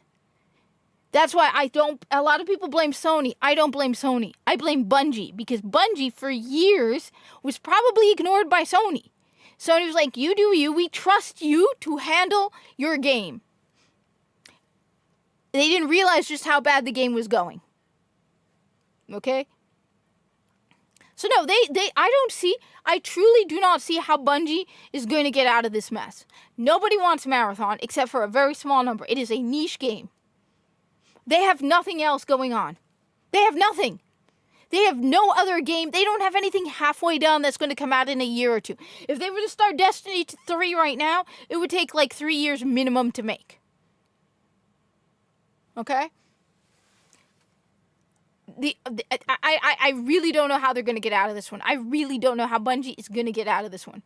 That's why a lot of people blame Sony. I don't blame Sony. I blame Bungie, because Bungie for years was probably ignored by Sony. Sony was like, you do you. We trust you to handle your game. They didn't realize just how bad the game was going. Okay? So no, I truly do not see how Bungie is going to get out of this mess. Nobody wants Marathon except for a very small number. It is a niche game. They have nothing else going on. They have nothing. They have no other game. They don't have anything halfway done that's going to come out in a year or two. If they were to start Destiny 3 right now, it would take like 3 years minimum to make. Okay? I really don't know how they're going to get out of this one. I really don't know how Bungie is going to get out of this one.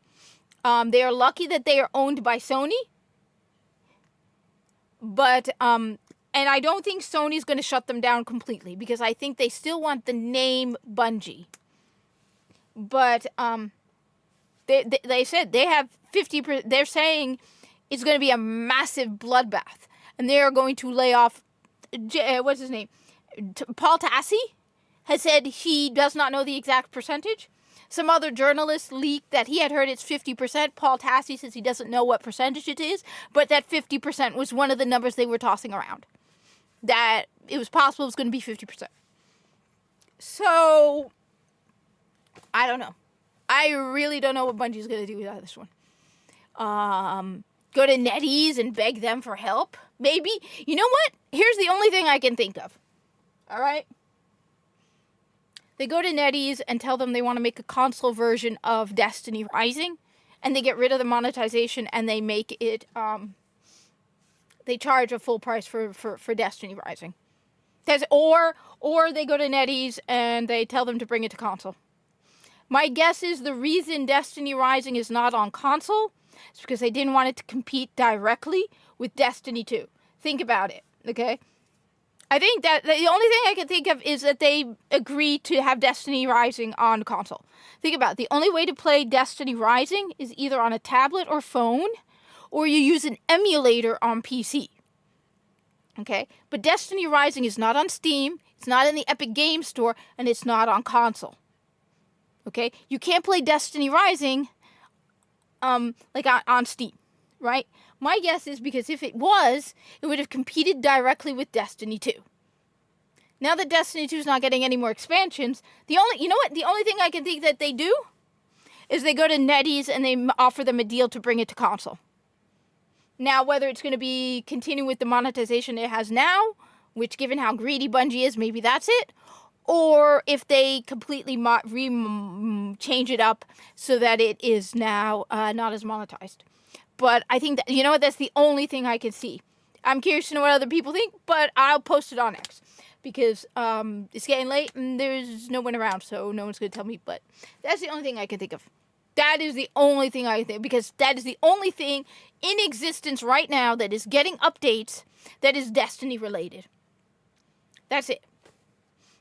They are lucky that they are owned by Sony. But, and I don't think Sony's going to shut them down completely, because I think they still want the name Bungie. But they said they have 50%. They're saying it's going to be a massive bloodbath, and they are going to lay off. What's his name? Paul Tassi has said he does not know the exact percentage. Some other journalists leaked that he had heard it's 50%. Paul Tassi says he doesn't know what percentage it is, but that 50% was one of the numbers they were tossing around. That it was possible it was going to be 50%. So, I don't know. I really don't know what Bungie's going to do with this one. Go to NetEase and beg them for help? Maybe. You know what? Here's the only thing I can think of. All right? They go to NetEase and tell them they want to make a console version of Destiny Rising, and they get rid of the monetization, and they make it, they charge a full price for Destiny Rising. Or they go to NetEase and they tell them to bring it to console. My guess is the reason Destiny Rising is not on console is because they didn't want it to compete directly with Destiny 2. Think about it, okay? I think that the only thing I can think of is that they agreed to have Destiny Rising on console. Think about it. The only way to play Destiny Rising is either on a tablet or phone, or you use an emulator on PC. Okay? But Destiny Rising is not on Steam, it's not in the Epic Games Store, and it's not on console. Okay? You can't play Destiny Rising like on Steam, right? My guess is because if it was, it would have competed directly with Destiny 2. Now that Destiny 2 is not getting any more expansions, the only thing I can think that they do is they go to NetEase and they offer them a deal to bring it to console. Now, whether it's going to be continuing with the monetization it has now, which given how greedy Bungie is, maybe that's it, or if they completely change it up so that it is now not as monetized. But I think that, you know what, that's the only thing I can see. I'm curious to know what other people think, but I'll post it on X. Because it's getting late and there's no one around, so no one's going to tell me. But that's the only thing I can think of. That is the only thing I think, because that is the only thing in existence right now that is getting updates that is Destiny related. That's it.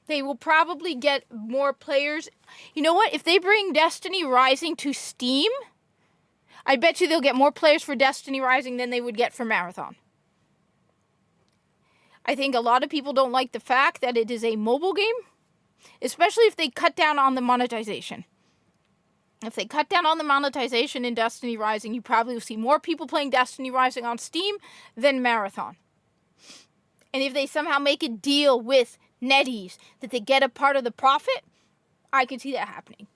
They will probably get more players. You know what? If they bring Destiny Rising to Steam, I bet you they'll get more players for Destiny Rising than they would get for Marathon. I think a lot of people don't like the fact that it is a mobile game, especially if they cut down on the monetization. If they cut down on the monetization in Destiny Rising, you probably will see more people playing Destiny Rising on Steam than Marathon. And if they somehow make a deal with NetEase that they get a part of the profit, I can see that happening.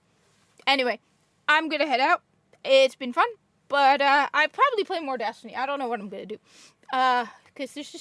Anyway, I'm going to head out. It's been fun, but I probably play more Destiny. I don't know what I'm going to do. Because there's just